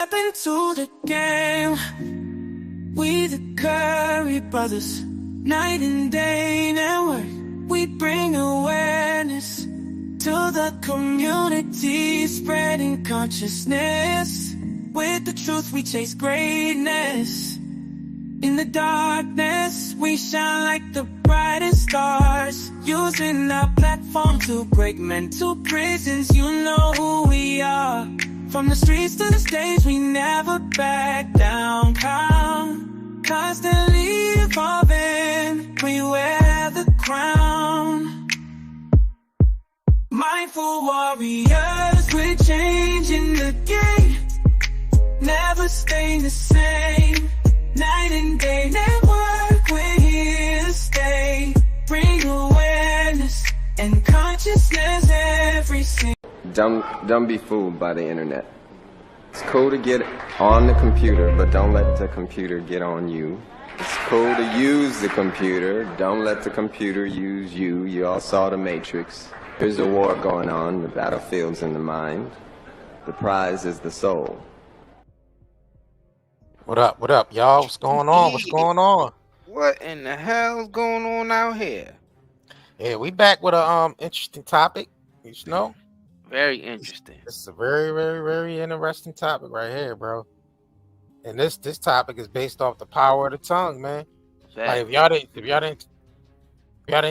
Step into the game. We the Curry brothers, night and day network. We bring awareness to the community, spreading consciousness. With the truth, we chase greatness. In the darkness, we shine like the brightest stars. Using our platform to break mental prisons. You know who we are. From the streets to the stage, we never back down. Constantly evolving, we wear the crown. Mindful warriors, we're changing the game. Never staying the same. Night and day network, we're here to stay. Bring awareness and consciousness every single. Don't be fooled by the internet. It's cool to get on the computer, but don't let the computer get on you. It's cool to use the computer, don't let the computer use you. You all saw the Matrix. There's a war going on, the battlefield's in the mind. The prize is the soul. What up, y'all? What's going on? What's going on? What in the hell's going on out here? Yeah, we back with a interesting topic, you know? Very interesting. This is a very, very, very interesting topic right here, bro. And this topic is based off the power of the tongue, man. Like if y'all didn't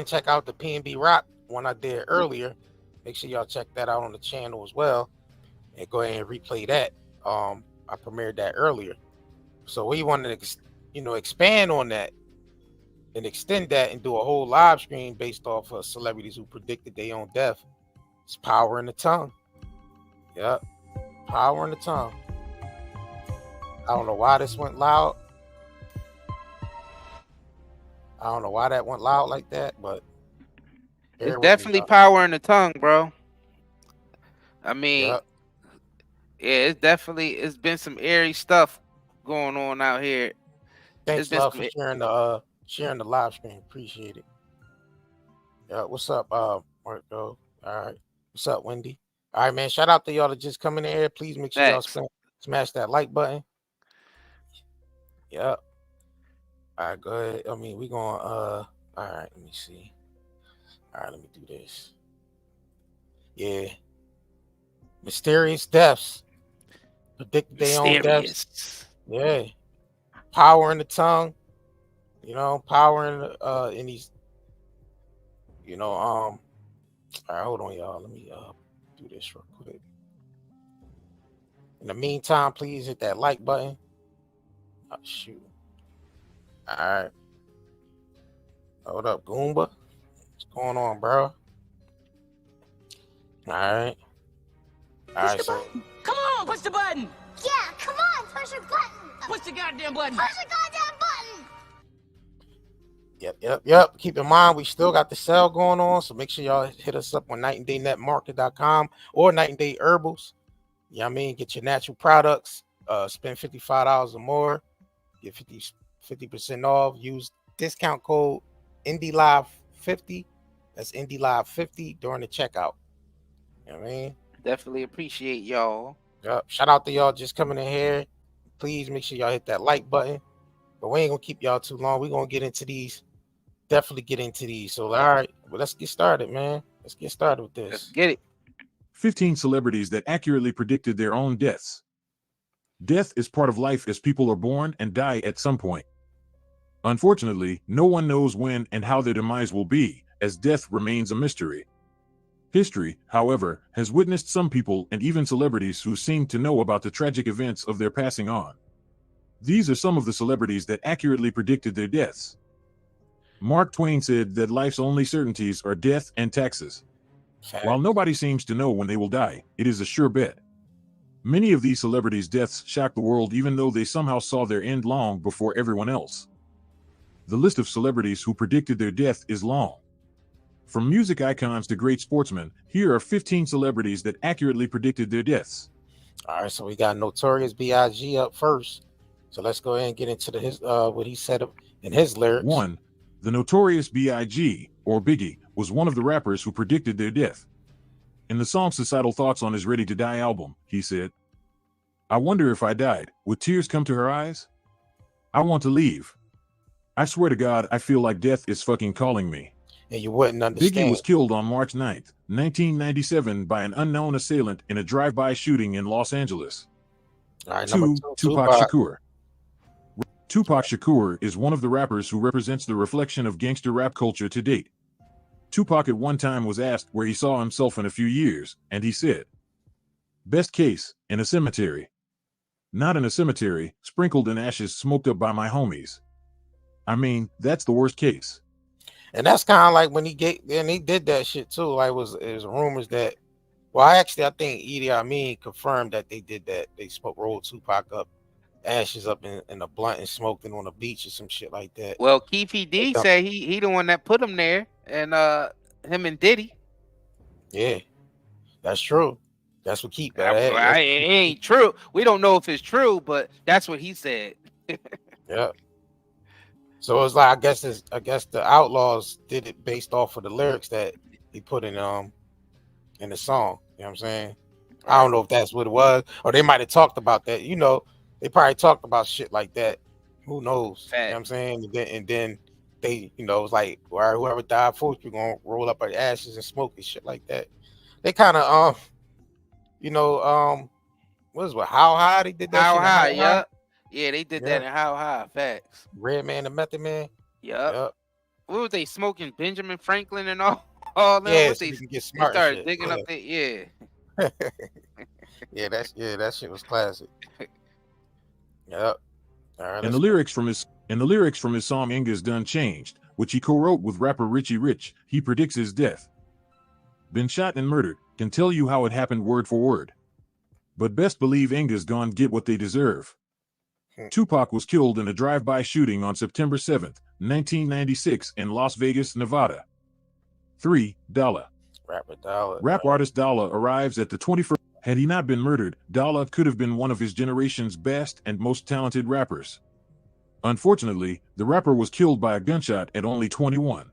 check out the P&B Rock one I did earlier, make sure y'all check that out on the channel as well. And go ahead and replay that. I premiered that earlier. So we wanted to, expand on that and extend that and do a whole live stream based off of celebrities who predicted their own death. It's power in the tongue. Yep. Power in the tongue. I don't know why this went loud. I don't know why that went loud like that, but it's definitely power in the tongue, bro. I mean, yep. Yeah, it's been some airy stuff going on out here. Thanks, love, for sharing the live stream. Appreciate it. Yeah, what's up, Marco? All right. What's up, Wendy? All right, man. Shout out to y'all that just coming in here. Please make sure y'all smash that like button. Yep. All right, go ahead. I mean, we going all right, let me see. All right, let me do this. Yeah. Mysterious deaths. Predict their own deaths. Yeah. Power in the tongue. Power in these, all right, hold on, y'all. Let me do this real quick. In the meantime, please hit that like button. Oh, shoot. All right. Hold up, Goomba. What's going on, bro? All right. All right, so. Come on, push the button. Yeah, come on, push your button. Push the goddamn button. Push the goddamn button. Yep. Keep in mind, we still got the sale going on, so make sure y'all hit us up on nightanddayNetMarket.com or Night and Day Herbals. You know what I mean? Get your natural products. Spend $55 or more. Get 50% off. Use discount code IndieLive50. That's IndieLive50 during the checkout. You know what I mean? Definitely appreciate y'all. Yep. Shout out to y'all just coming in here. Please make sure y'all hit that like button. But we ain't gonna keep y'all too long. We're gonna get into these. Definitely get into these. So all right, well, let's get started, man. Let's get started with this. Let's get it. 15 celebrities that accurately predicted their own deaths. Death is part of life as people are born and die at some point. Unfortunately, no one knows when and how their demise will be, as death remains a mystery. History, however, has witnessed some people and even celebrities who seem to know about the tragic events of their passing on. These are some of the celebrities that accurately predicted their deaths. Mark Twain said that life's only certainties are death and taxes. While nobody seems to know when they will die, it is a sure bet. Many of these celebrities' deaths shocked the world even though they somehow saw their end long before everyone else. The list of celebrities who predicted their death is long. From music icons to great sportsmen, here are 15 celebrities that accurately predicted their deaths. All right, so we got Notorious B.I.G. up first. So let's go ahead and get into his what he said in his lyrics. 1. The Notorious B.I.G., or Biggie, was one of the rappers who predicted their death. In the song Suicidal Thoughts on his Ready to Die album, he said, I wonder if I died, would tears come to her eyes? I want to leave. I swear to God, I feel like death is fucking calling me. And you wouldn't understand. Biggie was killed on March 9th, 1997 by an unknown assailant in a drive-by shooting in Los Angeles. All right, 2. Tupac Shakur. Tupac Shakur is one of the rappers who represents the reflection of gangster rap culture to date. Tupac at one time was asked where he saw himself in a few years, and he said, "Best case, in a cemetery. Not in a cemetery, sprinkled in ashes smoked up by my homies. I mean, that's the worst case." And that's kind of like when he did that shit too. Like it was rumors that, well, I think Idi Amin confirmed that they did that. They rolled Tupac up, ashes up in a blunt and smoked it on the beach or some shit like that. Well, Keith D say he the one that put him there, and him and Diddy. Yeah, that's true. That's what Keith. It ain't true. We don't know if it's true, but that's what he said. Yeah. So it's like I guess the Outlaws did it based off of the lyrics that he put in the song. You know what I'm saying? I don't know if that's what it was, or they might have talked about that. You know, they probably talked about shit like that. Who knows? Fact. You know what I'm saying? And then they, you know, it was like, well, whoever died first, we're gonna roll up our ashes and smoke and shit like that. They kind of what is How High? They did that. How shit High, How High? Yeah, they did that in How High. Facts. Redman and Method Man. Yep. What was they smoking? Benjamin Franklin and all that. Yeah, so they can get smart. They started shit. digging up there. Yeah. that shit was classic. Yep. All right. And the lyrics from his song Inga's Done Changed, which he co-wrote with rapper Richie Rich, he predicts his death. Been shot and murdered, can tell you how it happened word for word. But best believe Inga's gone get what they deserve. Tupac was killed in a drive-by shooting on September 7th, 1996 in Las Vegas, Nevada. 3. Dolla. Rapper Dolla. Rap artist Dolla arrives at the 21st. Had he not been murdered, Dolla could have been one of his generation's best and most talented rappers. Unfortunately, the rapper was killed by a gunshot at only 21.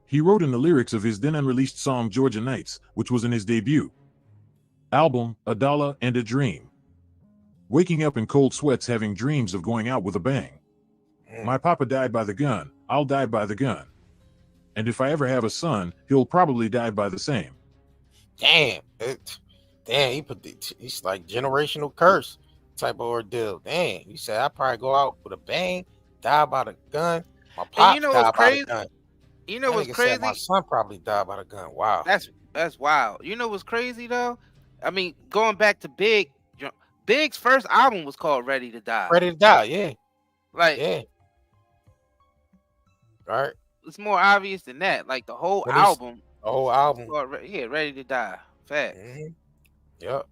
He wrote in the lyrics of his then unreleased song Georgia Nights, which was in his debut album, A Dollar and a Dream. Waking up in cold sweats having dreams of going out with a bang. My papa died by the gun, I'll die by the gun. And if I ever have a son, he'll probably die by the same. Damn. He's like generational curse type of ordeal. Damn. He said I'd probably go out with a bang, die by the gun. My pop died by the gun. You know what's crazy? My son probably died by the gun. Wow. That's wild. You know what's crazy though? I mean, going back to Big's first album was called Ready to Die. Ready to Die, yeah. Like, yeah. All right. It's more obvious than that. Like the whole album. The whole album. Ready to Die. Fact. Mm-hmm. Yep.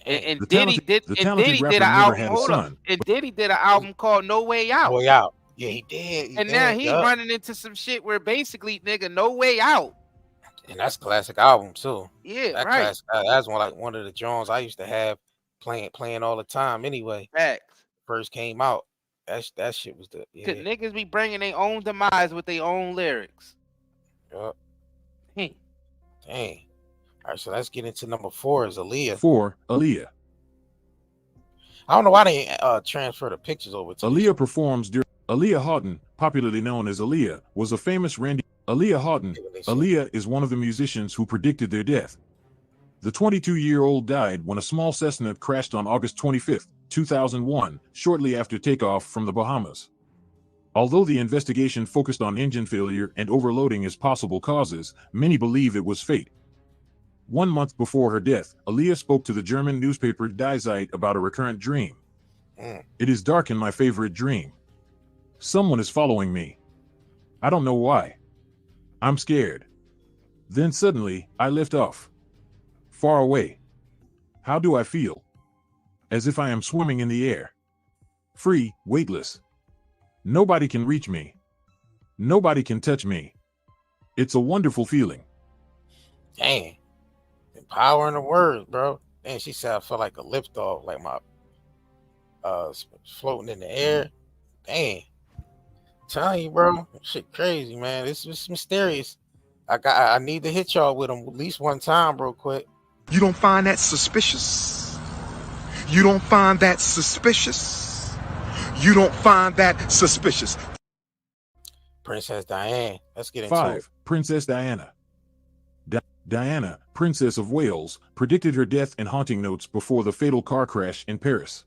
And Diddy did an album. Hold on. And Diddy did an album called No Way Out. No Way Out. Yeah, he did. And now he's running into some shit where basically, nigga, No Way Out. And that's a classic album too. Yeah, that right. That's one of the Jones I used to have playing all the time. Anyway, facts. First came out. That shit was the. Cause niggas be bringing their own demise with their own lyrics. Yep. Dang. All right, so let's get into number 4 is Aaliyah. 4. Aaliyah. I don't know why they transfer the pictures over to Aaliyah performs during. Aaliyah Houghton, popularly known as Aaliyah, was a famous Randy. Aaliyah Houghton. Aaliyah is one of the musicians who predicted their death. The 22-year-old died when a small Cessna crashed on August 25, 2001, shortly after takeoff from the Bahamas. Although the investigation focused on engine failure and overloading as possible causes, many believe it was fate. 1 month before her death, Aaliyah spoke to the German newspaper Die Zeit about a recurrent dream. It is dark in my favorite dream. Someone is following me. I don't know why. I'm scared. Then suddenly, I lift off. Far away. How do I feel? As if I am swimming in the air. Free, weightless. Nobody can reach me. Nobody can touch me. It's a wonderful feeling. Dang. Power in the words, bro. And she said I felt like a lift off, like my floating in the air. Dang. Telling you, bro, shit crazy, man. This is mysterious. I need to hit y'all with them at least one time, real quick. You don't find that suspicious? You don't find that suspicious? You don't find that suspicious? Princess Diane. Let's get into it. 5. Princess Diana. Diana, Princess of Wales, predicted her death in haunting notes before the fatal car crash in Paris.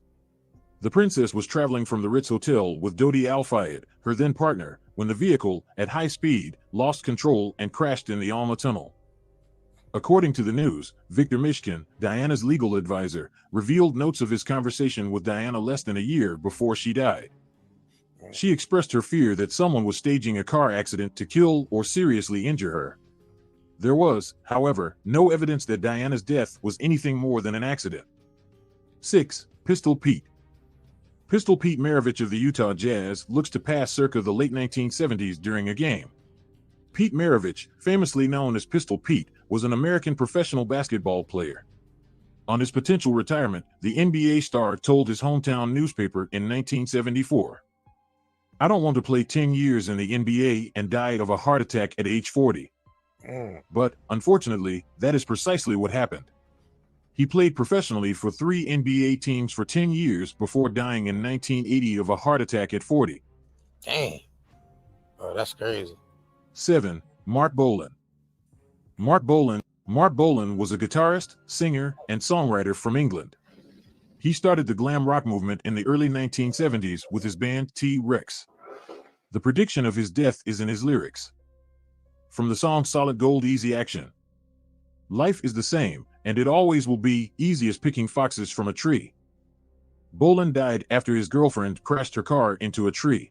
The princess was traveling from the Ritz Hotel with Dodi Al-Fayed, her then partner, when the vehicle, at high speed, lost control and crashed in the Alma Tunnel. According to the news, Victor Mishkin, Diana's legal advisor, revealed notes of his conversation with Diana less than a year before she died. She expressed her fear that someone was staging a car accident to kill or seriously injure her. There was, however, no evidence that Diana's death was anything more than an accident. 6. Pistol Pete. Pistol Pete Maravich of the Utah Jazz looks to pass circa the late 1970s during a game. Pete Maravich, famously known as Pistol Pete, was an American professional basketball player. On his potential retirement, the NBA star told his hometown newspaper in 1974, "I don't want to play 10 years in the NBA," and died of a heart attack at age 40. But, unfortunately, that is precisely what happened. He played professionally for 3 NBA teams for 10 years before dying in 1980 of a heart attack at 40. Dang. Oh, that's crazy. 7. Mark Bolan. Mark Bolan was a guitarist, singer, and songwriter from England. He started the glam rock movement in the early 1970s with his band T-Rex. The prediction of his death is in his lyrics. From the song Solid Gold Easy Action. Life is the same, and it always will be easy as picking foxes from a tree. Bolan died after his girlfriend crashed her car into a tree.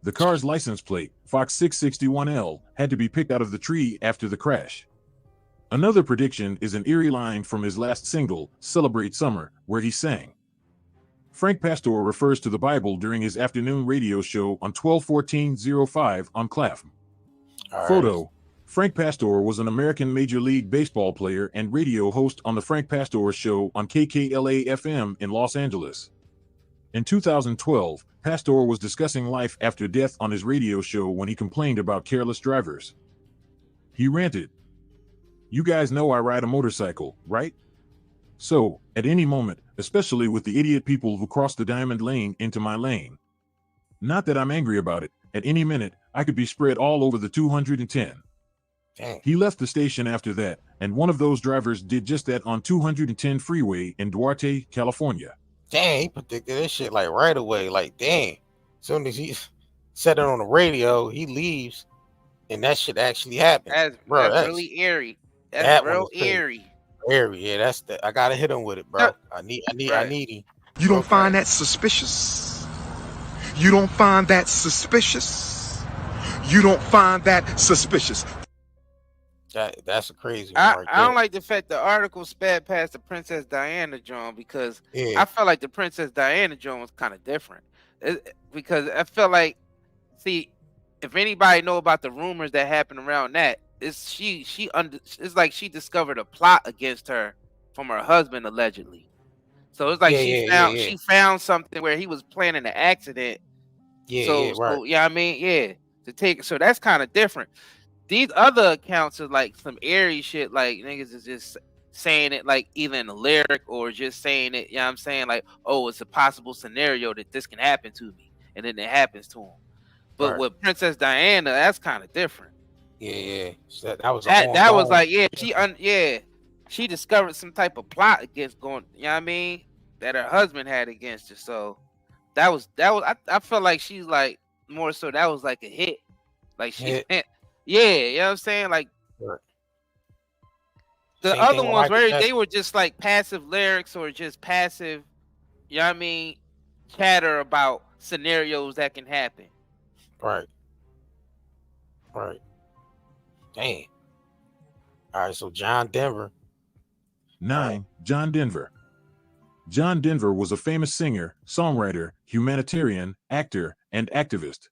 The car's license plate, Fox 661L, had to be picked out of the tree after the crash. Another prediction is an eerie line from his last single, Celebrate Summer, where he sang. Frank Pastore refers to the Bible during his afternoon radio show on 12/14/05 on CLAF. Photo. Frank Pastore was an American Major League Baseball player and radio host on the Frank Pastore Show on KKLA-FM in Los Angeles. In 2012, Pastore was discussing life after death on his radio show when he complained about careless drivers. He ranted, "You guys know I ride a motorcycle, right? So, at any moment, especially with the idiot people who cross the diamond lane into my lane. Not that I'm angry about it, at any minute, I could be spread all over the 210. Dang. He left the station after that, and one of those drivers did just that on 210 freeway in Duarte, California. Dang, he predicted this shit like right away. Like, dang. As soon as he said it on the radio, he leaves, and that shit actually happened. That's really eerie. That's that real one was crazy. eerie. Eerie, yeah, that's the. I gotta hit him with it, bro. I need him. You don't find that suspicious? You don't find that suspicious? You don't find that suspicious? That's a crazy one right I don't like the fact the article sped past the Princess Diana Joan because I felt like the Princess Diana Joan was kind of different. Because I felt like, see, if anybody know about the rumors that happened around that, it's like she discovered a plot against her from her husband allegedly. So it's like she found something where he was planning an accident. So yeah, I mean, to take, so that's kind of different. These other accounts are like some airy shit, like niggas is just saying it like either in a lyric or just saying it, you know what I'm saying? Like, oh, it's a possible scenario that this can happen to me, and then it happens to him. But with Princess Diana, that's kind of different. Yeah. That was like, she discovered some type of plot against going, you know what I mean, that her husband had against her. So that was I felt like she's like more so that was like a hit. Like she yeah, you know what I'm saying? Like the other ones where they were just like passive lyrics or just passive, you know what I mean, chatter about scenarios that can happen. Right. Dang. All right, so John Denver. 9. John Denver. John Denver was a famous singer, songwriter, humanitarian, actor, and activist.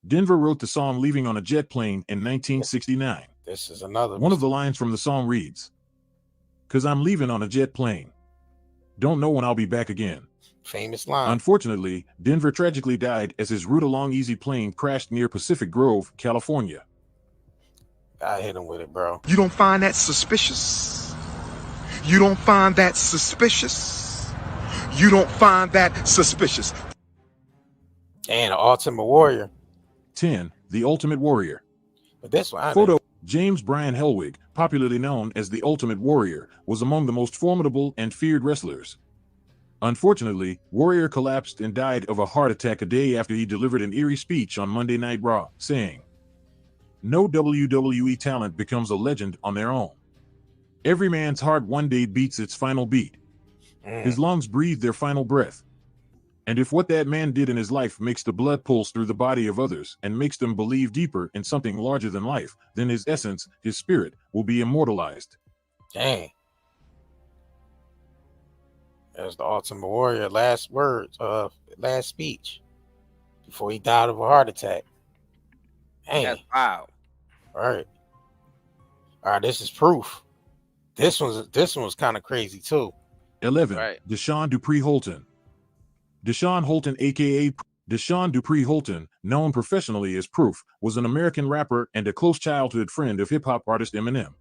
Denver wrote the song Leaving on a Jet Plane in 1969. This is another one of the lines from the song reads, "'Cause I'm leaving on a jet plane. Don't know when I'll be back again." Famous line. Unfortunately, Denver tragically died as his route along Easy plane crashed near Pacific Grove, California. I hit him with it, bro. You don't find that suspicious? You don't find that suspicious? You don't find that suspicious. And the Ultimate Warrior. 10. The Ultimate Warrior. But this one, Photo. James Bryan Hellwig, popularly known as the Ultimate Warrior, was among the most formidable and feared wrestlers. Unfortunately, Warrior collapsed and died of a heart attack a day after he delivered an eerie speech on Monday Night Raw, saying, "No WWE talent becomes a legend on their own. Every man's heart one day beats its final beat. His lungs breathe their final breath. And if what that man did in his life makes the blood pulse through the body of others and makes them believe deeper in something larger than life, then his essence, his spirit, will be immortalized." Dang. That's the Ultimate Warrior last words, last speech before he died of a heart attack. Dang. That's wild. All right, this is proof. This one was kind of crazy too. 11. Right. Deshaun Dupree Holton. Deshaun Holton, aka Deshaun Dupree Holton, known professionally as Proof, was an American rapper and a close childhood friend of hip-hop artist Eminem.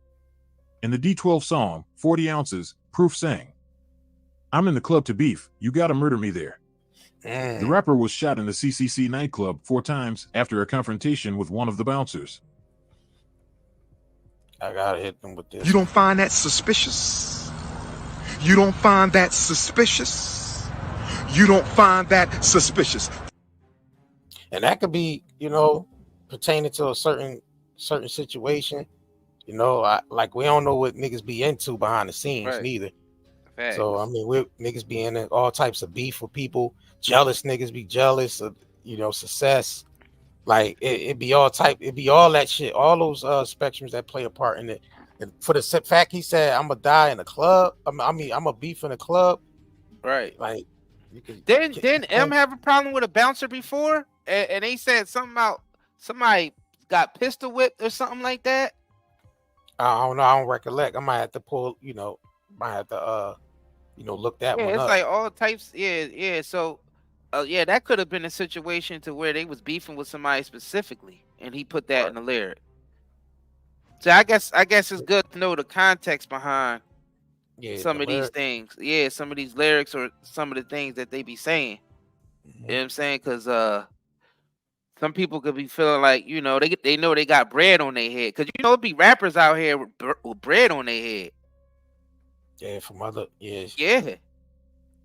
In the D12 song, 40 Ounces, Proof sang, "I'm in the club to beef, you gotta murder me there." The rapper was shot in the CCC nightclub 4 times after a confrontation with one of the bouncers. I gotta hit them with this. You don't find that suspicious. You don't find that suspicious. You don't find that suspicious. And that could be, pertaining to a certain situation. Like we don't know what niggas be into behind the scenes neither. Facts. So I mean, niggas be in all types of beef with people. Jealous niggas be jealous of success. Like it be all that shit. All those spectrums that play a part in it. And for the fact he said, "I'm gonna die in the club." I'm gonna beef in the club. Right. Like. Didn't M have a problem with a bouncer before? And they said something about somebody got pistol whipped or something like that. I don't know. I don't recollect. I might have to pull. Might have to look that one It's up. like all types. Yeah. So, that could have been a situation to where they was beefing with somebody specifically, and he put that in the lyric. So I guess it's good to know the context behind. Some of these things, some of these lyrics or some of the things that they be saying. You know what I'm saying? Because some people could be feeling like they know they got bread on their head. Because it be rappers out here with bread on their head. Yeah, from other Yeah.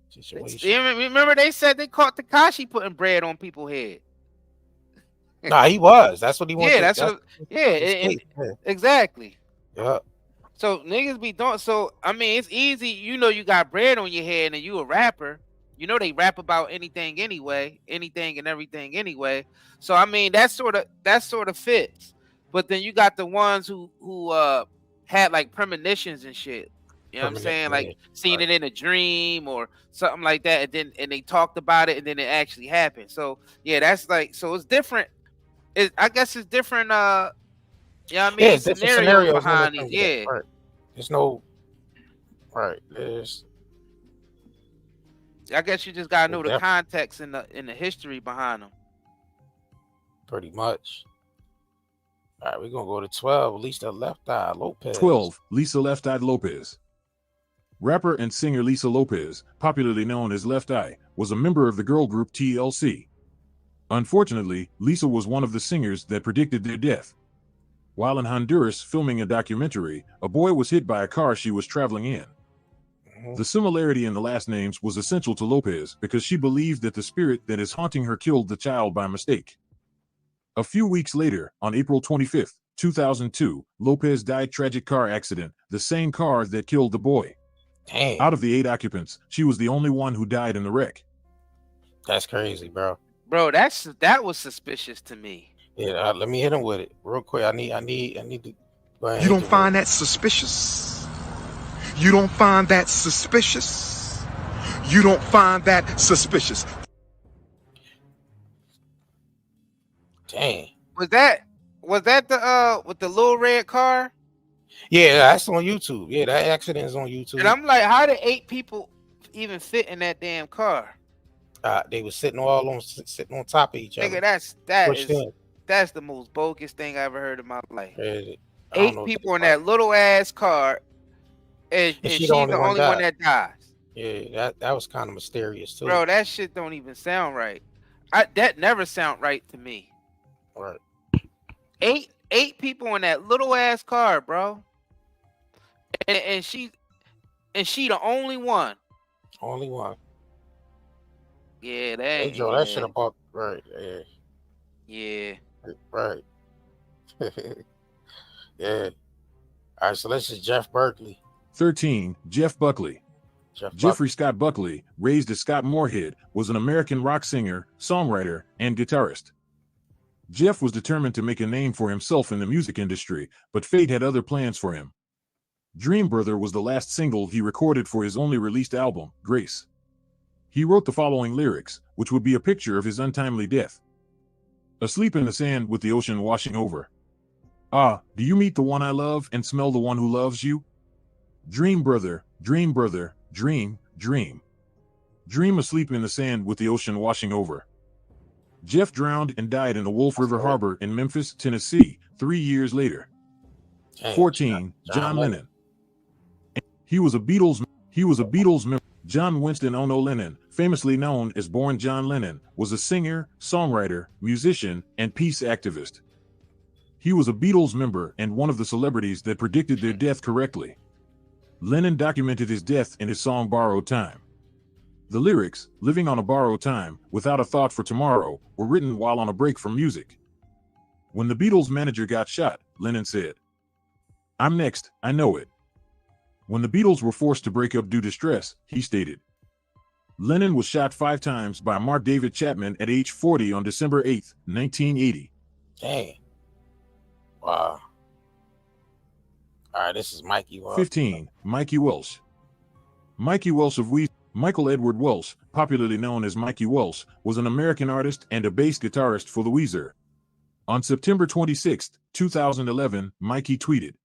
situations. Remember they said they caught Tekashi putting bread on people's head. Nah, he was. That's what he wanted. Exactly. Yeah. So niggas be doing so. I mean, it's easy. You got bread on your head, and you a rapper. They rap about anything anyway, anything and everything anyway. So I mean, that sort of fits. But then you got the ones who had like premonitions and shit. You know what I'm saying? Like seeing it in a dream or something like that, and they talked about it, and then it actually happened. So yeah, that's like it's different. I guess it's different. Scenarios behind these. Yeah. Right. There's no. Right. There's. I guess you just gotta know the context and the history behind them. Pretty much. All right, we're gonna go to 12. Lisa Left Eye Lopes. 12. Lisa Left Eye Lopes. Rapper and singer Lisa Lopes, popularly known as Left Eye, was a member of the girl group TLC. Unfortunately, Lisa was one of the singers that predicted their death. While in Honduras filming a documentary, a boy was hit by a car she was traveling in. The similarity in the last names was essential to Lopes because she believed that the spirit that is haunting her killed the child by mistake. A few weeks later, on April 25, 2002, Lopes died tragic car accident, the same car that killed the boy. Dang. Out of the 8 occupants, she was the only one who died in the wreck. That's crazy, bro. Bro, that was suspicious to me. Yeah, let me hit him with it real quick. I need to. Go ahead. You don't find that suspicious. You don't find that suspicious. You don't find that suspicious. Dang. Was that the with the little red car? Yeah, that's on YouTube. Yeah, that accident is on YouTube. And I'm like, how did 8 people even fit in that damn car? They were sitting on top of each other. Nigga, that's the most bogus thing I ever heard in my life. 8 people in that little ass car, and she's the only one that dies. Yeah, that was kind of mysterious too. Bro, that shit don't even sound right. That never sound right to me. Right. Eight people in that little ass car, bro. And she the only one. Only one. Yeah, that They ain't. drove that shit about right. Yeah. Yeah. Right. Yeah. All right, so this is Jeff Buckley. 13. Jeff Buckley. Jeffrey Scott Buckley, raised as Scott Moorhead, was an American rock singer, songwriter, and guitarist. Jeff was determined to make a name for himself in the music industry, but fate had other plans for him. Dream Brother was the last single he recorded for his only released album, Grace. He wrote the following lyrics, which would be a picture of his untimely death. Asleep in the sand with the ocean washing over. Ah, do you meet the one I love and smell the one who loves you? Dream brother, dream, dream. Dream asleep in the sand with the ocean washing over. Jeff drowned and died in the Wolf River Harbor in Memphis, Tennessee, 3 years later. 14. John Lennon. He was a Beatles member. John Winston Ono Lennon, famously known as Born John Lennon, was a singer, songwriter, musician, and peace activist. He was a Beatles member and one of the celebrities that predicted their death correctly. Lennon documented his death in his song Borrowed Time. The lyrics, living on a borrowed time, without a thought for tomorrow, were written while on a break from music. When the Beatles manager got shot, Lennon said, "I'm next, I know it." When the Beatles were forced to break up due to stress, he stated, Lennon was shot 5 times by Mark David Chapman at age 40 on December 8, 1980. Dang. Wow. All right, this is Mikey Welsh. 15. Mikey Welsh. Mikey Welsh of Weezer. Michael Edward Welsh, popularly known as Mikey Welsh, was an American artist and a bass guitarist for the Weezer. On September 26, 2011, Mikey tweeted,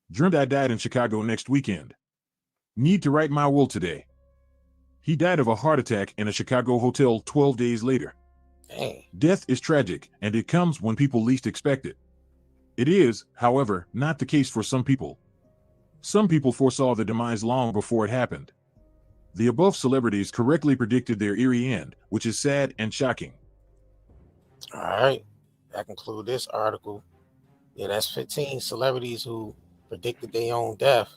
"Dreamt I died in Chicago next weekend. Need to write my will today." He died of a heart attack in a Chicago hotel 12 days later. Dang. Death is tragic, and it comes when people least expect it. It is, however, not the case for some people. Some people foresaw the demise long before it happened. The above celebrities correctly predicted their eerie end, which is sad and shocking. All right. That concludes this article. Yeah, that's 15 celebrities who predicted their own death.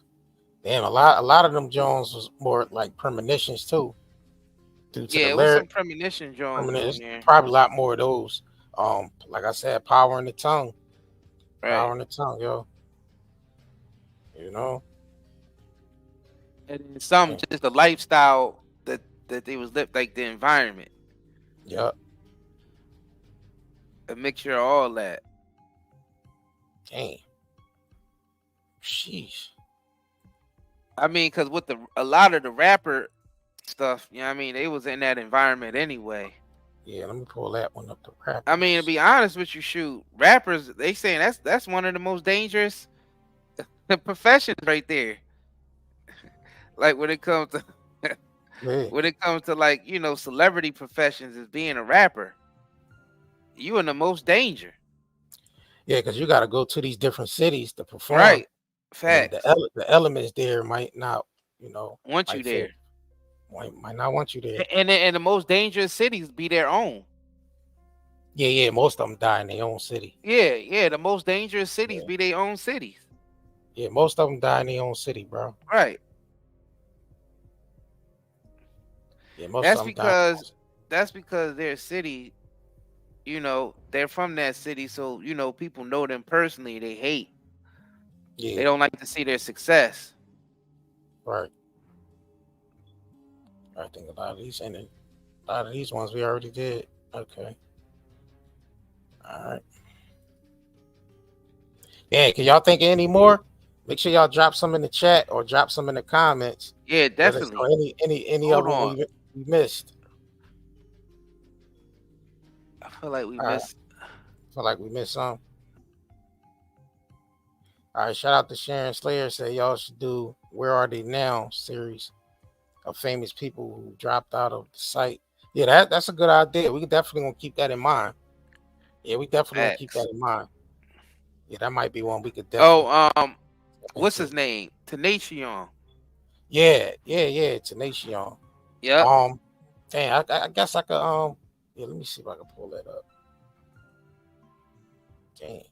Damn, a lot of them Jones was more like premonitions too. Due to Yeah, the it was some lyric, premonition Jones. probably a lot more of those. Like I said, power in the tongue. Right. Power in the tongue, yo. You know? And then some just the lifestyle that they was lived, like the environment. Yep. A mixture of all that. Dang. Sheesh. I mean, because with a lot of the rapper stuff, you know what I mean, they was in that environment anyway. Yeah, let me pull that one up to rap. I mean, to be honest with you, shoot, rappers, they saying that's one of the most dangerous professions right there. Like when it comes to when it comes to like, you know, celebrity professions as being a rapper, you in the most danger. Yeah, because you got to go to these different cities to perform. Right. Facts. The elements there might not, you know, want you there. Might not want you there. And the most dangerous cities be their own. Yeah. Most of them die in their own city. Yeah. The most dangerous cities be their own cities. Yeah, most of them die in their own city, bro. Right. Yeah, most that's of them that's because their city, you know, they're from that city, so you know people know them personally. They hate. Yeah. They don't like to see their success. Right. I think a lot of these ones we already did. Okay. All right. Yeah, can y'all think of any more? Make sure y'all drop some in the chat or drop some in the comments. Yeah, definitely. Any of them we missed. I feel like we missed. I feel like we missed some. All right, shout out to Sharon Slayer. Say y'all should do Where Are They Now series of famous people who dropped out of the site. Yeah, that's a good idea. We definitely gonna keep that in mind. Yeah, we definitely gonna keep that in mind. Yeah, that might be one we could definitely. What's his name? Tenacion. Yeah, Tenacion. Yep. Dang, I guess I could yeah, let me see if I can pull that up. Dang.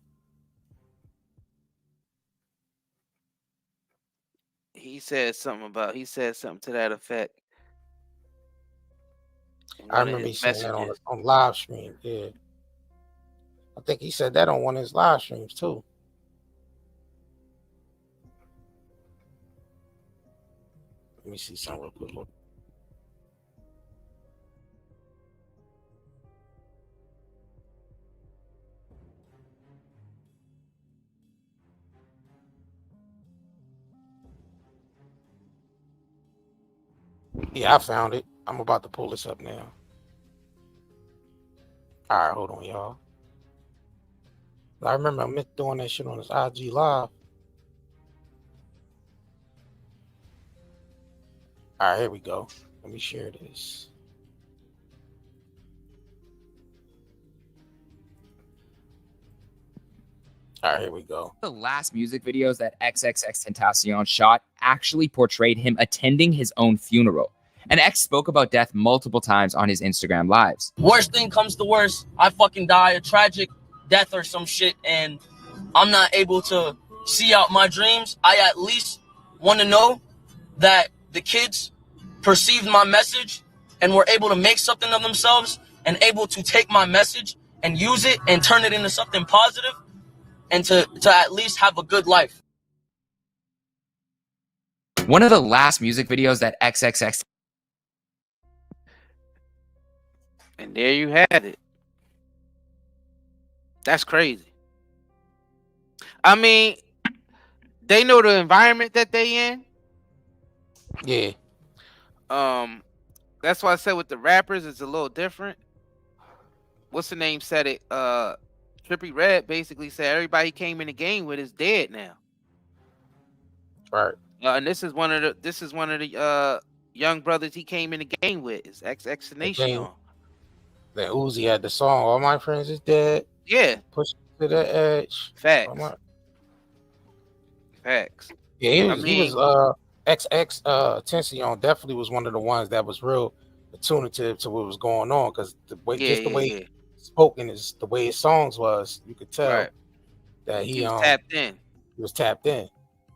He said something to that effect. I remember he saying that on live stream. Yeah. I think he said that on one of his live streams too. Let me see something real quick. Yeah, I found it. I'm about to pull this up now. All right, hold on, y'all. I remember I doing that shit on his IG live. All right, here we go. Let me share this. All right, here we go. The last music videos that XXXTentacion shot actually portrayed him attending his own funeral. And X spoke about death multiple times on his Instagram lives. Worst thing comes to worst, I fucking die a tragic death or some shit, and I'm not able to see out my dreams. I at least want to know that the kids perceived my message and were able to make something of themselves and able to take my message and use it and turn it into something positive and to at least have a good life. One of the last music videos that XXX. And there you had it. That's crazy. I mean, they know the environment that they in. Yeah. That's why I said with the rappers it's a little different. What's the name said it? Trippie Redd basically said everybody he came in the game with is dead now. Right. And this is one of the young brothers he came in the game with is XXXTentacion. That Uzi had the song "All My Friends Is Dead." Yeah. Push to the edge. Facts. Facts. Yeah, he was XXXTentacion definitely was one of the ones that was real attunative to what was going on, because the way he spoken is the way his songs was, you could tell that he was tapped in. He was tapped in,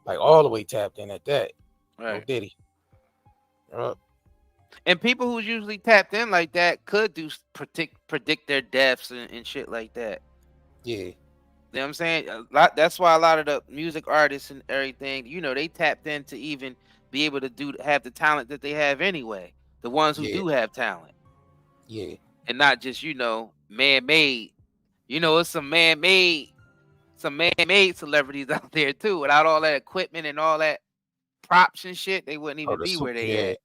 like all the way tapped in at that. Right. Oh, did he? And people who's usually tapped in like that could predict their deaths and shit like that. Yeah. You know what I'm saying? That's why a lot of the music artists and everything, you know, they tapped in to even be able to have the talent that they have anyway. The ones who do have talent. Yeah. And not just, you know, man-made. You know, it's some man-made celebrities out there too. Without all that equipment and all that props and shit, they wouldn't even be where they at.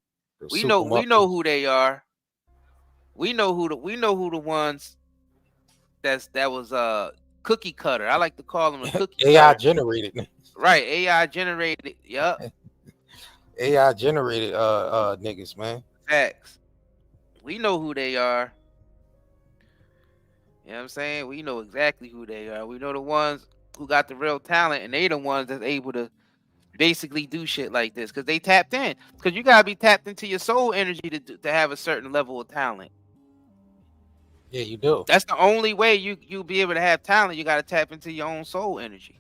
We know who they are. We know who the ones that was cookie cutter. I like to call them a cookie AI cutter. generated. Right, AI generated. Yup. AI generated niggas, man. Facts. We know who they are. You know what I'm saying? We know exactly who they are. We know the ones who got the real talent, and they the ones that's able to basically do shit like this because they tapped in. Because you gotta be tapped into your soul energy to have a certain level of talent. Yeah, you do. That's the only way you'll be able to have talent. You gotta tap into your own soul energy.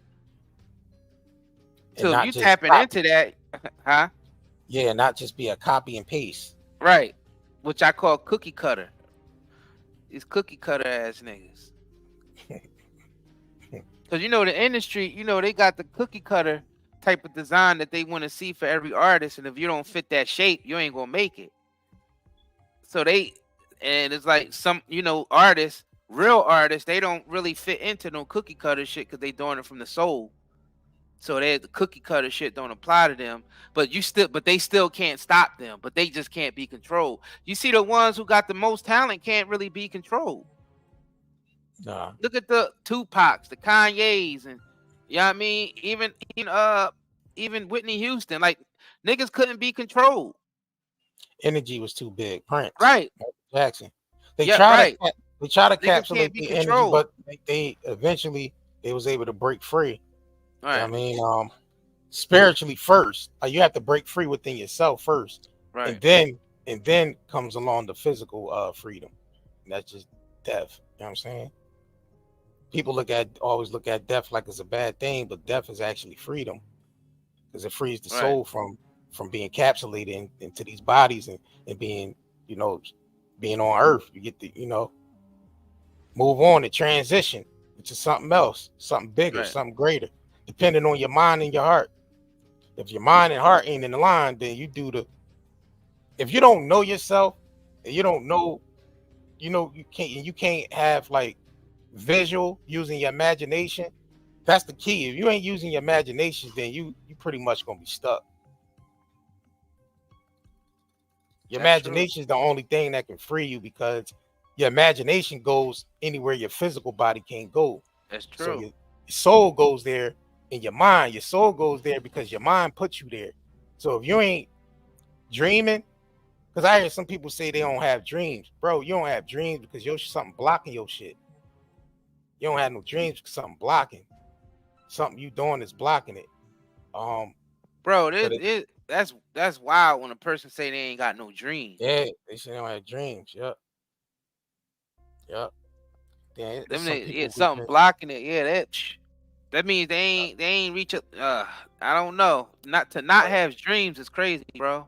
So if you tapping into that, huh? Yeah, not just be a copy and paste. Right. Which I call cookie cutter. These cookie cutter ass niggas. Because you know the industry, you know, they got the cookie cutter type of design that they want to see for every artist, and if you don't fit that shape, you ain't gonna make it. So it's like some, you know, artists, real artists, they don't really fit into no cookie cutter shit because they doing it from the soul. So the cookie cutter shit don't apply to them, but they still can't stop them, but they just can't be controlled. You see, the ones who got the most talent can't really be controlled. Nah. Look at the Tupacs, the Kanyes, and you know what I mean? Even Whitney Houston, like niggas couldn't be controlled. Energy was too big. Prince, right? Jackson. They try to encapsulate the energy, but they eventually was able to break free. Right. I mean, spiritually first. Like you have to break free within yourself first, Right. and then comes along the physical freedom. And that's just death. You know what I'm saying? People always look at death like it's a bad thing, but death is actually freedom, because it frees the soul from being encapsulated into these bodies and being, you know, being on earth. You get to, you know, move on and transition into something else, something bigger, something greater, depending on your mind and your heart. If your mind and heart ain't in line, then you do the, if you don't know yourself and you don't know, you know, you can't have like visual using your imagination. That's the key. If you ain't using your imagination, then you pretty much gonna be stuck. Your imagination is the only thing that can free you, because your imagination goes anywhere your physical body can't go. That's true. So your soul goes there in your mind. Your soul goes there because your mind puts you there. So if you ain't dreaming, because I hear some people say they don't have dreams. Bro, you don't have dreams because you're something blocking your shit. You don't have no dreams because something blocking. Something you doing is blocking it. Bro, that's wild when a person say they ain't got no dreams. Yeah, they say they don't have dreams. Yep. Yeah, something blocking it. Yeah, that means they ain't reach up. I don't know. Not have dreams is crazy, bro.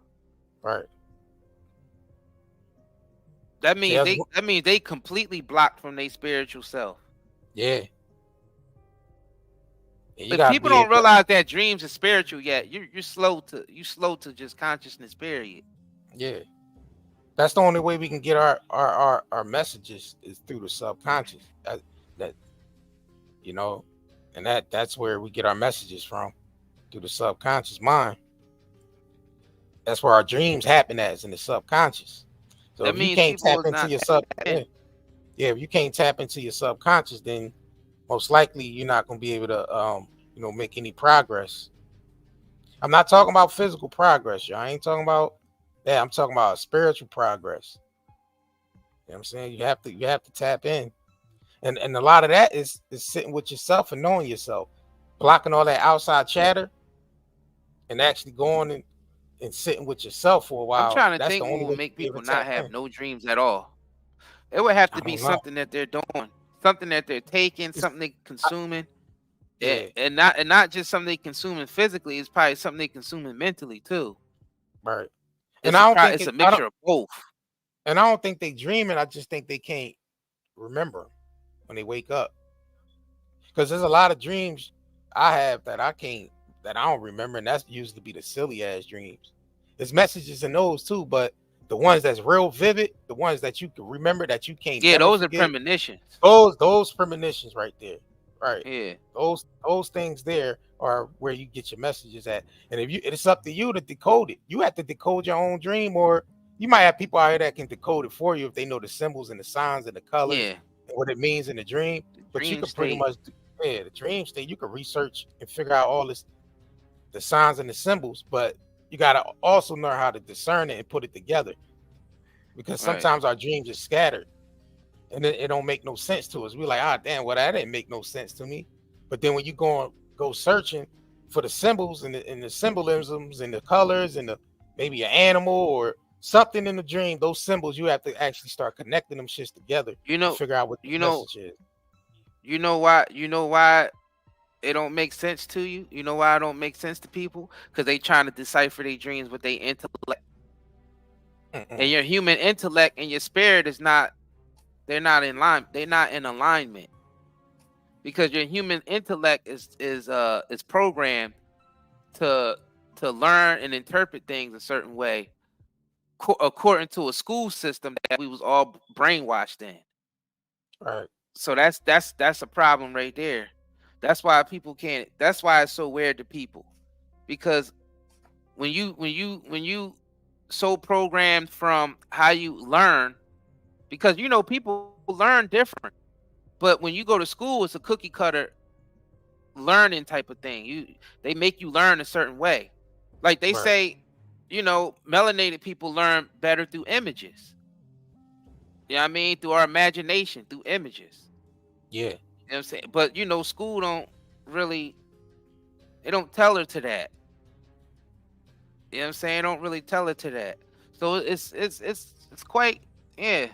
Right. That means they completely blocked from their spiritual self. Yeah. But people don't realize that dreams are spiritual yet. You're slow to just consciousness, period. Yeah. That's the only way we can get our messages is through the subconscious. That you know, and that's where we get our messages from, through the subconscious mind. That's where our dreams happen in the subconscious. So if you can't tap into your if you can't tap into your subconscious, then most likely you're not going to be able to you know, make any progress. I'm not talking about physical progress, y'all. I ain't talking about that. I'm talking about spiritual progress. You know what I'm saying? You have to tap in. And a lot of that is sitting with yourself and knowing yourself, blocking all that outside chatter and actually going and sitting with yourself for a while. I'm trying to think what would make people not have no dreams at all. It would have to be something that they're doing, something that they're taking, something they're consuming. Yeah. And not just something they consuming physically, it's probably something they consuming mentally too. Right. And I don't think it's a mixture of both. And I don't think they dreaming. I just think they can't remember when they wake up. Because there's a lot of dreams I have that I don't remember, and that's usually be the silly ass dreams. There's messages in those too, but the ones that's real vivid, the ones that you can remember that you can't. Yeah, those forget, are premonitions. Those premonitions right there. Right. Yeah. Those things there are where you get your messages at. And it's up to you to decode it. You have to decode your own dream, or you might have people out here that can decode it for you if they know the symbols and the signs and the colors and what it means in the dream. But you can pretty much the dream state, you can research and figure out all this, the signs and the symbols, but you gotta also learn how to discern it and put it together. Because sometimes our dreams are scattered. And it don't make no sense to us. We're like, damn, well, that didn't make no sense to me. But then when you go searching for the symbols and the symbolisms and the colors and maybe an animal or something in the dream, those symbols, you have to actually start connecting them shits together. You know, to figure out what the message is. You know why it don't make sense to you? You know why it don't make sense to people? Because they trying to decipher their dreams with their intellect. And your human intellect and your spirit is not. They're not in line. They're not in alignment, because your human intellect is programmed to learn and interpret things a certain way, according to a school system that we was all brainwashed in. Right. So that's a problem right there. That's why people can't. That's why it's so weird to people, because when you so programmed from how you learn. Because, you know, people learn different. But when you go to school, it's a cookie cutter learning type of thing. They make you learn a certain way. Like they say, you know, melanated people learn better through images. You know what I mean? Through our imagination, through images. Yeah. You know what I'm saying? But, you know, school don't really They don't tell her to that. You know what I'm saying? Don't really tell her to that. So it's quite, yeah.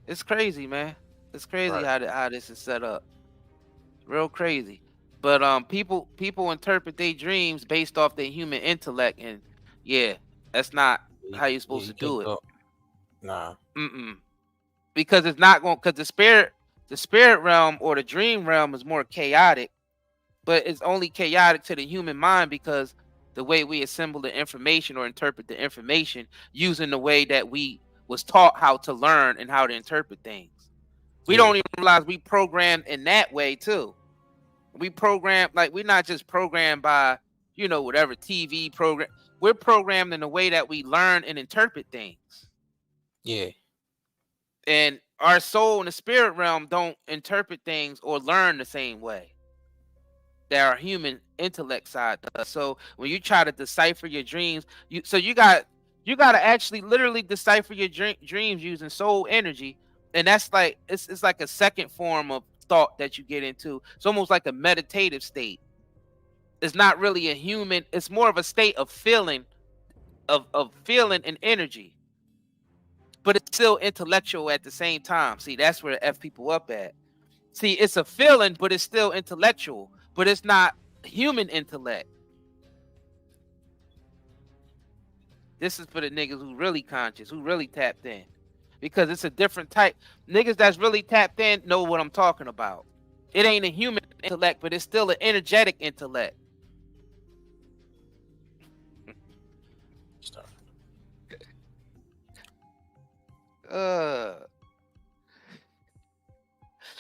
It's crazy, man. It's crazy how this is set up. Real crazy. But people interpret their dreams based off their human intellect, and yeah, that's not how you're supposed to do it. Nah. Because it's not going, because the spirit realm or the dream realm is more chaotic, but it's only chaotic to the human mind because the way we assemble the information or interpret the information using the way that we was taught how to learn and how to interpret things. We don't even realize we programmed in that way too. We program, like, we're not just programmed by, you know, whatever TV program. We're programmed in the way that we learn and interpret things. Yeah. And our soul and the spirit realm don't interpret things or learn the same way that our human intellect side does. So when you try to decipher your dreams, you got to actually literally decipher your dreams using soul energy. And that's like, it's like a second form of thought that you get into. It's almost like a meditative state. It's not really a human, it's more of a state of feeling, of feeling and energy. But it's still intellectual at the same time. See, that's where F people up at. See, it's a feeling, but it's still intellectual. But it's not human intellect. This is for the niggas who really conscious, who really tapped in. Because it's a different type. Niggas that's really tapped in know what I'm talking about. It ain't a human intellect, but it's still an energetic intellect.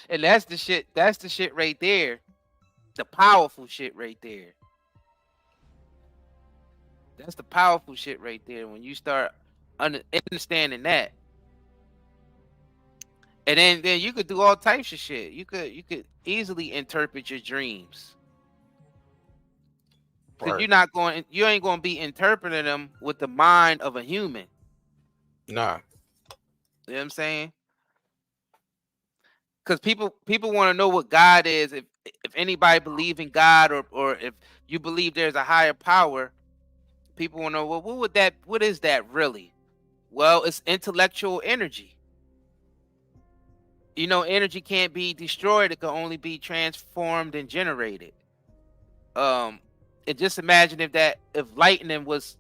And that's the shit right there. The powerful shit right there. That's the powerful shit right there when you start understanding that. And then you could do all types of shit. You could easily interpret your dreams. Because you ain't going to be interpreting them with the mind of a human. Nah. You know what I'm saying? Because people want to know what God is. If anybody believe in God or if you believe there's a higher power, people want to know, well, what is that really? Well, it's intellectual energy. You know, energy can't be destroyed. It can only be transformed and generated. And just imagine if lightning was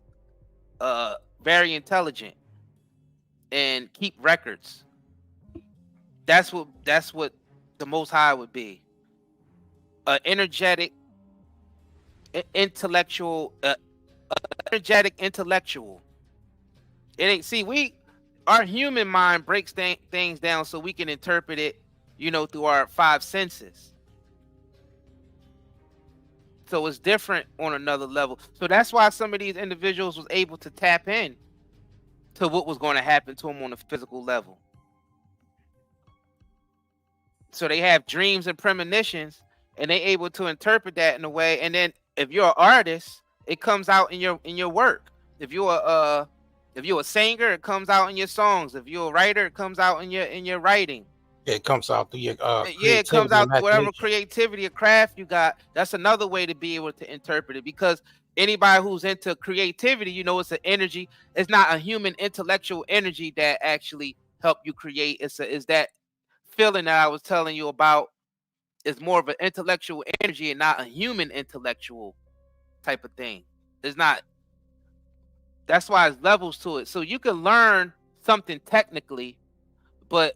very intelligent and keep records. That's what the Most High would be. Energetic, intellectual, energetic intellectual. It ain't, see, our human mind breaks things down so we can interpret it, you know, through our 5 senses. So it's different on another level. So that's why some of these individuals was able to tap in to what was going to happen to them on a physical level. So they have dreams and premonitions, and they able to interpret that in a way. And then if you're an artist, it comes out in your work. If you're a singer, it comes out in your songs. If you're a writer, it comes out in your writing. Yeah, it comes out through your it comes out through whatever creativity or craft you got. That's another way to be able to interpret it, because anybody who's into creativity, you know, it's an energy. It's not a human intellectual energy that actually help you create. It's that feeling that I was telling you about. Is more of an intellectual energy and not a human intellectual type of thing. It's not. That's why it's levels to it. So you can learn something technically, but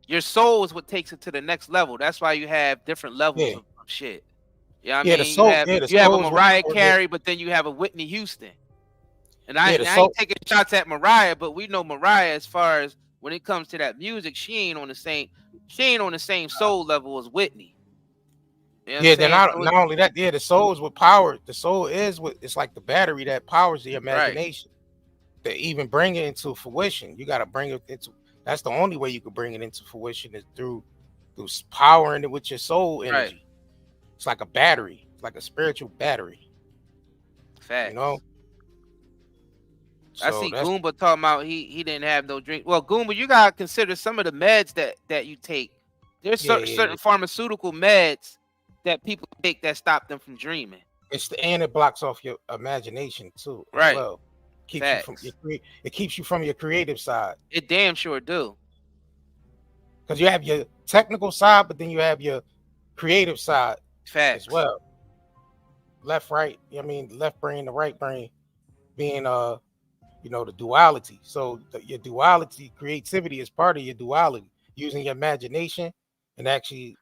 your soul is what takes it to the next level. That's why you have different levels of shit. Yeah, you know what I mean, you have a Mariah Carey, but then you have a Whitney Houston. And I ain't taking shots at Mariah, but we know Mariah, as far as when it comes to that music, she ain't on the same soul level as Whitney. You know then not only that, the soul is with power. The soul is it's like the battery that powers the imagination. Right. To even bring it into fruition, you got to bring it into. That's the only way you can bring it into fruition is through powering it with your soul energy. Right. It's like a battery. It's like a spiritual battery. Fact. You know. I see Goomba talking about he didn't have no drink. Well, Goomba, you gotta consider some of the meds that you take. There's certain pharmaceutical meds that people take that stop them from dreaming. And it blocks off your imagination too, as well. Keeps you from it keeps you from your creative side. It damn sure do. Because you have your technical side, but then you have your creative side as well. Left, right. I mean, left brain, the right brain, being the duality. So your duality, creativity is part of your duality. Using your imagination, and actually,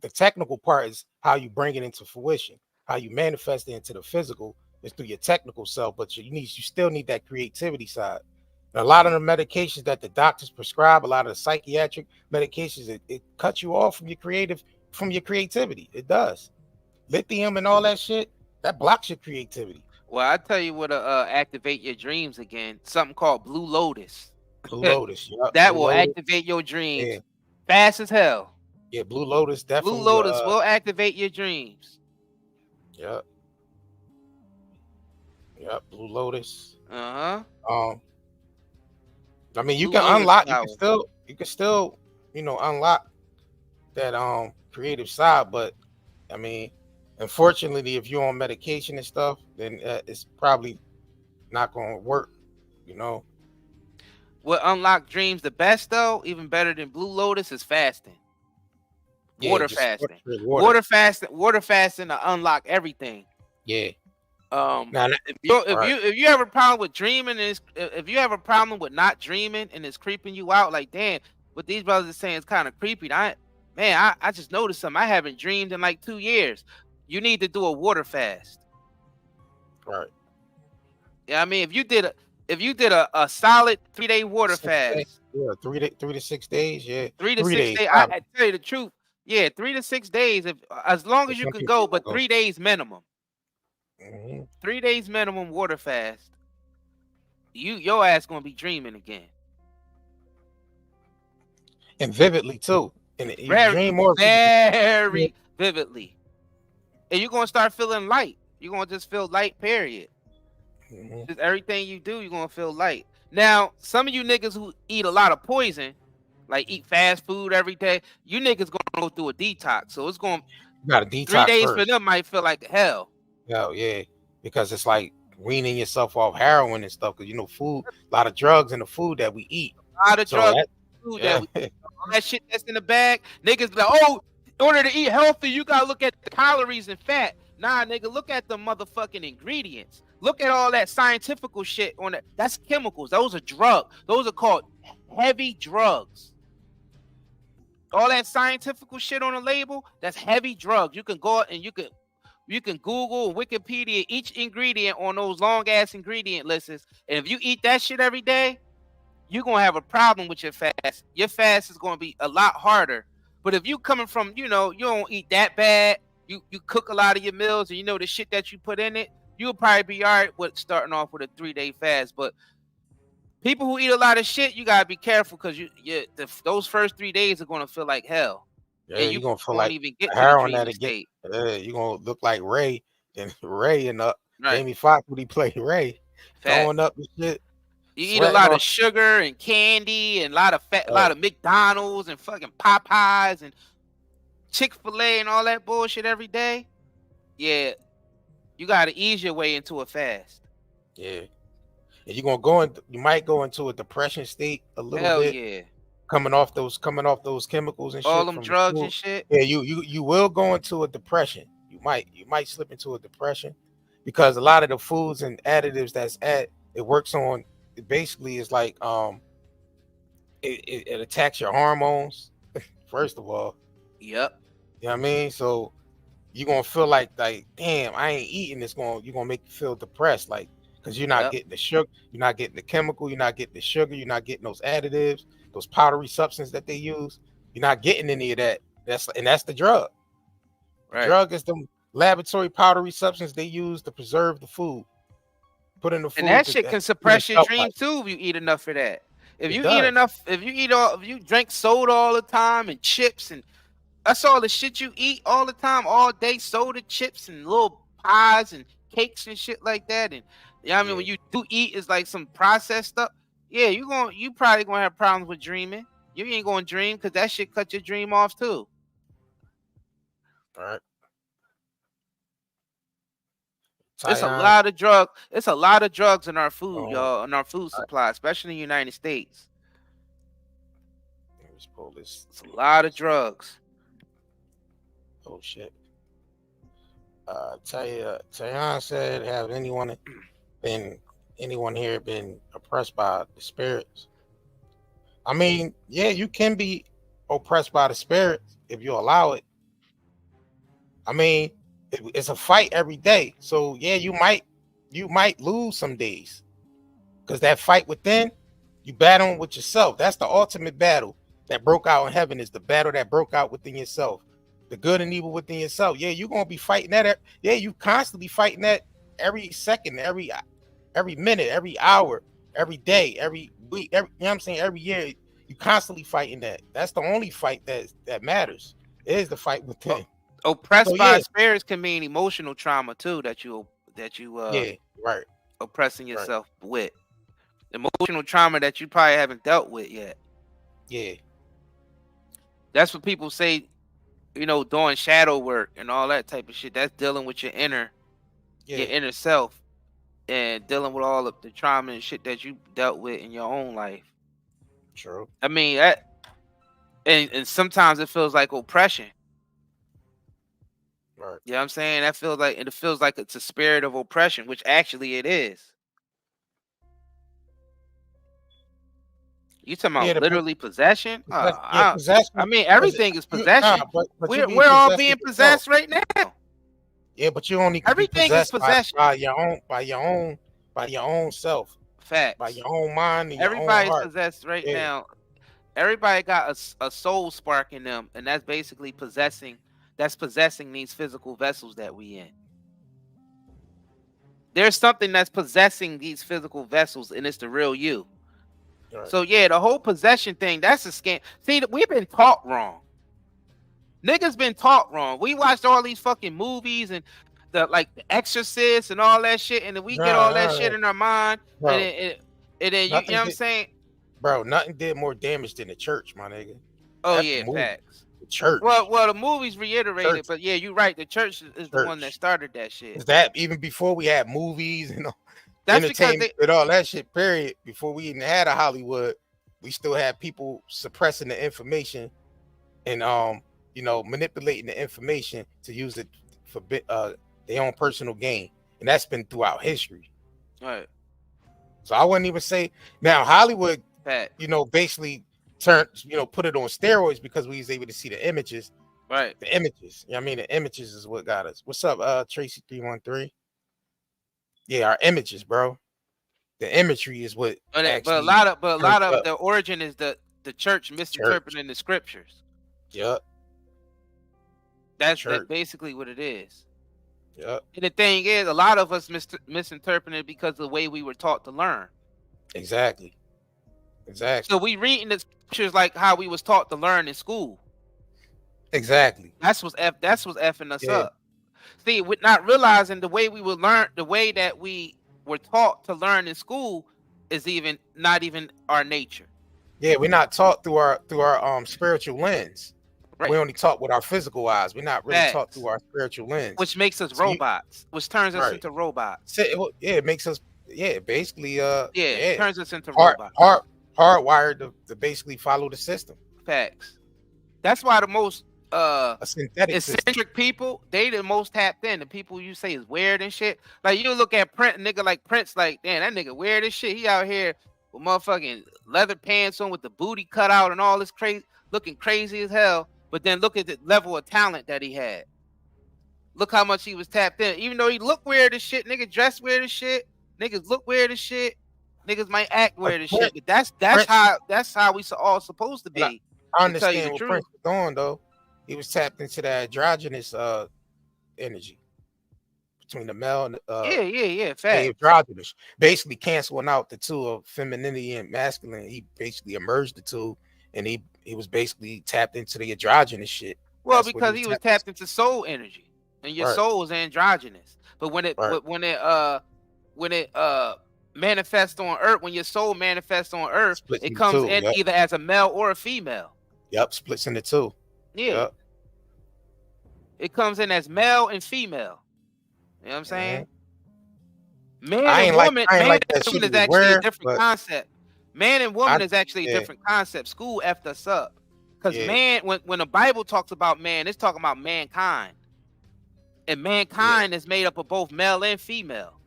the technical part is how you bring it into fruition, how you manifest it into the physical is through your technical self. But you still need that creativity side. And a lot of the medications that the doctors prescribe, a lot of the psychiatric medications, it cuts you off from your creativity. It does. Lithium and all that shit, that blocks your creativity. Well, I tell you what, activate your dreams again. Something called Blue Lotus. Blue Lotus, that will activate your dreams fast as hell. Yeah, Blue Lotus definitely. Blue Lotus will activate your dreams. Yep. Blue Lotus. I mean, you can unlock. You can still, unlock that creative side. But I mean, unfortunately, if you're on medication and stuff, then it's probably not going to work. What unlock dreams the best though, even better than Blue Lotus, is fasting. Water fasting. Water fasting to unlock everything. Yeah. If you have a problem with dreaming, if you have a problem with not dreaming and it's creeping you out, like damn, what these brothers are saying is kind of creepy. I just noticed something. I haven't dreamed in like 2 years. You need to do a water fast. Right. Yeah, I mean, if you did a solid 3-day water fast. 3 to 6 days. Yeah. 3 to 6 days. I tell you the truth. Yeah, 3 to 6 days. As long as you can go, but 3 days minimum. 3 days minimum water fast. Your ass gonna be dreaming again. And vividly too. And you dream more very vividly. And you're gonna start feeling light. You're gonna just feel light, period. Just everything you do, you're gonna feel light. Now, some of you niggas who eat a lot of poison, like eat fast food every day, you niggas gonna go through a detox. So it's gonna got a detox 3 days first. for them might feel like hell. Yeah, because it's like weaning yourself off heroin and stuff. Because food, a lot of drugs in the food that we eat. A lot of drugs, food that we eat. All that shit that's in the bag. Niggas be like, oh, in order to eat healthy, you gotta look at the calories and fat. Nah, nigga, look at the motherfucking ingredients. Look at all that scientific shit on it. That's chemicals. Those are drugs. Those are called heavy drugs. All that scientific shit on the label, that's heavy drugs. You can go and you can Google Wikipedia each ingredient on those long ass ingredient lists. And if you eat that shit every day, you're gonna have a problem with your fast. Your fast is gonna be a lot harder. But if you coming from, you don't eat that bad, you cook a lot of your meals and the shit that you put in it, you'll probably be all right with starting off with a 3-day fast. But people who eat a lot of shit, you gotta be careful because those first 3 days are gonna feel like hell. Yeah, you're gonna feel like even get heroin that again. You're gonna look like Ray and Jamie Foxx when he played Ray, throwing up and shit. You eat a lot of sugar and candy and a lot of fat, a lot of McDonald's and fucking Popeyes and Chick-fil-A and all that bullshit every day. Yeah, you gotta ease your way into a fast. Yeah, and you're gonna you might go into a depression state a little bit. Yeah. Coming off those chemicals and shit, all them drugs and shit. Yeah, you will go into a depression. You might slip into a depression because a lot of the foods and additives it works on. It basically is like it attacks your hormones first of all. Yep. You know what I mean? So you're gonna feel like damn, I ain't eating this. You're gonna make you feel depressed, like because you're not getting the sugar, you're not getting the chemical, you're not getting the sugar, you're not getting those additives, those powdery substances that they use. You're not getting any of that. That's the drug. Right. The drug is the laboratory powdery substance they use to preserve the food. Put in the food. And that shit can suppress your dreams too if you eat enough of that. If you drink soda all the time and chips and that's all the shit you eat all the time, all day, soda, chips, and little pies and cakes and shit like that. And I mean, when you do eat, it's like some processed stuff. Yeah, you probably gonna have problems with dreaming. You ain't gonna dream because that shit cut your dream off too. All right. It's a Tyon. lot of drugs. It's a lot of drugs in our food, y'all, in our food supply, especially in the United States. Let's pull this. It's a lot of drugs. Oh shit. Tyon said, have anyone here been oppressed by the spirits? I mean, yeah, you can be oppressed by the spirits if you allow it. I mean, it's a fight every day. So yeah, you might lose some days. Because that fight within, you battling with yourself. That's the ultimate battle that broke out in heaven, is the battle that broke out within yourself. The good and evil within yourself. Yeah, you're gonna be fighting that. Yeah, you constantly fighting that every second, every minute, every hour, every day, every week, you know what I'm saying? Every year, you constantly fighting that. That's the only fight that matters. It is the fight within. Oppressed by spirits can mean emotional trauma too, that you yeah, right, oppressing yourself with. Emotional trauma that you probably haven't dealt with yet. Yeah. That's what people say, you know, doing shadow work and all that type of shit. That's dealing with your inner self and dealing with all of the trauma and shit that you dealt with in your own life. True. I mean, and sometimes it feels like oppression. Right. You know what I'm saying? It feels like it's a spirit of oppression, which actually it is. You talking about literally possession? Possession. I mean, everything is possession. But we're all being possessed right now. Yeah, but you only everything is possession by your own self. Facts. By your own mind and everybody's your own heart. Possessed right now. Everybody got a soul spark in them, and that's basically possessing. That's possessing these physical vessels that we in. There's something that's possessing these physical vessels, and it's the real you. Right. So yeah, the whole possession thing, that's a scam. See, we've been taught wrong. Niggas been taught wrong. We watched all these fucking movies and the Exorcist and all that shit, and then we get all that shit in our mind, and then you know what I'm saying? Bro, nothing did more damage than the church, my nigga. Oh yeah, facts. The church. Well, the movies reiterated, but yeah, you're right. The church is the one that started that shit. Is that even before we had movies and that's entertainment and all that shit, period. Before we even had a Hollywood, we still had people suppressing the information and manipulating the information to use it for their own personal gain. And that's been throughout history. Right. So I wouldn't even say now Hollywood, basically turned, put it on steroids because we was able to see the images. Right. The images. I mean, the images is what got us. What's up, Tracy 313? Yeah, our images, bro. The imagery is what. But a lot of the origin is the church misinterpreting the scriptures. Yep. That's basically what it is. Yep. And the thing is, a lot of us misinterpreted it because of the way we were taught to learn. Exactly. So we reading the scriptures like how we was taught to learn in school. Exactly. That's what's effing us up. See, we're not realizing the way we would learn, the way that we were taught to learn in school is not even our nature. Yeah, we're not taught through our spiritual lens. Right. We only taught with our physical eyes. We're not really taught through our spiritual lens, which makes us robots, which turns us into robots. It makes us basically it turns us into robots. Hardwired to basically follow the system. Facts. That's why the most a synthetic eccentric people, they the most tapped in. The people you say is weird and shit. Like you look at Prince, nigga like Prince, like damn, that nigga weird as shit. He out here with motherfucking leather pants on with the booty cut out and all this crazy, looking crazy as hell. But then look at the level of talent that he had. Look how much he was tapped in. Even though he looked weird as shit, nigga dressed weird as shit, niggas look weird as shit, niggas might act weird as shit. But that's how we all supposed to be. I understand what Prince was doing though. He was tapped into that androgynous energy between the male and fact. Androgynous, basically canceling out the two of femininity and masculine. He basically emerged the two, and he was basically tapped into the androgynous shit. Well, because he was tapped into soul energy, and your soul is androgynous. But when it manifests on Earth, when your soul manifests on Earth, it comes in either as a male or a female. Yep, splits into two. Yeah. Yep. It comes in as male and female. You know what I'm saying? Man I and ain't like woman, I ain't man like that and shit woman to is be actually a wear, different but concept. Man and woman I is actually a yeah different concept. School effed us up. Because yeah man, when the Bible talks about man, it's talking about mankind. And yeah mankind is made up of both male and female.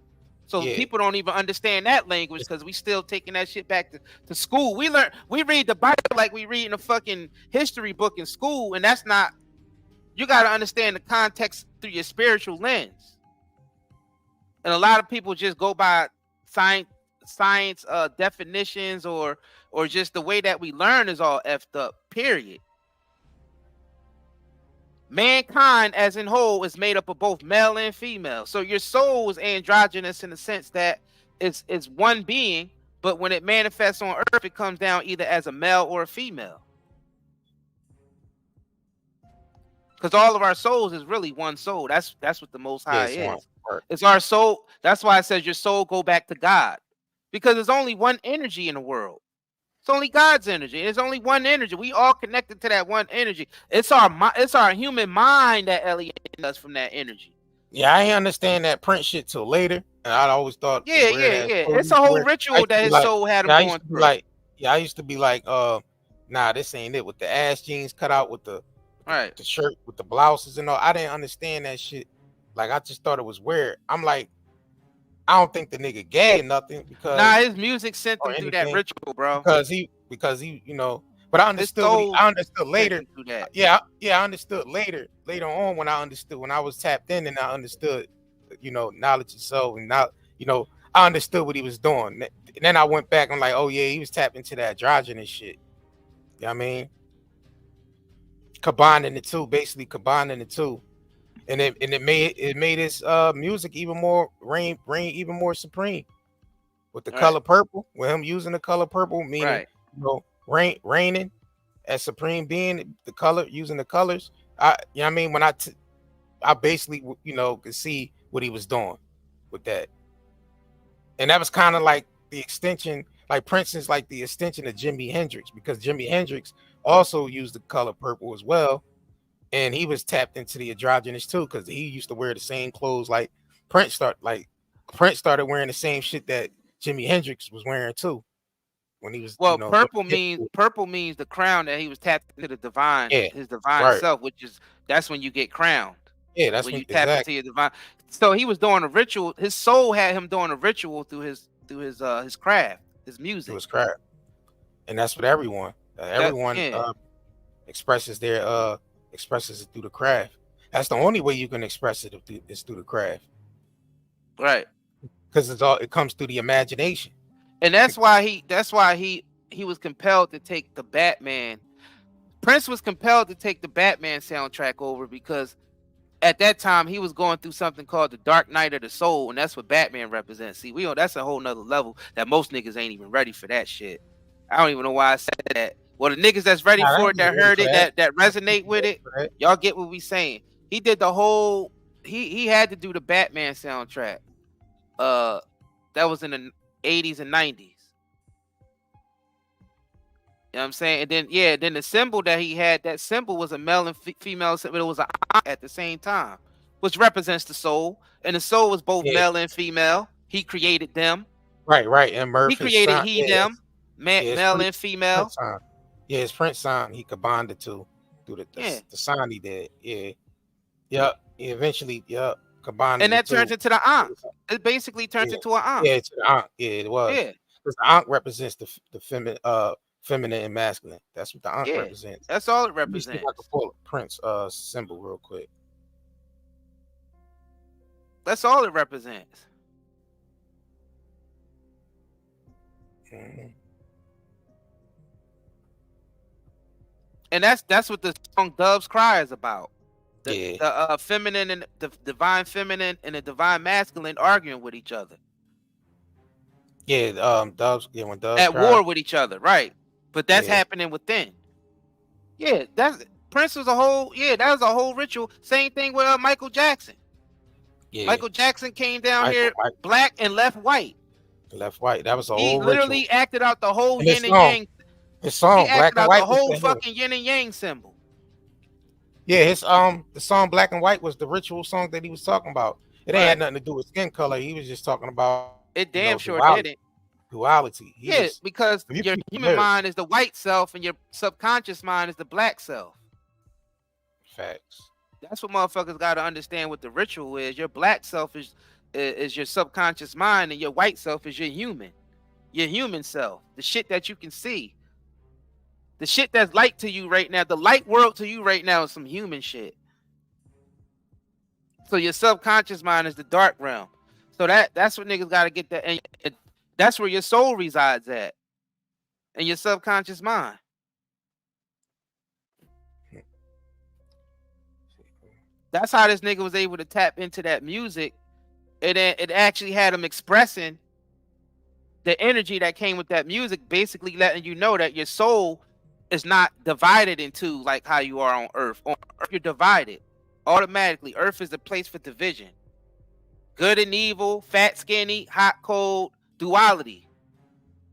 So yeah people don't even understand that language because we still taking that shit back to school. We read the Bible like we read in a fucking history book in school, and that's not. You got to understand the context through your spiritual lens. And a lot of people just go by science definitions or just the way that we learn is all effed up. Period. Mankind as in whole is made up of both male and female. So your soul is androgynous in the sense that it's one being, but when it manifests on earth, it comes down either as a male or a female. Because all of our souls is really one soul. That's what the Most High is. It's our soul. That's why it says your soul go back to God. Because there's only one energy in the world. It's only God's energy. There's only one energy. We all connected to that one energy. It's our human mind that alienates us from that energy. Yeah, I ain't understand that print shit till later, and I always thought yeah. It's a whole ritual that his soul had him going through. I used to be like, nah, this ain't it with the ass jeans cut out with the shirt with the blouses and all. I didn't understand that shit. Like I just thought it was weird. I'm like, I don't think the nigga gay nothing because his music sent him through that ritual, bro. Because he, you know, but I understood. I understood later. Yeah, I understood later on when I was tapped in and I understood, you know, knowledge of soul and now, you know, I understood what he was doing. And then I went back and like, oh yeah, he was tapped into that androgynous shit. You know what I mean? Combining the two. And it made his music even more reign even more supreme with the color purple, with him using the color purple, meaning you know, reigning as supreme being, the color, using the colors. You know what I mean? When I basically, you know, could see what he was doing with that. And that was kind of like the extension, like Prince is like the extension of Jimi Hendrix, because Jimi Hendrix also used the color purple as well. And he was tapped into the androgynous too, because he used to wear the same clothes like Prince started wearing the same shit that Jimi Hendrix was wearing too. When he was purple means the crown that he was tapped into the divine, his divine self, that's when you get crowned. Yeah, that's when you tap into your divine. So he was doing a ritual. His soul had him doing a ritual through his craft, his music. Through his craft, and that's what everyone expresses expresses it through the craft. That's the only way you can express it is through the craft, right? Because it comes through the imagination, and that's why he was compelled to take the Batman. Prince was compelled to take the Batman soundtrack over because at that time he was going through something called the Dark Night of the Soul, and that's what Batman represents. See, that's a whole nother level that most niggas ain't even ready for that shit. I don't even know why I said that. Well, the niggas that's ready for it, that heard it, that resonate with it, y'all get what we saying. He did the whole. He had to do the Batman soundtrack. That was in the 80s and 90s. You know what I'm saying? And then the symbol that he had, that symbol was a male and female symbol. It was an eye at the same time, which represents the soul. And the soul was both male and female. He created them. Right. And Murphy. He created them, male and female. Yeah, his Prince sign, he combined the two through the sign he did. Yeah. Yep. He eventually, combined. And that turns into the Ankh. It basically turns into an Ankh. Yeah, to the Ankh. Yeah, it was. Yeah. Because the Ankh represents the feminine and masculine. That's what the Ankh represents. That's all it represents. Let me see if I can pull a Prince symbol real quick. That's all it represents. Mm-hmm. And that's what the song Dove's Cry is about. The feminine and the divine feminine and the divine masculine arguing with each other. Yeah, doves. Yeah, when doves at war with each other, right? But that's happening within. Yeah, Prince was a whole. Yeah, that was a whole ritual. Same thing with Michael Jackson. Yeah, Michael Jackson came down here black and left white. Left white. That was a whole. He literally ritual. Acted out the whole yin and yang. His song, Black and White, the whole fucking yin and yang symbol. Yeah, his the song Black and White was the ritual song that he was talking about. It ain't had nothing to do with skin color. He was just talking about it. Damn sure didn't. Duality. Because your human mind is the white self and your subconscious mind is the black self. Facts. That's what motherfuckers got to understand what the ritual is. Your black self is your subconscious mind, and your white self is your human self. The shit that you can see. The shit that's light to you right now. The light world to you right now is some human shit. So your subconscious mind is the dark realm. So that's what niggas got to get that. And that's where your soul resides at. In your subconscious mind. That's how this nigga was able to tap into that music. It actually had him expressing the energy that came with that music, basically letting you know that your soul is not divided into like how you are on Earth. On Earth, you're divided automatically. Earth is the place for division. Good and evil, fat, skinny, hot, cold, duality.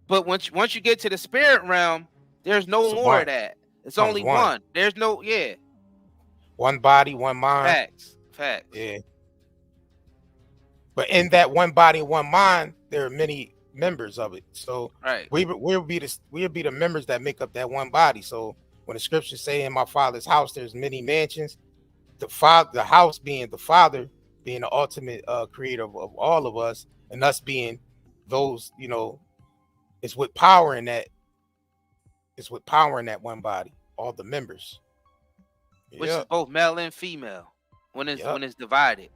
But once you get to the spirit realm, there's no more of that. It's only one. There's no, one body, one mind. Facts. Yeah. But in that one body, one mind, there are many members of it. So we'll be the members that make up that one body. So when the scriptures say in my father's house there's many mansions, the house being the father, being the ultimate creator of all of us, and us being those, it's with power in that. It's with power in that one body, all the members. Which is both male and female when it's divided.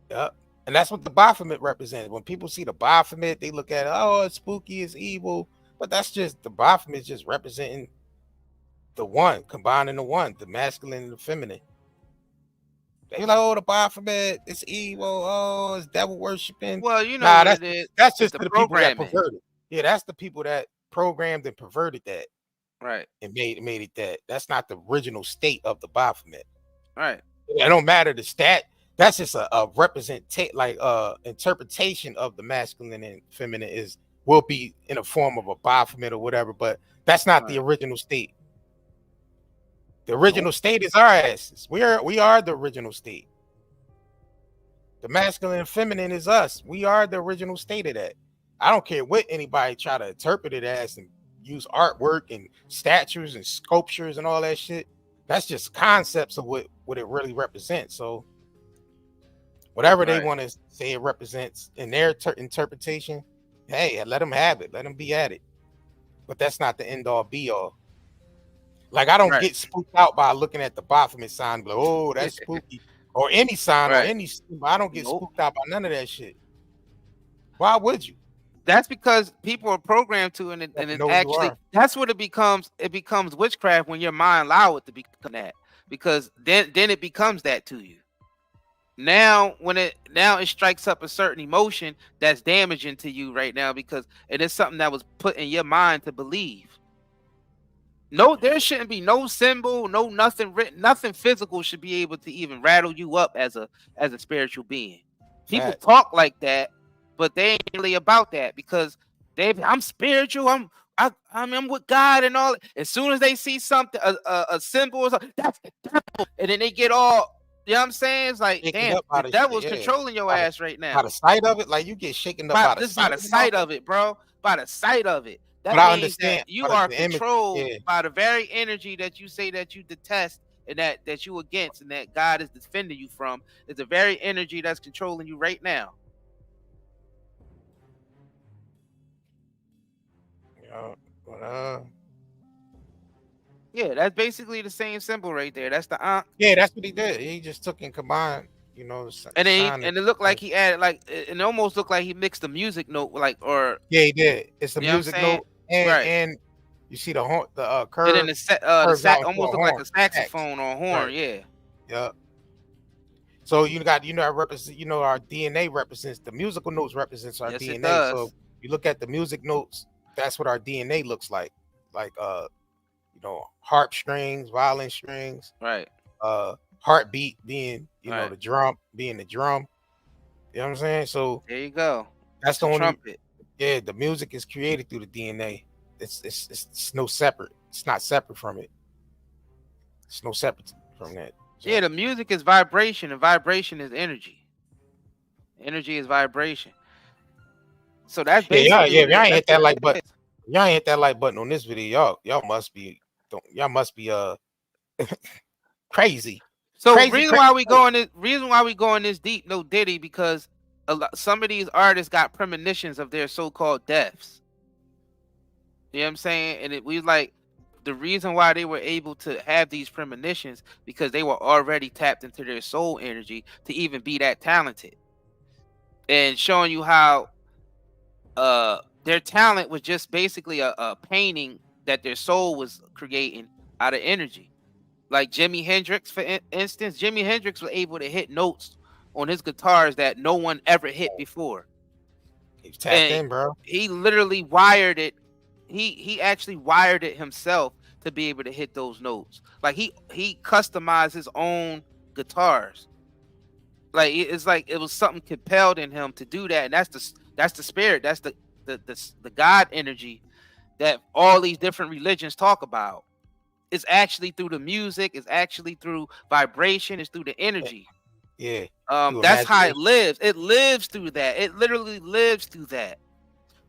Yep. And that's what the Baphomet represented. When people see the Baphomet, they look at it, oh, it's spooky, it's evil. But that's just the Baphomet just representing the one, combining the one, the masculine and the feminine. They like, oh, the Baphomet, it's evil, oh, it's devil worshiping. Well, that's just the people that perverted. Yeah, that's the people that programmed and perverted that. Right. And made it that. That's not the original state of the Baphomet. Right. It don't matter the stat. That's just a interpretation of the masculine and feminine will be in a form of a Baphomet or whatever, but that's not the original state. The original state is our asses. We are the original state. The masculine and feminine is us. We are the original state of that. I don't care what anybody try to interpret it as and use artwork and statues and sculptures and all that shit. That's just concepts of what it really represents. So whatever they want to say it represents in their interpretation, hey, let them have it. Let them be at it. But that's not the end all be all. Like, I don't get spooked out by looking at the Baphomet sign, like, oh, that's spooky. Or any sign or any. I don't get spooked out by none of that shit. Why would you? That's because people are programmed to, and it actually, that's what it becomes. It becomes witchcraft when your mind allow it to become that, because then it becomes that to you. Now it strikes up a certain emotion that's damaging to you right now, because it is something that was put in your mind to believe. No, there shouldn't be no symbol, no nothing written, nothing physical should be able to even rattle you up as a spiritual being. People talk like that, but they ain't really about that, because I'm spiritual, I'm with God and all. As soon as they see something, a symbol or something, that's the devil, and then they get all, you know what I'm saying? It's like, damn, the devil's controlling your ass right now. By the sight of it, like, you get shaken up by the sight of it, bro. By the sight of it. That but means I understand that you are controlled by the very energy that you say that you detest and that you against, and that God is defending you from. Is the very energy that's controlling you right now. Yeah, that's basically the same symbol right there. That's the yeah, that's what he did. He just took and combined, and it looked like he added, like, it almost looked like he mixed the music note, like, or he did. It's the music note, and you see the curve, and then the almost looked like a saxophone or a horn. Yeah. So you represent, our DNA represents, the musical notes represents our DNA. So you look at the music notes, that's what our DNA looks like harp strings, violin strings, heartbeat being, the drum being the drum. You know what I'm saying? So there you go. That's the only trumpet. Yeah, the music is created through the DNA. It's no separate. It's not separate from it. It's no separate from that. So. Yeah, the music is vibration, and vibration is energy. Energy is vibration. So that's Yeah, basically if y'all ain't that's hit that what like it button, is. y'all ain't hit that like button on this video. Y'all must be crazy. So Crazy. reason why we going this deep, no Diddy, because some of these artists got premonitions of their so-called deaths. You know what I'm saying? And we like the reason why they were able to have these premonitions because they were already tapped into their soul energy to even be that talented. And showing you how their talent was just basically a painting that their soul was creating out of energy. Like Jimi Hendrix, for instance, Jimi Hendrix was able to hit notes on his guitars that no one ever hit before. He's tapped in, bro. He literally wired it. He actually wired it himself to be able to hit those notes. Like he customized his own guitars. Like it's like it was something compelled in him to do that, and that's the spirit. That's the God energy that all these different religions talk about. It's actually through the music. It's actually through vibration. It's through the energy. Yeah. That's how it lives. It lives through that. It literally lives through that.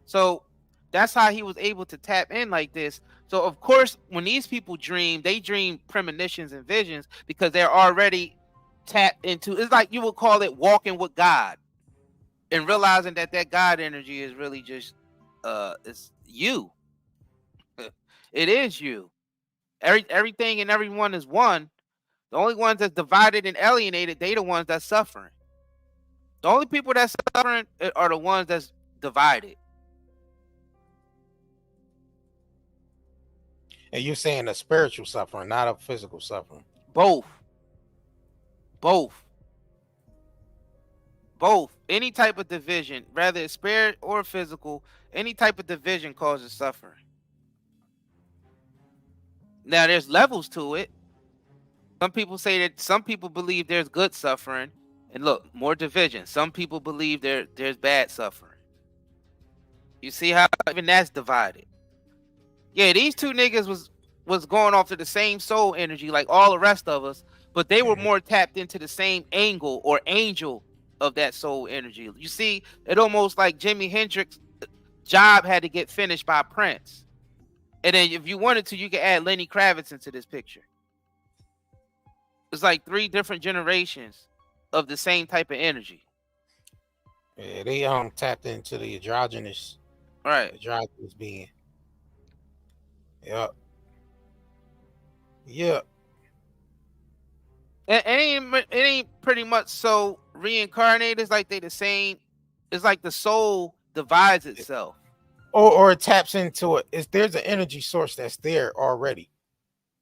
So that's how he was able to tap in like this. So of course, when these people dream, they dream premonitions and visions because they're already tapped into. It's like you would call it walking with God, and realizing that God energy is really just it's you. It is you. Everything and everyone is one. The only ones that's divided and alienated, they the ones that's suffering. The only people that's suffering are the ones that's divided. And you're saying a spiritual suffering, not a physical suffering. Both. Any type of division, whether it's spirit or physical, any type of division causes suffering. Now there's levels to it. Some people say that some people believe there's good suffering, and look, more division. Some people believe there's bad suffering. You see how even that's divided. Yeah, these two niggas was going off to the same soul energy like all the rest of us, but they were more tapped into the same angle or angel of that soul energy. You see, it almost like Jimi Hendrix's job had to get finished by Prince. And then if you wanted to, you could add Lenny Kravitz into this picture. It's like 3 different generations of the same type of energy. Yeah, they tapped into the androgynous being. Yep. It ain't pretty much so reincarnated. It's like they the same. It's like the soul divides itself. Or it taps into it. There's an energy source that's there already.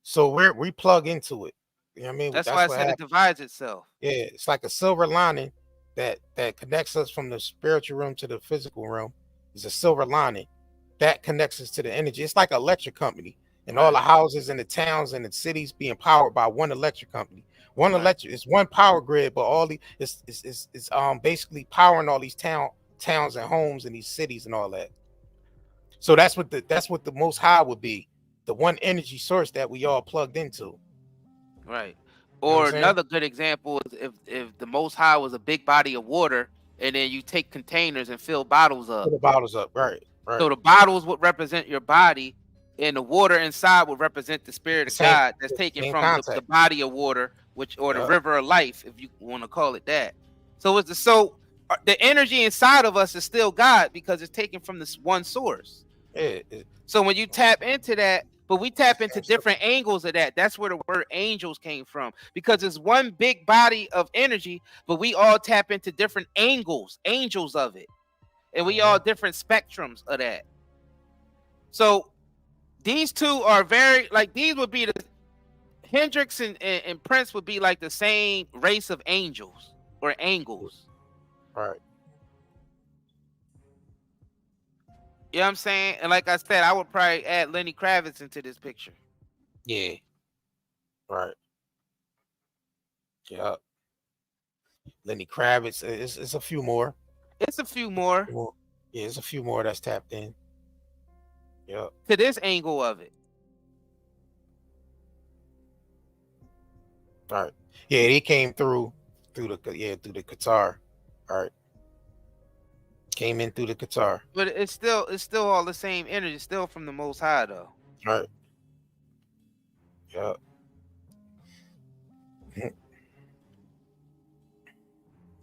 So we plug into it. You know what I mean? That's why I said it divides itself. Yeah, it's like a silver lining that connects us from the spiritual realm to the physical realm. It's a silver lining that connects us to the energy. It's like an electric company, and all the houses in the towns and the cities being powered by one electric company. One electric, it's one power grid, but all the it's basically powering all these towns and homes and these cities and all that. So that's what the Most High would be, the one energy source that we all plugged into. Right. Or another good example is if the Most High was a big body of water, and then you take containers and fill bottles up. Fill the bottles up, right. So the bottles would represent your body, and the water inside would represent the spirit of God that's taken from the body of water, or the river of life, if you want to call it that. So the energy inside of us is still God because it's taken from this one source. So when you tap into that, but we tap into different angles of that. That's where the word angels came from, because it's one big body of energy, but we all tap into different angles of it. And we all different spectrums of that. So these two are very, like, these would be the Hendrix and Prince would be like the same race of angels or angles. Right. You know what I'm saying? And like I said, I would probably add Lenny Kravitz into this picture. Yeah. Right. Yeah. Lenny Kravitz. It's a few more. It's a few more. Yeah, it's a few more that's tapped in. Yeah. To this angle of it. All right. Yeah, he came through the Qatar. All right. Came in through the guitar. But it's still all the same energy. It's still from the Most High though. Right. Yep.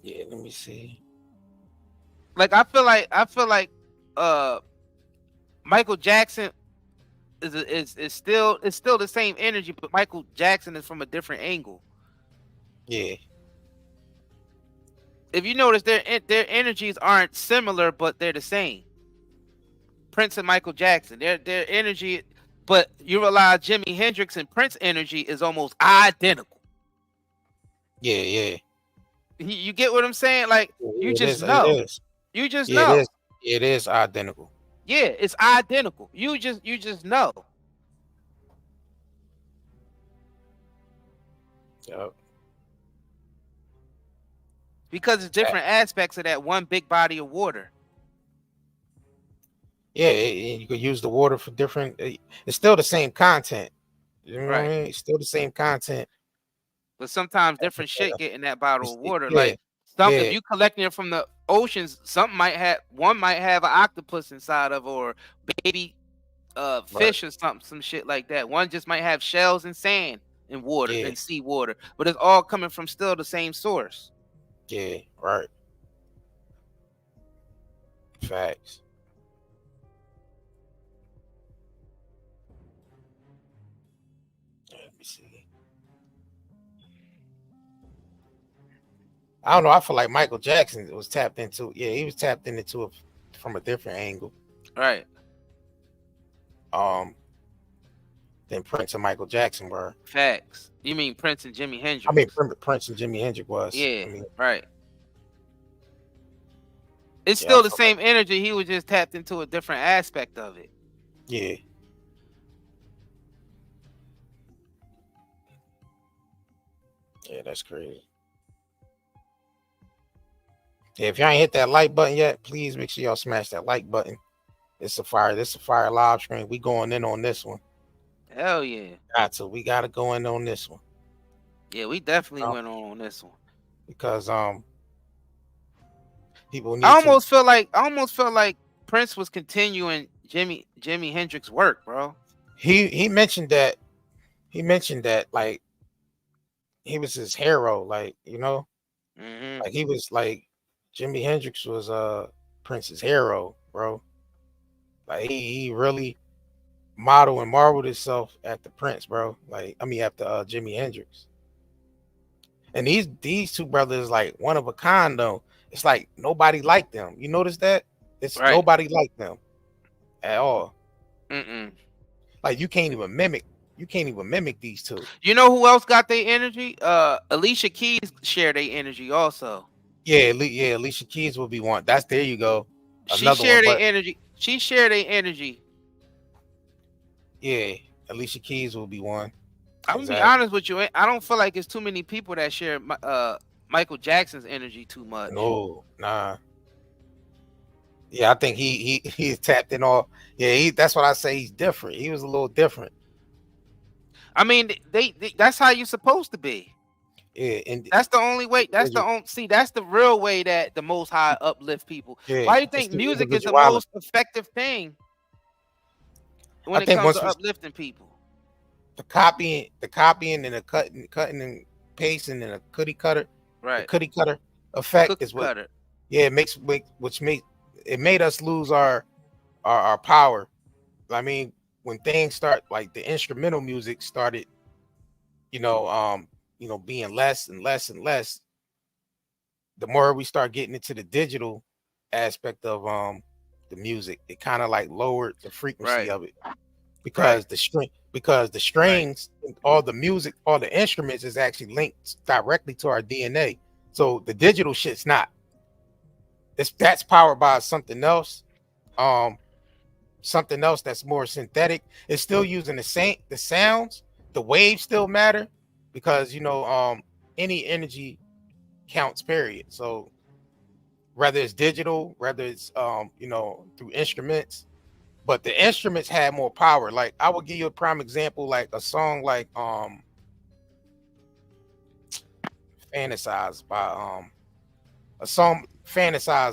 Yeah, let me see. Like I feel like Michael Jackson is still the same energy, but Michael Jackson is from a different angle. Yeah. If you notice, their energies aren't similar, but they're the same. Prince and Michael Jackson, their energy, but you realize Jimi Hendrix and Prince energy is almost identical. Yeah, yeah. You get what I'm saying? Like you It just is, know. It is. You just Yeah, know. It is identical. Yeah, it's identical. You just know. Yep. Because it's different aspects of that one big body of water. Yeah, you could use the water for different. It's still the same content. You know what I mean? It's still the same content. But sometimes different shit get in that bottle of water. Yeah, Like if you collecting it from the oceans, one might have an octopus inside of, or baby fish or something, some shit like that. One just might have shells and sand and water and sea water, but it's all coming from still the same source. Yeah, right. Facts. Let me see. I don't know. I feel like Michael Jackson was tapped into. Yeah, he was tapped into it from a different angle. Right. Than Prince and Michael Jackson were. Facts. You mean Prince and Jimi Hendrix? I mean, Prince and Jimi Hendrix was. Yeah. I mean, right. It's still the same energy. He was just tapped into a different aspect of it. Yeah. Yeah, that's crazy. Yeah, if y'all ain't hit that like button yet, please make sure y'all smash that like button. This is a fire live stream. We going in on this one. Hell yeah. We gotta go in on this one. Yeah, we definitely went on this one. Because people need I almost feel like Prince was continuing Jimi Hendrix work, bro. He mentioned that like he was his hero, like, you know, like he was like Jimi Hendrix was Prince's hero, bro. Like he really modeled and marveled himself after Prince, bro. Like, I mean, after Jimi Hendrix. And these two brothers, like, one of a kind, though. It's like nobody liked them. You notice that? It's nobody liked them at all. Like you can't even mimic these two. You know who else got their energy? Alicia Keys share their energy also. Yeah, Alicia Keys will be one. There you go. She shared their energy. She shared their energy. Yeah, Alicia Keys will be one. I'm gonna be honest with you. I don't feel like it's too many people that share Michael Jackson's energy too much. No, nah. Yeah, I think he's tapped in all. Yeah, that's what I say. He's different. He was a little different. I mean, they that's how you're supposed to be. Yeah, and that's the only way. That's the real way that the Most High uplift people. Yeah, why do you think music is the most effective thing when it comes to uplifting people? The copying and the cutting and pasting and a cookie cutter. Right. The cookie cutter effect is what. Yeah, it made us lose our power. I mean, when things start, like the instrumental music started, being less and less and less, the more we start getting into the digital aspect of the music, it kind of like lowered the frequency of it, because the strings, all the music, all the instruments is actually linked directly to our DNA. So the digital shit's not. That's powered by something else. Something else that's more synthetic. It's still using the sounds, the waves still matter, because any energy counts, period. So whether it's digital, whether it's through instruments, but the instruments had more power. Like, I will give you a prime example, like a song like Fantasized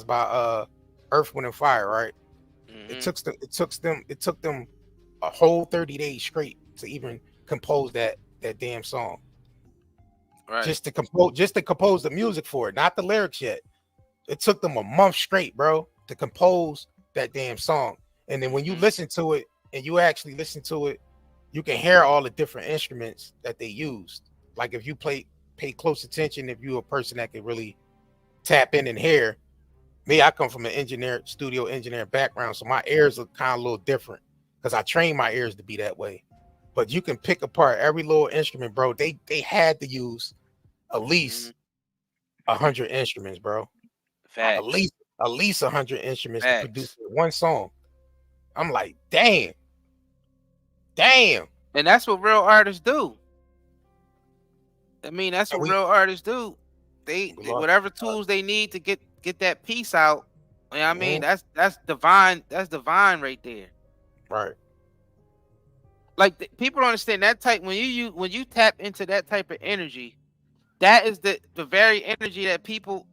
by Earth, Wind, and Fire, right? It took them a whole 30 days straight to even compose that damn song. Right. Just to compose the music for it, not the lyrics yet. It took them a month straight, bro, to compose that damn song. And then when you listen to it and you actually listen to it, you can hear all the different instruments that they used. Like if you pay close attention, if you're a person that can really tap in and hear. Me, I come from an studio engineer background, so my ears are kind of a little different because I train my ears to be that way. But you can pick apart every little instrument, bro. They had to use at least 100 instruments, bro. Facts. At least 100 instruments to produce one song. I'm like, damn. And that's what real artists do. I mean, that's what real artists do. They whatever tools they need to get that piece out. You know what I mean? That's divine. That's divine right there. Right. Like people don't understand that type when you tap into that type of energy, that is the very energy that people,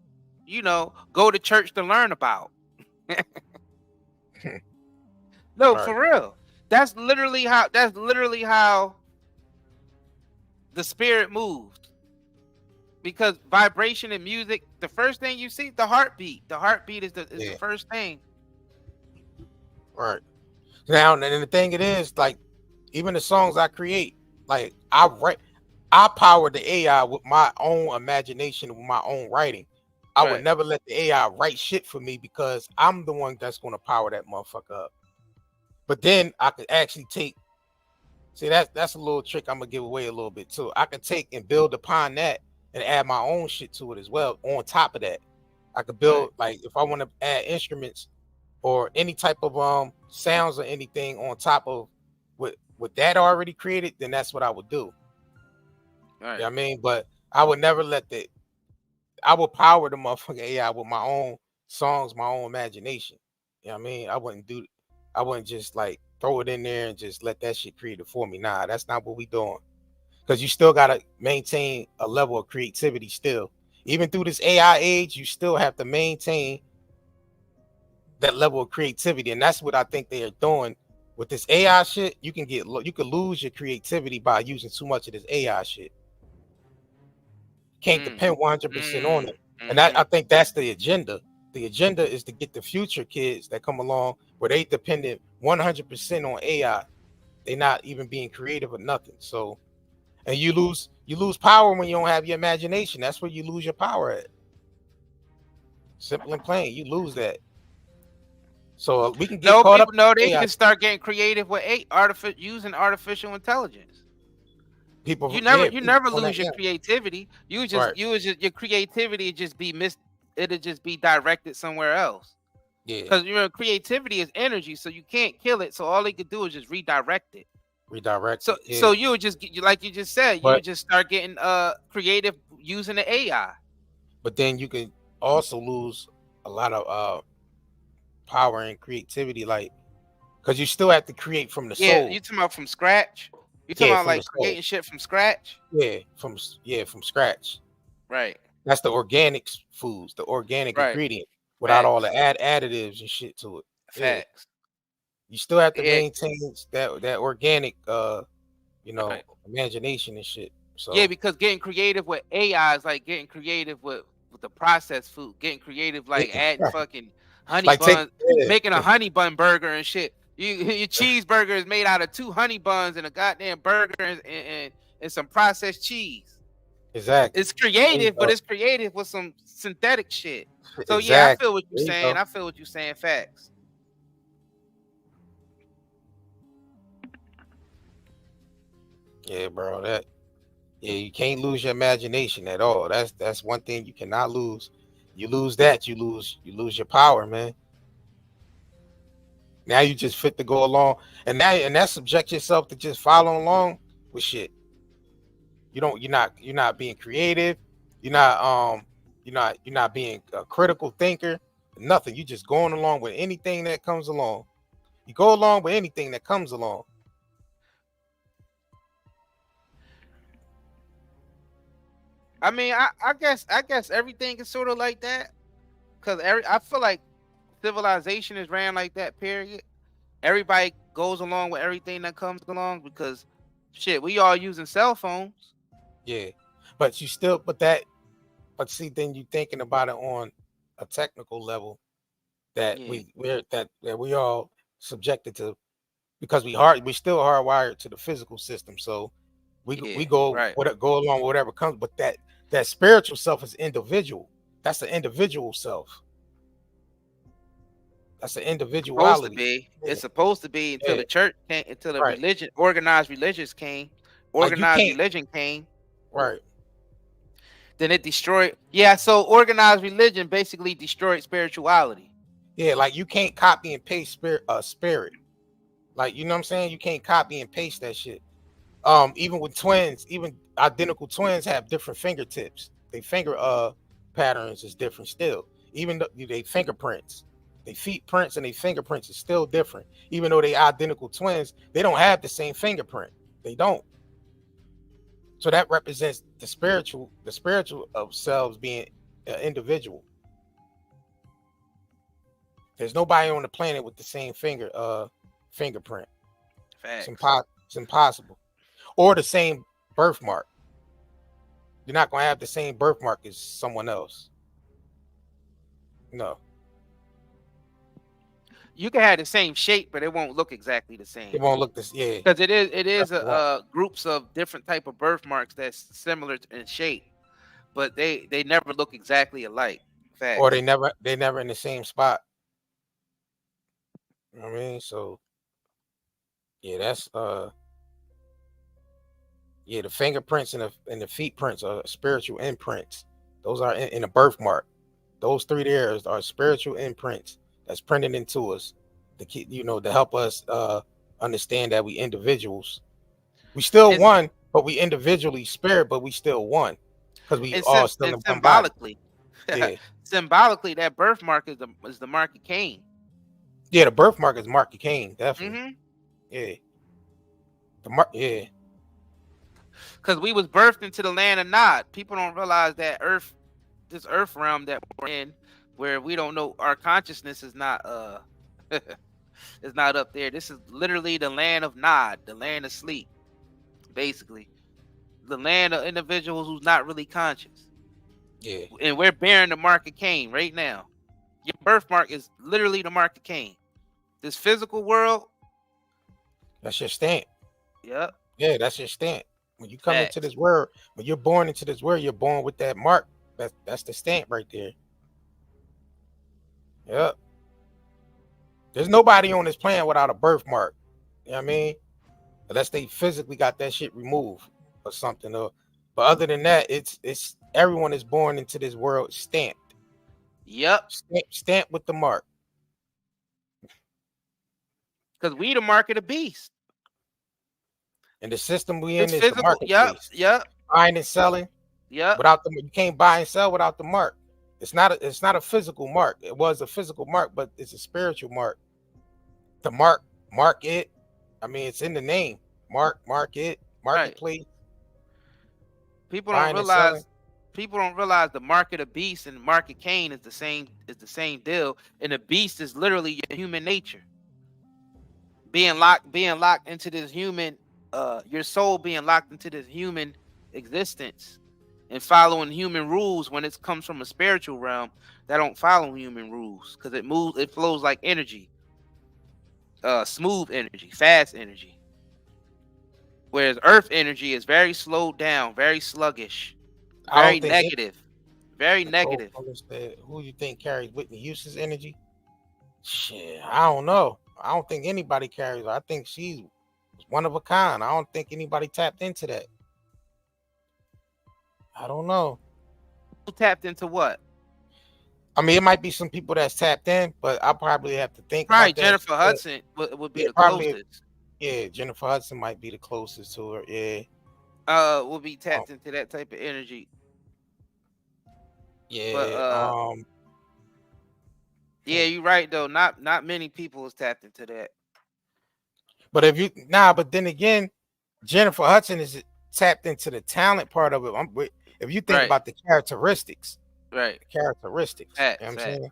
go to church to learn about. No, right. For real. That's literally how the spirit moved. Because vibration and music, the first thing you see, the heartbeat. The heartbeat is the first thing. Right. Now, and the thing it is, like, even the songs I create, like I power the AI with my own imagination, with my own writing. I would never let the AI write shit for me because I'm the one that's going to power that motherfucker up. But then I could actually that's a little trick I'm gonna give away a little bit too. I can take and build upon that and add my own shit to it as well. On top of that, I could build like if I want to add instruments or any type of sounds or anything on top of what that already created, then that's what I would do. Right. You know what I mean? But I would never I would power the motherfucking AI with my own songs, my own imagination. You know what I mean? I wouldn't just like throw it in there and just let that shit create it for me. Nah, that's not what we doing. Because you still got to maintain a level of creativity still. Even through this AI age, you still have to maintain that level of creativity. And that's what I think they are doing with this AI shit. You could lose your creativity by using too much of this AI shit. Can't depend 100% on it. And I think that's the agenda. The agenda is to get the future kids that come along where they dependent 100% on AI. They're not even being creative or nothing. So, and you lose power when you don't have your imagination. That's where you lose your power at. Simple and plain, you lose that. So we can get caught up. No, they can start getting creative with using artificial intelligence. People, you never lose your creativity. Your creativity it'll just be directed somewhere else. Yeah. Because creativity is energy, so you can't kill it. So all they could do is just redirect it. So you would just like you just said, you would just start getting creative using the AI. But then you can also lose a lot of power and creativity, like because you still have to create from the soul. Yeah, you talking about from scratch? You talking about like creating shit from scratch? Yeah, from scratch. Right. That's the organic foods, the organic ingredient, without all the additives and shit to it. Facts. Yeah. You still have to maintain that organic, imagination and shit. So yeah, because getting creative with AI is like getting creative with the processed food. Getting creative like adding fucking honey buns, making a honey bun burger and shit. Your cheeseburger is made out of 2 honey buns and a goddamn burger and some processed cheese. Exactly. It's creative, but it's creative with some synthetic shit. So yeah, I feel what you're saying. I feel what you're saying. Facts. Yeah, bro. You can't lose your imagination at all. That's one thing you cannot lose. You lose that, you lose your power, man. Now you just fit to go along, and that subject yourself to just follow along with shit. You're not being creative. You're not being a critical thinker. Nothing. You just going along with anything that comes along. You go along with anything that comes along. I mean, I guess everything is sort of like that, because I feel like civilization is ran like that, period, everybody goes along with everything that comes along because shit, we all using cell phones. Yeah. But see, then you thinking about it on a technical level that we all subjected to, because we still hardwired to the physical system. So we go along with whatever comes, but that spiritual self is individual. That's the individual self. That's the individuality. It's supposed to be until the church came, until the religion, organized religion came. Right. Then it destroyed. Yeah, so organized religion basically destroyed spirituality. Yeah, like you can't copy and paste spirit. Like, you know what I'm saying? You can't copy and paste that shit. Even with twins, even identical twins have different fingertips. They finger patterns is different still. Even though they fingerprints, they feet prints and they fingerprints is still different. Even though they identical twins, they don't have the same fingerprint. They don't. So that represents the spiritual of selves being individual. There's nobody on the planet with the same fingerprint. Facts. It's impossible. Or the same birthmark. You're not gonna have the same birthmark as someone else. No. You can have the same shape, but it won't look exactly the same. It won't look this, yeah. Because it is groups of different type of birthmarks that's similar in shape, but they never look exactly alike. Facts. Or they never in the same spot. You know what I mean? So yeah, that's the fingerprints and the feet prints are spiritual imprints. Those are in a birthmark. Those three there are spiritual imprints that's printed into us to help us understand that we individuals. We still one, but we individually spirit, but we still one. Because we all still in symbolically. Yeah. Symbolically, that birthmark is the mark of Cain. Yeah, the birthmark is mark of Cain, definitely. Mm-hmm. Yeah. The mark, yeah. Because we was birthed into the land of Nod. People don't realize that this earth realm that we're in, where we don't know, our consciousness is not is not up there. This is literally the land of Nod, the land of sleep, basically. The land of individuals who's not really conscious. Yeah. And we're bearing the mark of Cain right now. Your birthmark is literally the mark of Cain. This physical world. That's your stamp. Yep. Yeah, that's your stamp. When you come into this world, when you're born into this world, you're born with that mark. That's the stamp right there. Yep. There's nobody on this planet without a birthmark. You know what I mean? Unless they physically got that shit removed or something. But other than that, it's everyone is born into this world stamped. Yep. Stamped with the mark. Because we the mark of the beast. And the system we in is physical, the marketplace. Yep. Buying and selling. Yep. You can't buy and sell without the mark. It's not a physical mark. It was a physical mark, but it's a spiritual mark. The mark it. I mean, it's in the name. Mark it. Marketplace. Right. People don't realize the mark of the beast and the mark of Cain is the same deal. And the beast is literally your human nature. Being locked into this human, your soul being locked into this human existence and following human rules when it comes from a spiritual realm that don't follow human rules, because it flows like energy, smooth energy, fast energy. Whereas earth energy is very slowed down, very sluggish, very negative. Very negative. Who you think carries Whitney Houston's energy? Shit, I don't know. I don't think anybody carries her. I think she's one of a kind. I don't think anybody tapped into that. I don't know. Who tapped into what? I mean, it might be some people that's tapped in, but I probably have to think. Probably Jennifer Hudson would be the closest. Yeah, Jennifer Hudson might be the closest to her. Yeah. Will be tapped into that type of energy. Yeah. But, yeah, you're right though. Not many people is tapped into that. But but then again, Jennifer Hudson is tapped into the talent part of it. If you think about the characteristics, right? Characteristics. Facts, you know what I'm saying?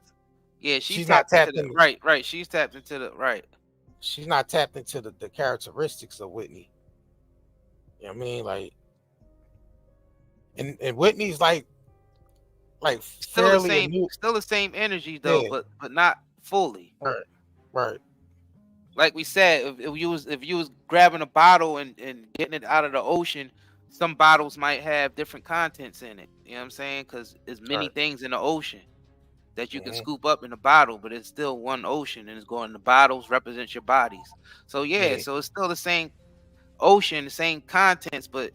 Yeah, she's not tapped into right. She's tapped into the right. She's not tapped into the characteristics of Whitney. You know what I mean? Like, and Whitney's like Still the fairly same, new. still the same energy though, Yeah. but not fully. Right. Like we said, if you was grabbing a bottle and getting it out of the ocean, some bottles might have different contents in it. You know what I'm saying? Because there's many things in the ocean that you can scoop up in a bottle, but it's still one ocean, and it's going. The bottles represent your bodies. So yeah, so it's still the same ocean, the same contents, but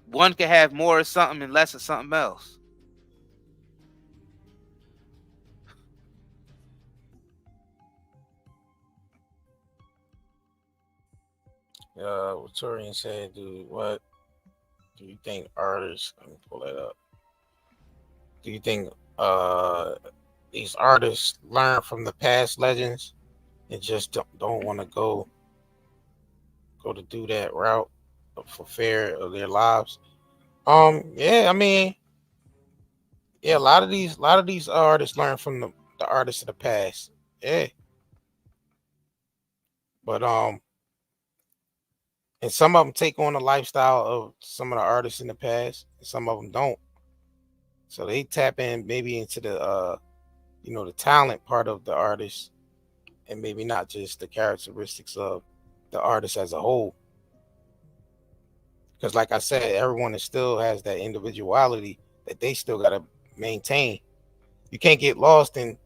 one can have more of something and less of something else. Torian said, dude, what do you think artists, let me pull that up. Do you think these artists learn from the past legends and just don't want to go to do that route for fear of their lives? Yeah, I mean, yeah, a lot of these artists learn from the artists of the past. Yeah. But and some of them take on the lifestyle of some of the artists in the past, and some of them don't. So they tap in maybe into the the talent part of the artist, and maybe not just the characteristics of the artist as a whole. Because like I said, everyone still has that individuality that they still gotta maintain. You can't get lost in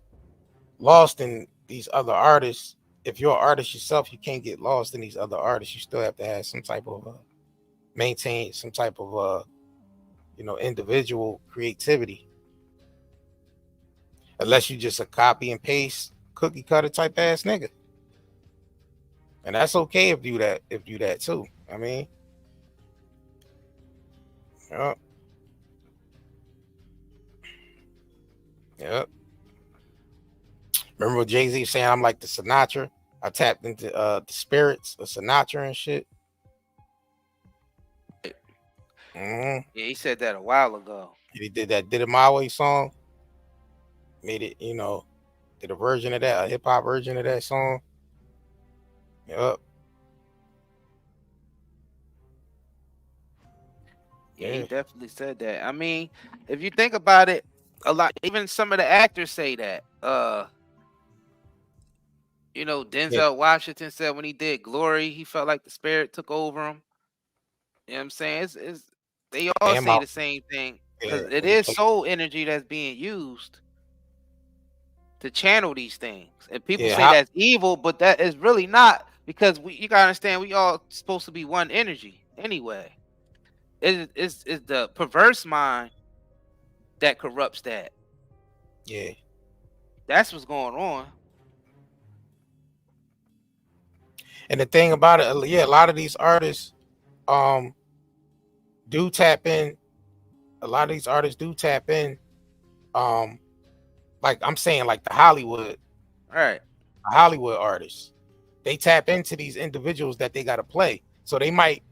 these other artists. If you're an artist yourself, you can't get lost in these other artists. You still have to have some type of maintain some type of individual creativity. Unless you just a copy and paste cookie cutter type ass nigga. And that's okay if you that too. I mean, Yep. Remember what Jay-Z saying, I'm like the Sinatra? I tapped into the spirits of Sinatra and shit. Yeah, he said that a while ago. He did that Did It My Way song. Made it, did a version of that, a hip-hop version of that song. Yep. Yeah, he definitely said that. I mean, if you think about it, a lot, even some of the actors say that. Denzel Washington said when he did Glory, he felt like the spirit took over him. You know what I'm saying? They all say the same thing, because it is soul energy that's being used to channel these things. And people say that's evil, but that is really not, because you gotta understand, we all supposed to be one energy anyway. It's the perverse mind that corrupts that. Yeah. That's what's going on. And the thing about it, a lot of these artists do tap in. A lot of these artists do tap in. Like I'm saying, like the Hollywood artists, they tap into these individuals that they got to play. So they might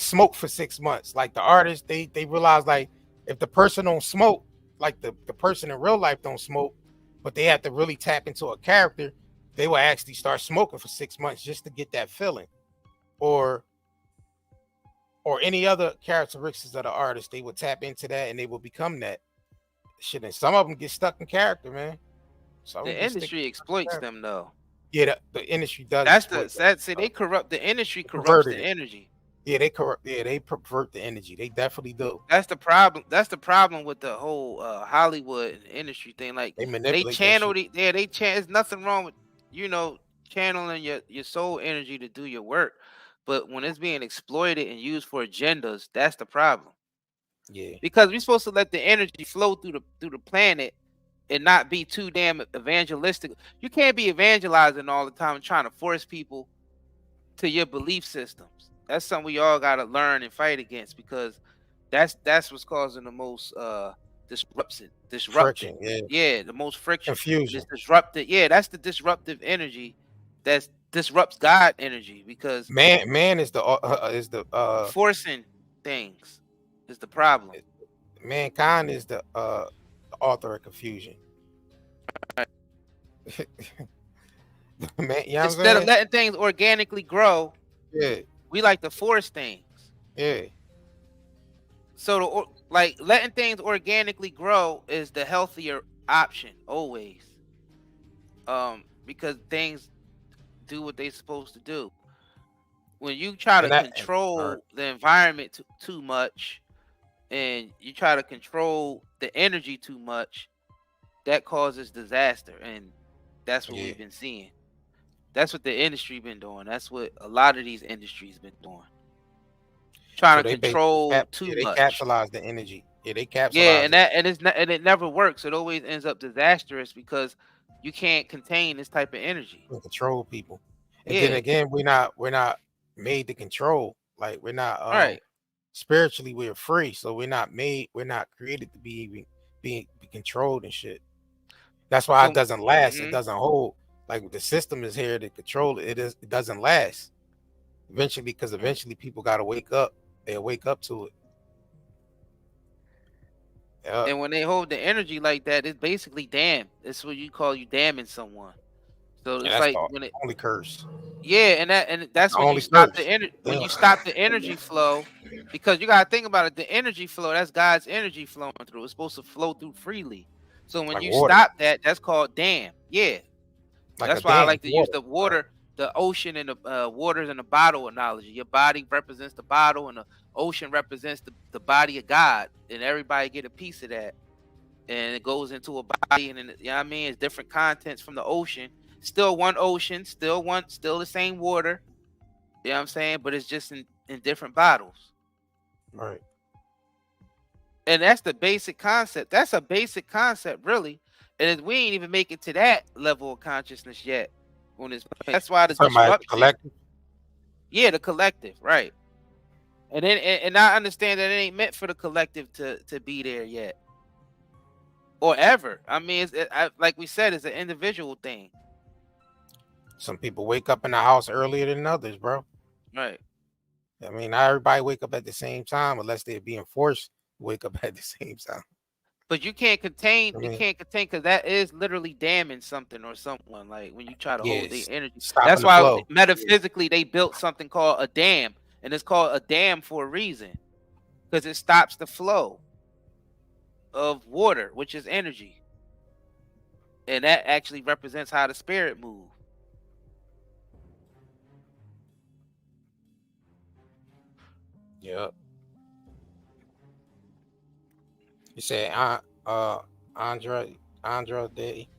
smoke for 6 months. Like the artists, they realize, like, if the person don't smoke, like the person in real life don't smoke, but they have to really tap into a character, they will actually start smoking for 6 months just to get that feeling. Or any other characteristics of the artist, they will tap into that and they will become that shit. And some of them get stuck in character, man. The industry exploits them, though. Yeah, the industry does. They corrupt the industry, corrupts the energy. Yeah, they corrupt. Yeah, they pervert the energy. They definitely do. That's the problem. That's the problem with the whole Hollywood and industry thing. Like they channel there's nothing wrong with channeling your soul energy to do your work, but when it's being exploited and used for agendas, that's the problem. Yeah, because we're supposed to let the energy flow through the planet and not be too damn evangelistic. You can't be evangelizing all the time and trying to force people to your belief systems. That's something we all got to learn and fight against, because that's what's causing the most disruption. Friction, the most friction. Confusion. It's disrupted. Yeah, that's the disruptive energy that disrupts God energy, because man is the forcing things is the problem. Mankind is the author of confusion. Man, you know what I'm Instead of saying? letting things organically grow, Yeah, we like to force things. yeah. So like letting things organically grow is the healthier option always. Because things do what they're supposed to do. When you try to And that, all right. control the environment too much, and you try to control the energy too much, that causes disaster, and that's what Yeah. we've been seeing. That's what the industry been doing. That's what a lot of these industries been doing. Trying So to they control too they much. capsulize the energy. Yeah, they capsulize Yeah, it. and it never works. It always ends up disastrous because you can't contain this type of energy. And control people. And then Yeah, again, we're not made to control. Like we're not right. spiritually we're free. So we're not created to be be controlled and shit. That's why it So, doesn't last. It mhm. doesn't hold. Like the system is here to control it. It doesn't last. Eventually, because eventually people gotta wake up. They'll wake up to it. Yeah. And when they hold the energy like that, it's basically damn. It's what you call you damning someone. So And it's that's like the when it, only curse. yeah, and that's The when you only stop the curse. energy. When Yeah. you stop the energy flow, because you gotta think about it. The energy flow, that's God's energy flowing through. It's supposed to flow through freely. So when Like you water. stop that, that's called dam. Yeah, Like a that's why I dam. like to use the water, the ocean, and the waters in the bottle analogy. Your body represents the bottle, and the ocean represents the body of God, and everybody get a piece of that. And it goes into a body, and then, you know what I mean, it's different contents from the ocean. Still one ocean, still the same water. You know what I'm saying? But it's just in different bottles. Right. And that's the basic concept. That's a basic concept, really. And we ain't even make it to that level of consciousness yet. That's why the disruption. Collective. Yeah, the collective, right? And then and I understand that it ain't meant for the collective to be there yet, or ever. I mean, like we said, it's an individual thing. Some people wake up in the house earlier than others, bro. Right. I mean, not everybody wake up at the same time unless they're being forced to wake up at the same time. But you can't contain. I You mean, can't contain because that is literally damning something or someone. Like when you try to hold yes, the energy. stopping That's the why flow. metaphysically they built something called a dam, and it's called a dam for a reason, because it stops the flow of water, which is energy, and that actually represents how the spirit moves. Yep. You said Andra Day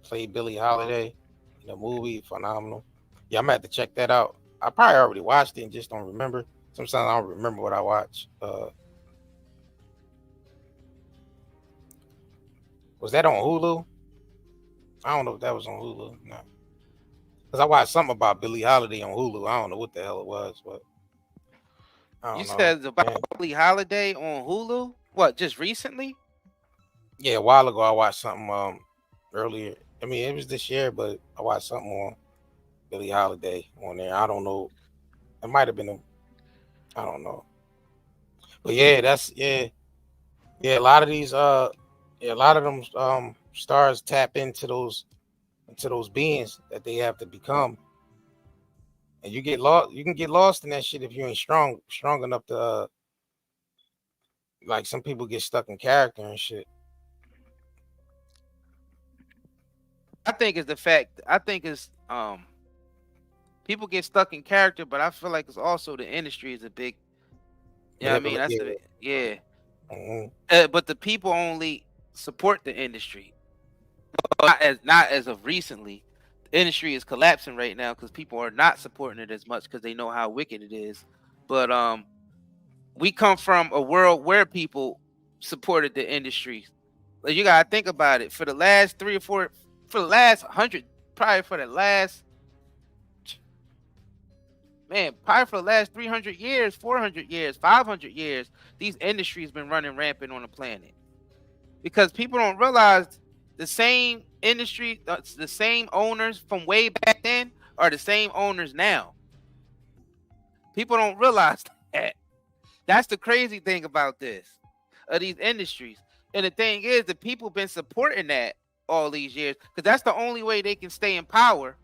played Billie Holiday in the movie. Phenomenal. Yeah, I'm gonna have to check that out. I probably already watched it and just don't remember. Sometimes I don't remember what I watched. Was that on Hulu? I don't know if that was on Hulu. No. Because I watched something about Billie Holiday on Hulu. I don't know what the hell it was, but I You don't know. said about Buckley Holiday on Hulu? What, just recently? Yeah, a while ago I watched something earlier. I mean, it was this year, but I watched something on Billie Holiday on there. I don't know. It might have been I don't know. But yeah, that's yeah. A lot of these a lot of them stars tap into those beings that they have to become. And you can get lost in that shit if you ain't strong enough to like some people get stuck in character and shit. I think it's the fact. I think it's people get stuck in character, but I feel like it's also the industry is a big. You know what I mean? That's yeah. But the people only support the industry. Not as of recently. The industry is collapsing right now because people are not supporting it as much because they know how wicked it is. But we come from a world where people supported the industry. Like, you gotta think about it. For the last 3 or 4, for the last 100, probably for the last 300 years, 400 years, 500 years, these industries been running rampant on the planet. Because people don't realize the same industry, the same owners from way back then are the same owners now. People don't realize that. That's the crazy thing about this, of these industries. And the thing is, the people been supporting that all these years, because that's the only way they can stay in power.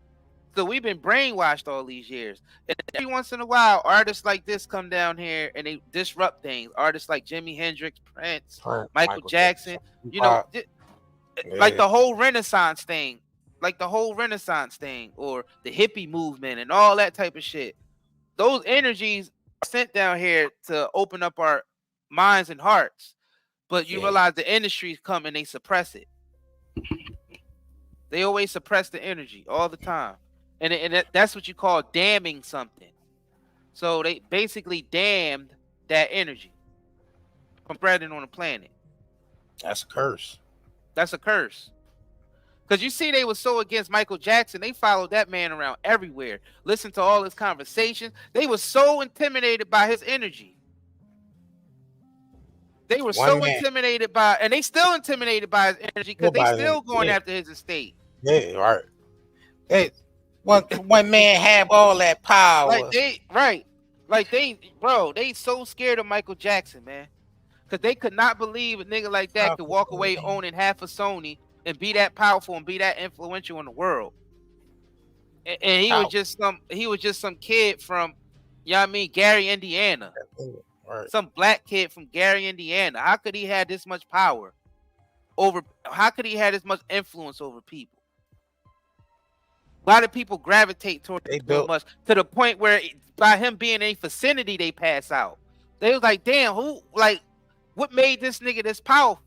So we've been brainwashed all these years. And every once in a while, artists like this come down here and they disrupt things. Artists like Jimi Hendrix, Prince, Michael Jackson, you know, like the whole Renaissance thing, or the hippie movement and all that type of shit. Those energies are sent down here to open up our minds and hearts. But you realize the industries come and they suppress it. They always suppress the energy all the time. And that's what you call damning something. So they basically damned that energy from spreading on the planet. That's a curse. That's a curse. Because you see, they were so against Michael Jackson, they followed that man around everywhere. Listen to all his conversations. They were so intimidated by his energy. They were intimidated by, and they still intimidated by his energy because they still going after his estate. Yeah, right. Hey, one man have all that power. They so scared of Michael Jackson, man. Because they could not believe a nigga like that could walk away owning half of Sony and be that powerful and be that influential in the world. And he was just some kid from, you know what I mean, Gary, Indiana. Right. Some black kid from Gary, Indiana. How could he have this much power over? How could he have this much influence over people? A lot of people gravitate toward it so much to the point where by him being in a vicinity, they pass out. They was like, damn, what made this nigga this powerful?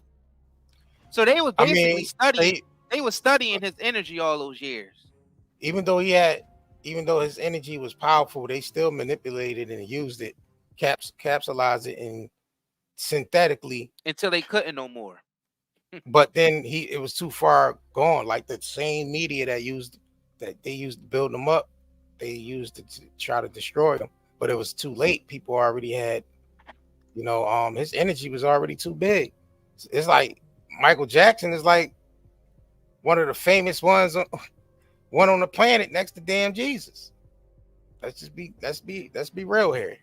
So they was basically studying. They were studying his energy all those years. Even though his energy was powerful, they still manipulated and used it, capsulized it, and synthetically until they couldn't no more. But then it was too far gone. Like the same media that they used to build them up, they used it to try to destroy them. But it was too late. People already had, his energy was already too big. It's like Michael Jackson is like one of the famous ones, one on the planet next to damn Jesus. Let's be real here.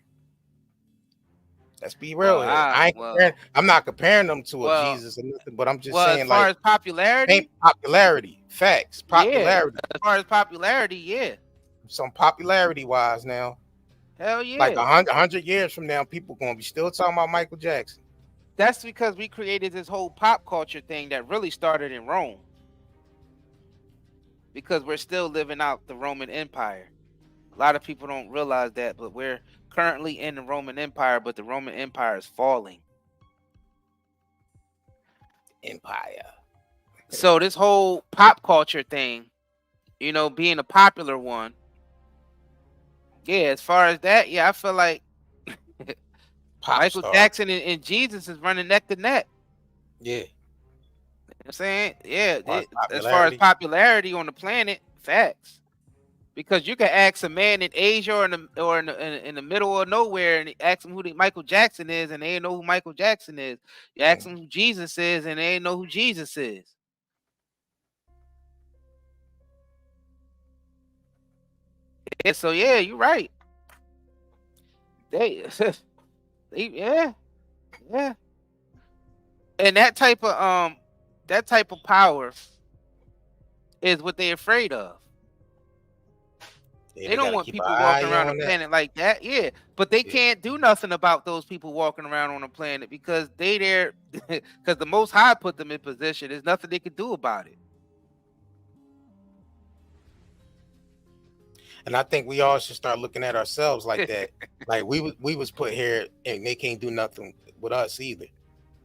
Let's be real here. I'm not comparing them to a Jesus or nothing, but I'm just saying, as far as popularity, facts, popularity. Yeah, as far as popularity, yeah. Some popularity wise now. Hell yeah. Like 100 years from now, people gonna be still talking about Michael Jackson. That's because we created this whole pop culture thing that really started in Rome. Because we're still living out the Roman Empire. A lot of people don't realize that, but we're currently in the Roman Empire, but the Roman Empire is falling. Empire. So this whole pop culture thing, being a popular one. Yeah, as far as that, I feel like Michael Jackson and Jesus is running neck to neck. Yeah. You know what I'm saying? Yeah. As far as popularity on the planet, facts. Because you can ask a man in Asia or in the middle of nowhere and ask him who Michael Jackson is, and they ain't know who Michael Jackson is. You ask them who Jesus is, and they ain't know who Jesus is. Yeah, so yeah, you're right. Yeah. And that type of power is what they're afraid of. They don't want people walking around the planet like that. Yeah, but they can't do nothing about those people walking around on the planet because because the Most High put them in position. There's nothing they can do about it. And I think we all should start looking at ourselves like that. Like we was put here and they can't do nothing with us either.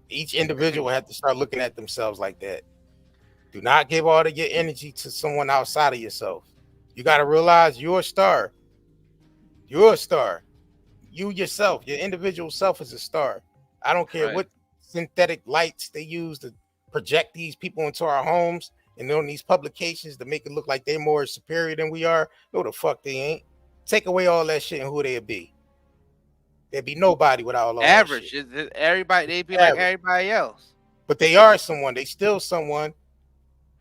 Each individual had to start looking at themselves like that. Do not give all of your energy to someone outside of yourself. You got to realize you're a star. You're a star. You yourself, your individual self is a star. I don't care what synthetic lights they use to project these people into our homes and on these publications to make it look like they're more superior than we are. No, the fuck they ain't. Take away all that shit and who they'd be. There'd be nobody without all average. That shit. Everybody, they'd be like everybody else. But they are someone. They still someone.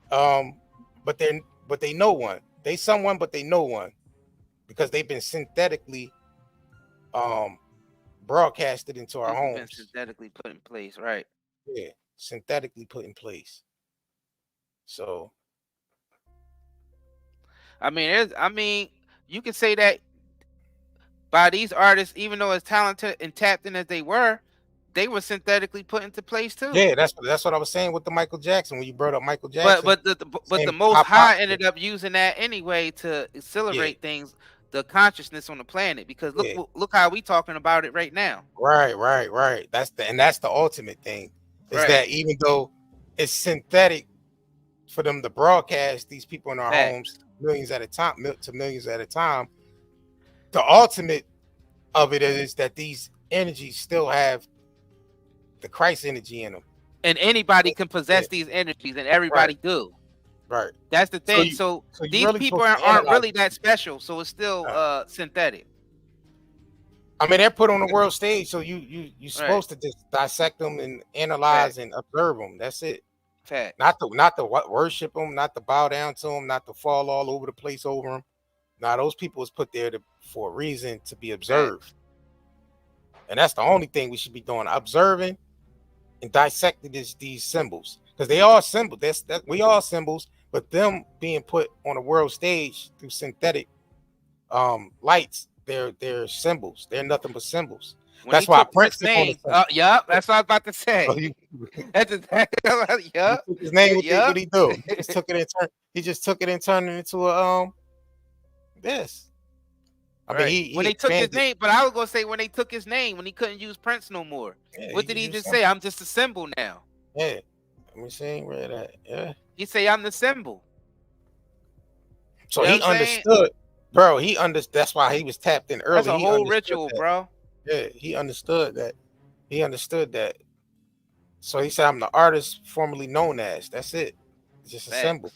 But they know one. They someone, but they know one because they've been synthetically broadcasted into our homes. Been synthetically put in place, right? Yeah, synthetically put in place. So, I mean, you can say that by these artists, even though as talented and tapped in as they were synthetically put into place too. yeah, that's what I was saying with the Michael Jackson when you brought up Michael Jackson. But the Most High ended up using that anyway to accelerate things, the consciousness on the planet. Because look how we talking about it right now. Right. That's the ultimate thing. Is that even though it's synthetic for them to broadcast these people in our homes millions at a time, the ultimate of it is that these energies still have the Christ energy in them, and anybody can possess these energies, and everybody do. Right. That's the thing. So these really people aren't really that special. So it's still synthetic. I mean, they're put on the world stage, so you're supposed to just dissect them and analyze and observe them. That's it. Fact. Not to worship them, not to bow down to them, not to fall all over the place over them. Now, those people was put there for a reason to be observed. And that's the only thing we should be doing, observing and dissecting these symbols. Because they are symbols. We are symbols, but them being put on a world stage through synthetic lights, they're symbols. They're nothing but symbols. That's why Prince name. Yup, that's what I was about to say. That's exactly. Yup. His name. What he do? He just took it and turned it into a this. I mean, when they took his name, but I was gonna say when they took his name, when he couldn't use Prince no more. What did he just say? I'm just a symbol now. Yeah. Let me see where that. Yeah. He say I'm the symbol. So he understood, bro. That's why he was tapped in early. That's a whole ritual, bro. Yeah, he understood that. So he said, I'm the artist formerly known as. That's it. It's just a symbol.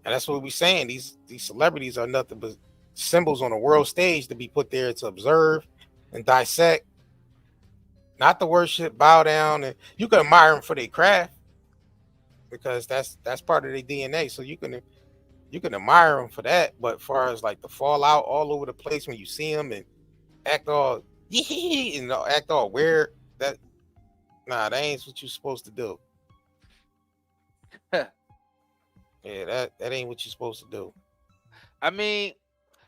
And that's what we're saying. These celebrities are nothing but symbols on a world stage to be put there to observe and dissect, not to worship, bow down. And you can admire them for their craft because that's part of their DNA. So you can admire them for that. But as far as like the fallout all over the place when you see them and act all act all weird, that ain't what you're supposed to do. Yeah, that ain't what you're supposed to do. I mean,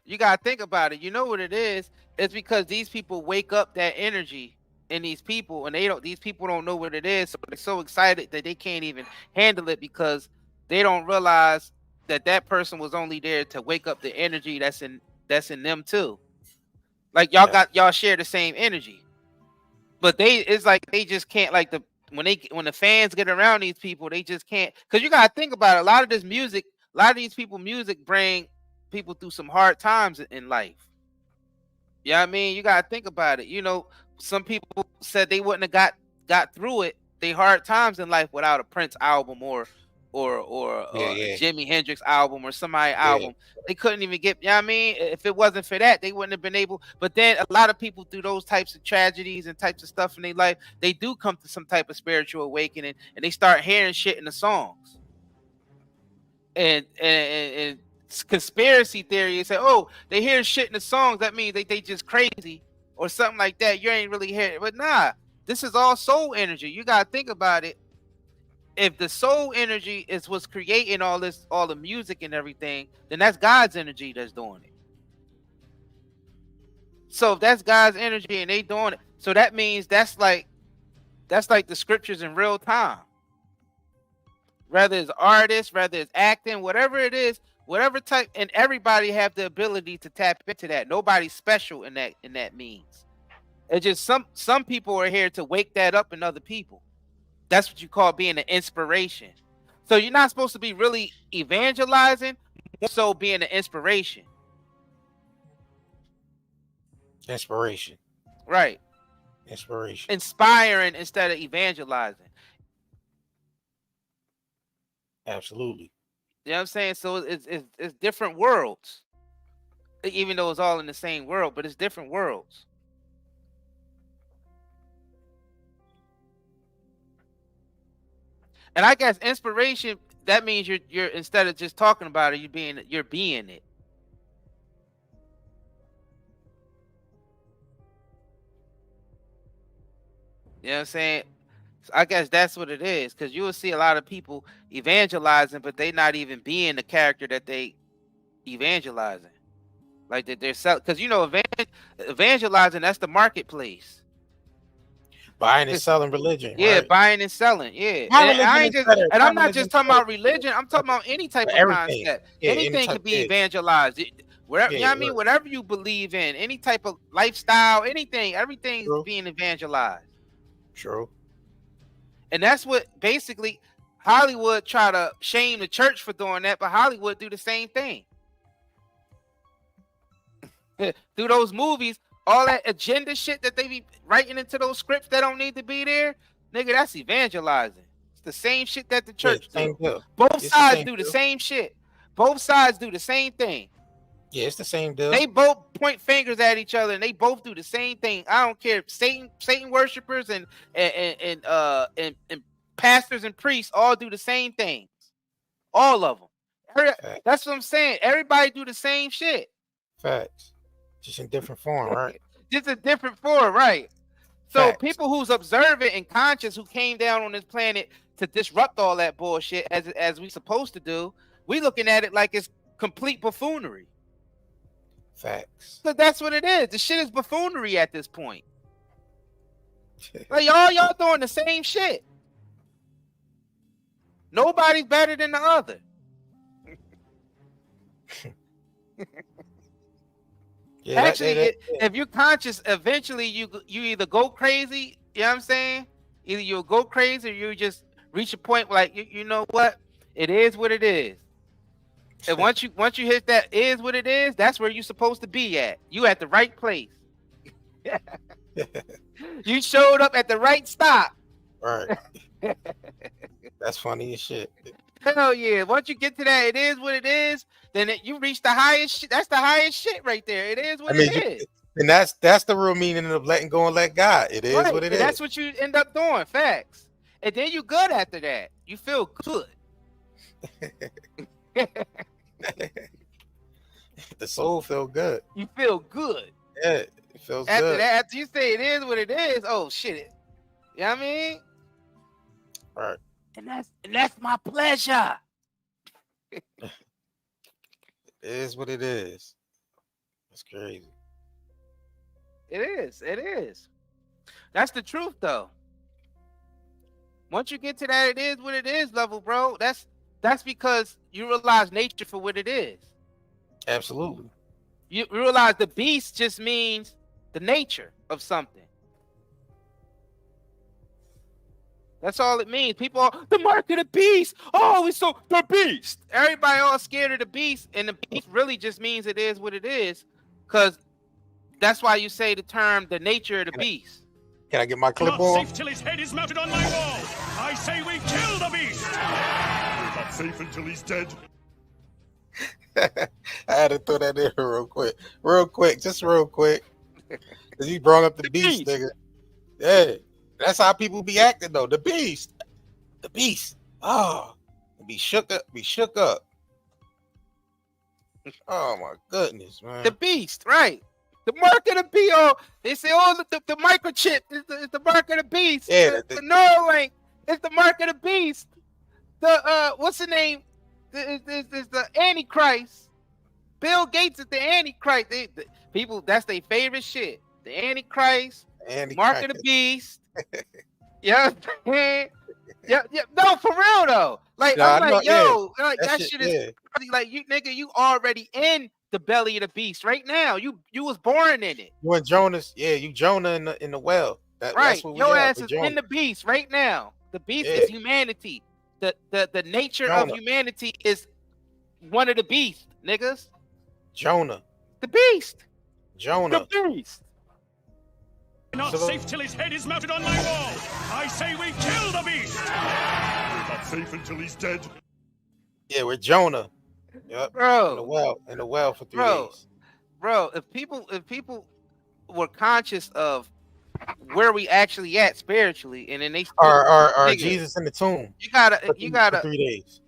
you gotta think about it. You know what it is? It's because these people wake up that energy in these people, and these people don't know what it is, so they're so excited that they can't even handle it because they don't realize that person was only there to wake up the energy that's in them too. Like y'all share the same energy, but it's like they just can't, like, when the fans get around these people, they just can't, because you gotta think about it. A lot of these people music bring people through some hard times in life. You know what I mean? You gotta think about it. You know, some people said they wouldn't have got through it, they hard times in life, without a Prince album or a Jimi Hendrix album or somebody album. They couldn't even get, you know what I mean? If it wasn't for that, they wouldn't have been able. But then a lot of people, through those types of tragedies and types of stuff in their life, they do come to some type of spiritual awakening, and they start hearing shit in the songs. And conspiracy theory say, oh, they hear shit in the songs, that means they just crazy or something like that. You ain't really hearing it. But nah, this is all soul energy. You gotta think about it. If the soul energy is what's creating all the music and everything, then that's God's energy that's doing it. So if that's God's energy and they doing it, so that means that's like the scriptures in real time. Whether it's artists, whether it's acting, whatever it is, whatever type, and everybody have the ability to tap into that. Nobody's special in that means. It's just some people are here to wake that up in other people. That's what you call being an inspiration. So you're not supposed to be really evangelizing, more so being an inspiration. Inspiration. Right. Inspiration. Inspiring instead of evangelizing. Absolutely. You know what I'm saying? So it's different worlds. Even though it's all in the same world, but it's different worlds. And I guess inspiration, that means you're instead of just talking about it, you're being it. You know what I'm saying? I guess that's what it is, because you will see a lot of people evangelizing, but they not even being the character that they evangelizing. Like that they're selling, because you know, evangelizing, that's the marketplace. Buying and selling religion. Yeah, right? buying and selling. Yeah. And I'm not just talking about religion, I'm talking about any type of concept. Yeah, anything can be evangelized. Wherever, you know what I mean? Whatever you believe in, any type of lifestyle, anything, everything's being evangelized. True. And that's what basically Hollywood try to shame the church for doing that, but Hollywood do the same thing. Through those movies, all that agenda shit that they be writing into those scripts that don't need to be there, nigga, that's evangelizing. It's the same shit that the church do. Both sides do the same shit. Both sides do the same thing. Yeah, it's the same deal. They both point fingers at each other, and they both do the same thing. I don't care if Satan worshipers and pastors and priests all do the same things. All of them. That's what I'm saying. Everybody do the same shit. Facts. Just in different form, right? Just a different form, right? So people who's observant and conscious, who came down on this planet to disrupt all that bullshit as we supposed to do, we looking at it like it's complete buffoonery. Facts. So that's what it is. The shit is buffoonery at this point. Like y'all doing the same shit. Nobody's better than the other. Yeah, actually, if you're conscious, eventually you either go crazy, you know what I'm saying? Either you'll go crazy or you just reach a point where, like, you know what? It is what it is. And once you hit that is what it is, that's where you're supposed to be at. You at the right place. You showed up at the right stop. Right. That's funny as shit. Hell yeah. Once you get to that, it is what it is, then you reach the highest shit. That's the highest shit right there. It is what it is. And that's the real meaning of letting go and let God. It is what it is. That's what you end up doing. Facts. And then you good after that. You feel good. The soul feel good. You feel good. Yeah, it feels after good. That, after you say it is what it is, oh shit. You know what I mean? Right. And that's my pleasure. It is what it is. That's crazy. It is. It is. That's the truth, though. Once you get to that, it is what it is level, bro. That's because you realize nature for what it is. Absolutely. You realize the beast just means the nature of something. That's all it means. People are the mark of the beast. Oh, it's so the beast. Everybody all scared of the beast, and the beast really just means it is what it is, because that's why you say the term the nature of the beast. Can I get my clip on? Not safe till his head is mounted on my wall. I say we kill the beast. We're not safe until he's dead. I had to throw that in real quick, just real quick. Because you brought up the beast, nigga. Yeah, that's how people be acting though. The beast. Oh, be shook up. Oh my goodness, man. The beast, right? The mark of the beast. Oh, they say, oh, the microchip is the mark of the beast. Yeah, the Neuralink is the mark of the beast. The what's the name? Is the Antichrist. Bill Gates is the Antichrist. People, that's their favorite shit. The Antichrist, mark of the beast. Yeah, yeah. No, for real though. Like, I'm like, yo, like that shit is like, you nigga, you already in the belly of the beast right now. You was born in it. You and Jonas, you Jonah in the well. Right, that's what your ass is in the beast right now. The beast is humanity. The nature of humanity is one of the beasts, niggas. Jonah. The beast. Jonah. The beast. Not safe till his head is mounted on my wall. I say we kill the beast. We're not safe until he's dead. Yeah, we're Jonah. Yep. Bro. In the well for 3 days. Bro, if people were conscious of where we actually at spiritually, and then they are Jesus in the tomb. You gotta for 3 days.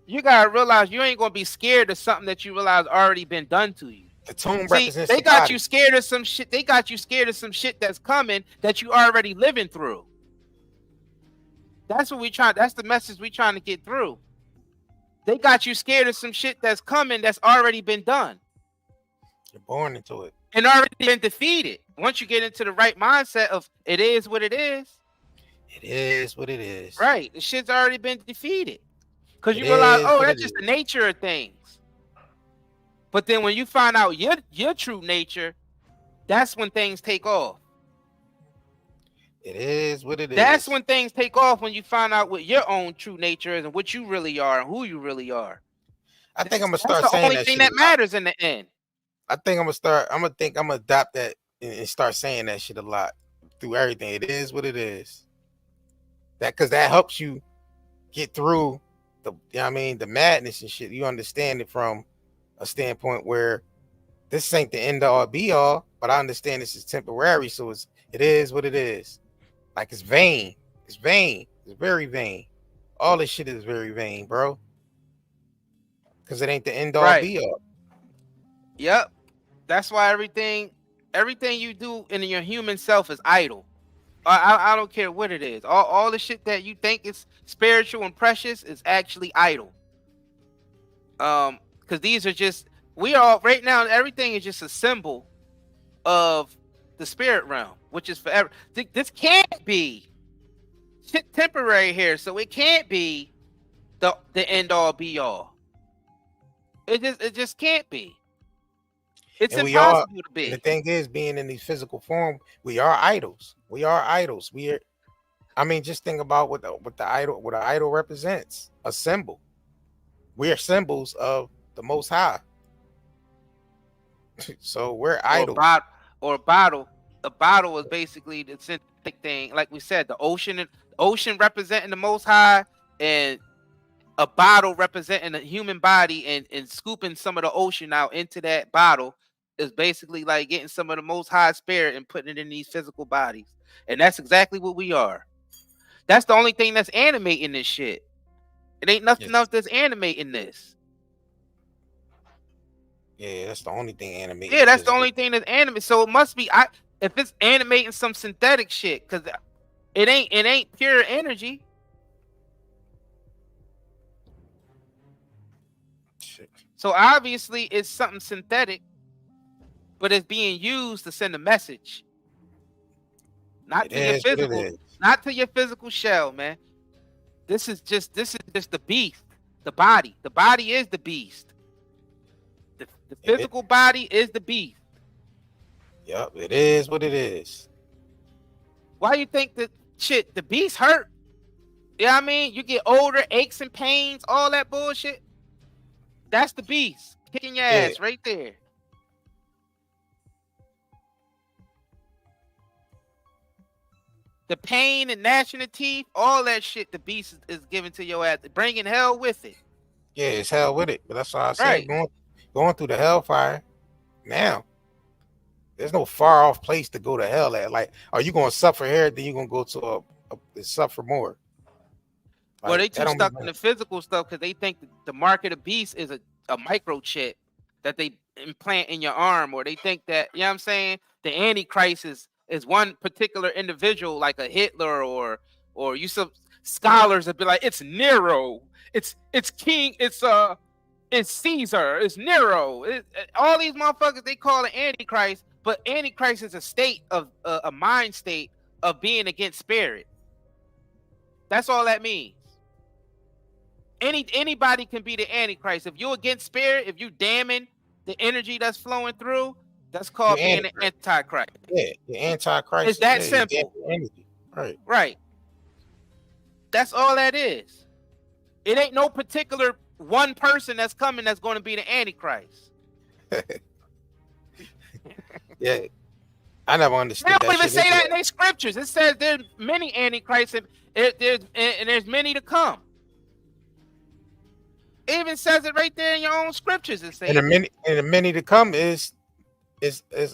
You gotta realize you ain't gonna be scared of something that you realize already been done to you. The tomb represents they got you scared of some shit. They got you scared of some shit that's coming that you already living through. That's what we try. That's the message we trying to get through. They got you scared of some shit that's coming that's already been done. You're born into it. And already been defeated. Once you get into the right mindset of it is what it is. It is what it is. Right. The shit's already been defeated. Because you realize, oh, that's just the nature of things. But then when you find out your true nature, that's when things take off. It is what it is. That's when things take off, when you find out what your own true nature is and what you really are and who you really are. I think I'm gonna start saying that. That's the only thing that matters in the end. I think I'm gonna adopt that and start saying that shit a lot through everything. It is what it is. That because that helps you get through the, you know what I mean, the madness and shit. You understand it from a standpoint where this ain't the end all be all, but I understand this is temporary. So it is what it is. Like it's vain. It's vain. It's very vain. All this shit is very vain, bro. Because it ain't the end all be all. Yep. That's why everything you do in your human self is idle. I don't care what it is. All the shit that you think is spiritual and precious is actually idle. Because these are just, we are right now, everything is just a symbol of the spirit realm, which is forever. This can't be shit temporary here, so it can't be the end all be all. It just can't be. It's impossible to be. The thing is, being in the physical form, we are idols. We are idols. I mean, just think about what an idol represents. A symbol. We are symbols of the Most High. So we're idols. Or a bottle. A bottle is basically the synthetic thing. Like we said, the ocean representing the Most High, and a bottle representing the human body, and scooping some of the ocean out into that bottle is basically like getting some of the Most High spirit and putting it in these physical bodies. And that's exactly what we are. That's the only thing that's animating this shit. It ain't nothing else that's animating this. Yeah, that's the only thing animating. Yeah, that's the only thing that's animating. So it must be, if it's animating some synthetic shit, because it ain't pure energy. Shit. So obviously it's something synthetic, but it's being used to send a message. Not to your physical shell, man. This is just the beast, the body. The body is the beast. The physical body is the beast. Yep, it is what it is. Why you think that shit, the beast hurt? You know what I mean? You get older, aches and pains, all that bullshit. That's the beast kicking your ass right there. The pain and gnashing of teeth, all that shit the beast is giving to your ass, bringing hell with it. Yeah, it's hell with it. But that's why I said going through the hellfire. Now, there's no far off place to go to hell at. Like, are you going to suffer here? Then you're going to go to suffer more. Like, well, they too stuck in the physical stuff because they think the mark of the beast is a microchip that they implant in your arm, or they think that, you know what I'm saying, the Antichrist is one particular individual, like a Hitler, or you some scholars would be like, it's Nero, it's King, it's Caesar, it's Nero. All these motherfuckers, they call it Antichrist, but Antichrist is a state of a mind state of being against spirit. That's all that means. Anybody can be the Antichrist. If you're against spirit, if you damning the energy that's flowing through, that's called being an Antichrist. Yeah, the Antichrist. It's that simple. Right. That's all that is. It ain't no particular one person that's coming that's going to be the Antichrist. Yeah. I never understood that. They don't even say that in their scriptures. It says there's many Antichrists and there's many to come. It even says it right there in your own scriptures. And the many to come is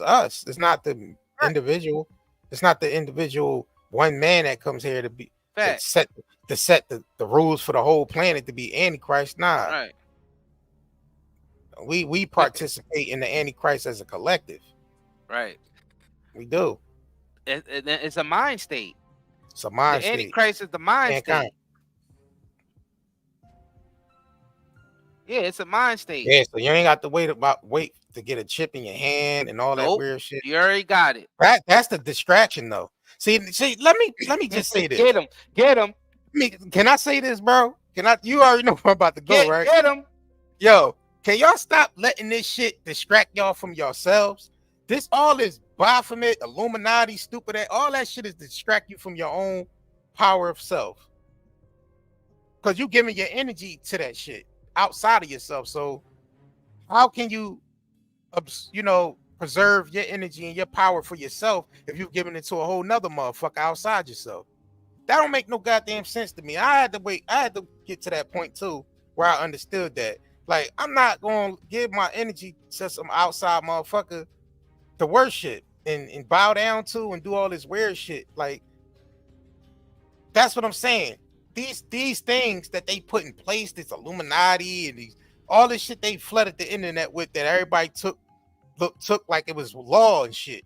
us. It's not the individual. It's not the individual one man that comes here to be to set the rules for the whole planet to be Antichrist. Nah. Right. We participate in the Antichrist as a collective. Right. We do. It's a mind state. It's a mind The state. Antichrist is the mind Mankind. state. Yeah, it's a mind state. Yeah, so you ain't got to wait to get a chip in your hand and all that Nope. weird shit. You already got it. That's the distraction, though. See, let me just say this. Get him. Can I say this, bro? You already know where I'm about to go, right? Get him. Yo, can y'all stop letting this shit distract y'all from yourselves? All this Baphomet, Illuminati, stupid, all that shit is to distract you from your own power of self. Because you giving your energy to that shit outside of yourself. So how can you, preserve your energy and your power for yourself if you've given it to a whole nother motherfucker outside yourself? That don't make no goddamn sense to me. I had to get to that point too, where I understood that. Like, I'm not going to give my energy to some outside motherfucker to worship and bow down to and do all this weird shit. Like, that's what I'm saying. These things that they put in place, this Illuminati and all this shit they flooded the internet with, that everybody took like it was law and shit.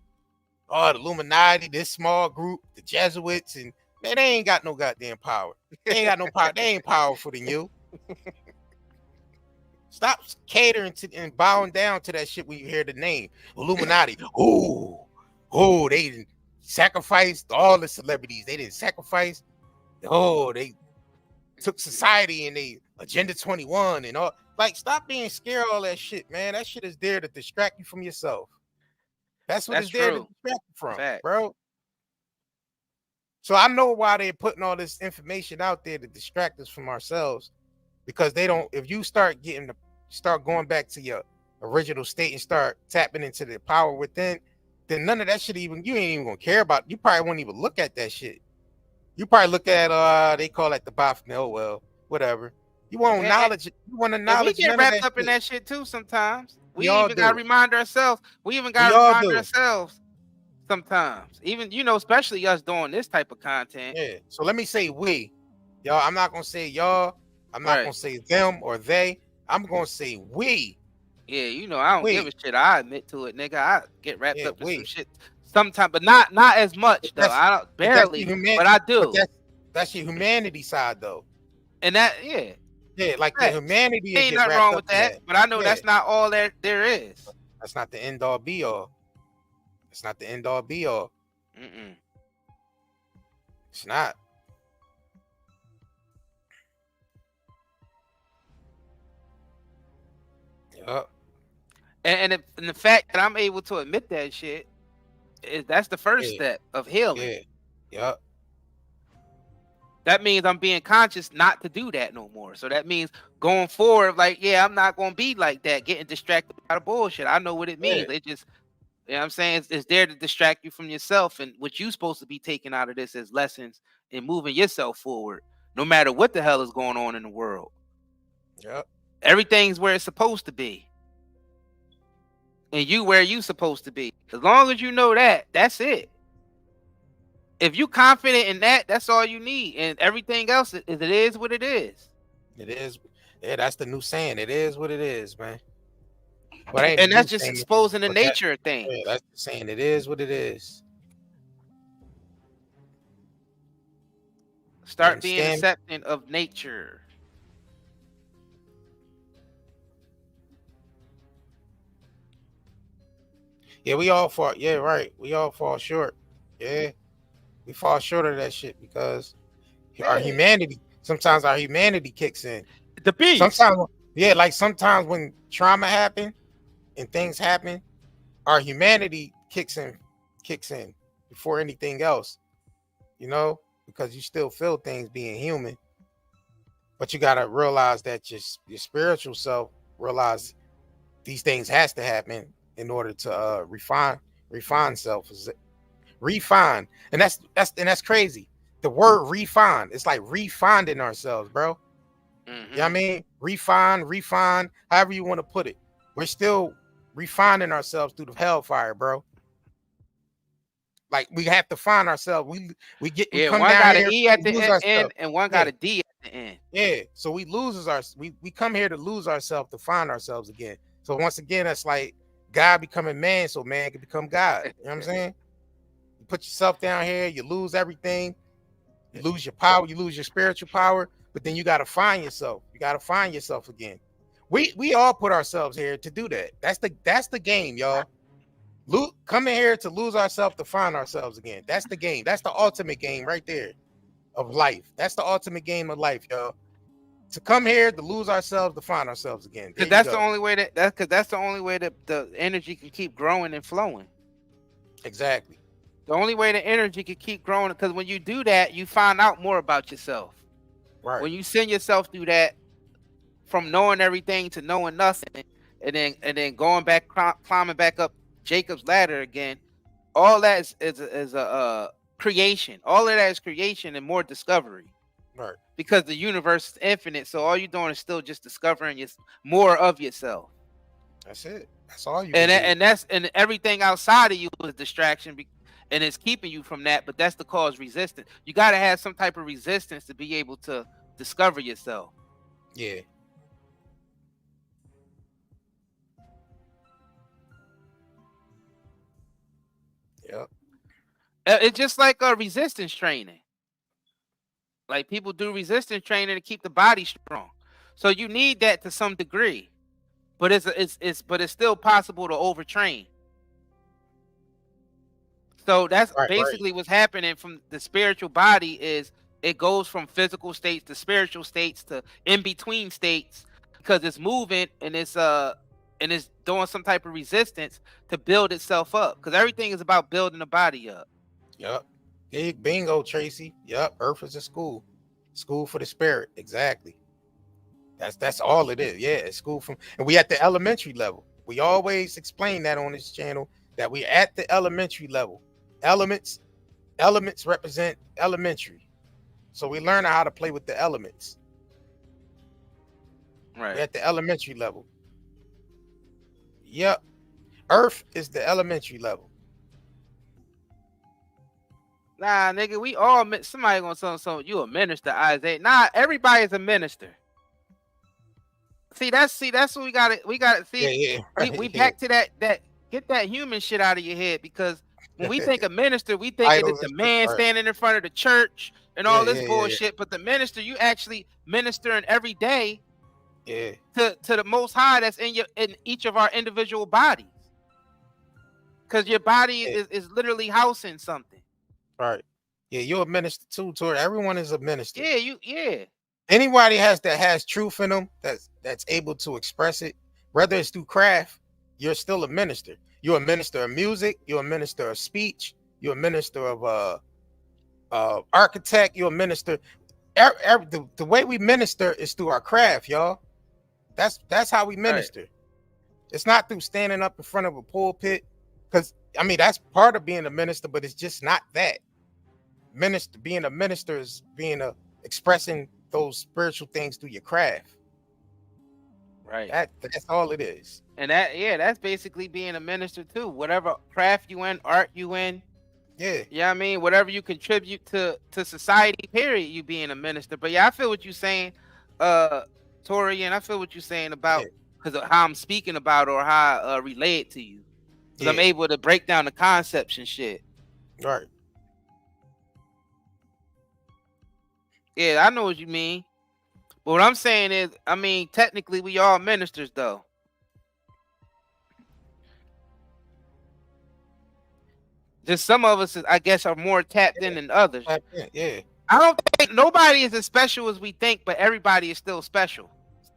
Oh, the Illuminati, this small group, the Jesuits, and man, they ain't got no goddamn power. They ain't got no power. They ain't powerful than you. Stop catering to and bowing down to that shit when you hear the name Illuminati. Oh, they didn't sacrifice all the celebrities. They didn't sacrifice. Oh, they took society and they Agenda 21 and all. Like, stop being scared of all that shit, man. That shit is there to distract you from yourself. That's what it's there to distract you from, bro. So I know why they're putting all this information out there to distract us from ourselves, because they don't. If you start going back to your original state and start tapping into the power within, then none of that shit you ain't even gonna care about. You probably won't even look at that shit. You probably look at they call it the Baphomet. Oh well, whatever. You want knowledge. You want to knowledge. We get wrapped up in that shit too sometimes. We even gotta remind ourselves. Sometimes, even especially us doing this type of content. Yeah. So let me say we, y'all. I'm not gonna say y'all. I'm not gonna say them or they. I'm gonna say we. Yeah, I don't give a shit. I admit to it, nigga. I get wrapped up in some shit sometimes, but not as much though. I don't barely, but I do. That's your humanity side though. And that, like the humanity. Ain't nothing wrong with that, but I know that's not all there is. That's not the end all be all. It's not the end all be all. It's not. Yep. And the fact that I'm able to admit that shit that's the first step of healing. Yeah. Yep. That means I'm being conscious not to do that no more. So that means going forward, like, I'm not gonna be like that, getting distracted by the bullshit. I know what it means. It just, you know what I'm saying? It's there to distract you from yourself and what you're supposed to be taking out of this as lessons and moving yourself forward, no matter what the hell is going on in the world. Yep. Everything's where it's supposed to be. And you where you supposed to be. As long as you know that, that's it. If you confident in that, that's all you need. And everything else, it is what it is. It is. Yeah, that's the new saying. It is what it is, man. And that's just exposing the nature of things. Yeah, that's the saying. It is what it is. Start being accepting of nature. Yeah, we all fall. Yeah, right. We all fall short. Yeah. We fall short of that shit because our humanity, sometimes our humanity kicks in. The beast. Sometimes when trauma happen and things happen, our humanity kicks in before anything else, because you still feel things being human. But you got to realize that your spiritual self realize these things has to happen in order to refine self. Refine, and that's crazy. The word refine, it's like refining ourselves, bro. You know what I mean? Refine, however you want to put it. We're still refining ourselves through the hellfire, bro. Like, we have to find ourselves. We come one down got here, an E at the end and one got a D at the end. Yeah, so we come here to lose ourselves to find ourselves again. So once again, that's like God becoming man, so man can become God. You know what I'm saying? You put yourself down here, you lose everything, You lose your power, you lose your spiritual power, but then you got to find yourself. You got to find yourself again. We all put ourselves here to do that. That's the game, y'all. Coming here to lose ourselves to find ourselves again. That's the game. That's the ultimate game right there of life. That's the ultimate game of life, y'all. To come here to lose ourselves to find ourselves again. Because that's the only way that the energy can keep growing and flowing. Exactly. The only way the energy can keep growing, because when you do that, you find out more about yourself. Right. When you send yourself through that, from knowing everything to knowing nothing, and then going back, climbing back up Jacob's ladder again, all that is a creation. All of that is creation and more discovery. Right. Because the universe is infinite, so all you're doing is still just discovering more of yourself. That's it. That's all you. And everything outside of you is distraction, and it's keeping you from that. But that's the cause resistance. You got to have some type of resistance to be able to discover yourself. Yeah. Yep. It's just like a resistance training. Like people do resistance training to keep the body strong. So you need that to some degree, but it's still possible to overtrain. So that's basically what's happening from the spiritual body. Is it goes from physical states to spiritual states to in between states, because it's moving and it's doing some type of resistance to build itself up, because everything is about building the body up. Yep. Bingo, Tracy. Yep. Earth is a school for the spirit. Exactly. That's all it is. Yeah, it's school and we at the elementary level. We always explain that on this channel, that we at the elementary level. Elements represent elementary, so we learn how to play with the elements. Right. We're at the elementary level. Yep. Earth is the elementary level. Nah, nigga, we all somebody gonna tell so you a minister, Isaiah. Nah, everybody is a minister. See, that's what we gotta see. Yeah. We back to that get that human shit out of your head, because when we think of minister, we think it's the man standing in front of the church and all this bullshit. But the minister, you actually ministering every day to the Most High that's in each of our individual bodies. Because your body is literally housing something. Right. Yeah, you're a minister too, Tori. Everyone is a minister. Yeah. Anybody that has truth in them, that's able to express it, whether it's through craft, you're still a minister. You're a minister of music, you're a minister of speech, you're a minister of architect, you're a minister. The way we minister is through our craft, y'all. That's how we minister. Right. It's not through standing up in front of a pulpit, because I mean that's part of being a minister, but it's just not that. Being a minister is expressing those spiritual things through your craft. Right. That's all it is. And that's basically being a minister too. Whatever craft you in, art you in. Yeah. Yeah, I mean, whatever you contribute to society, period, you being a minister. But yeah, I feel what you're saying, Tori, and I feel what you're saying about because of how I'm speaking about or how I relay it to you. Because I'm able to break down the concepts and shit. Right. Yeah, I know what you mean. But what I'm saying is, I mean, technically we all ministers though. Just some of us, I guess, are more tapped in than others. Yeah. I don't think nobody is as special as we think, but everybody is still special.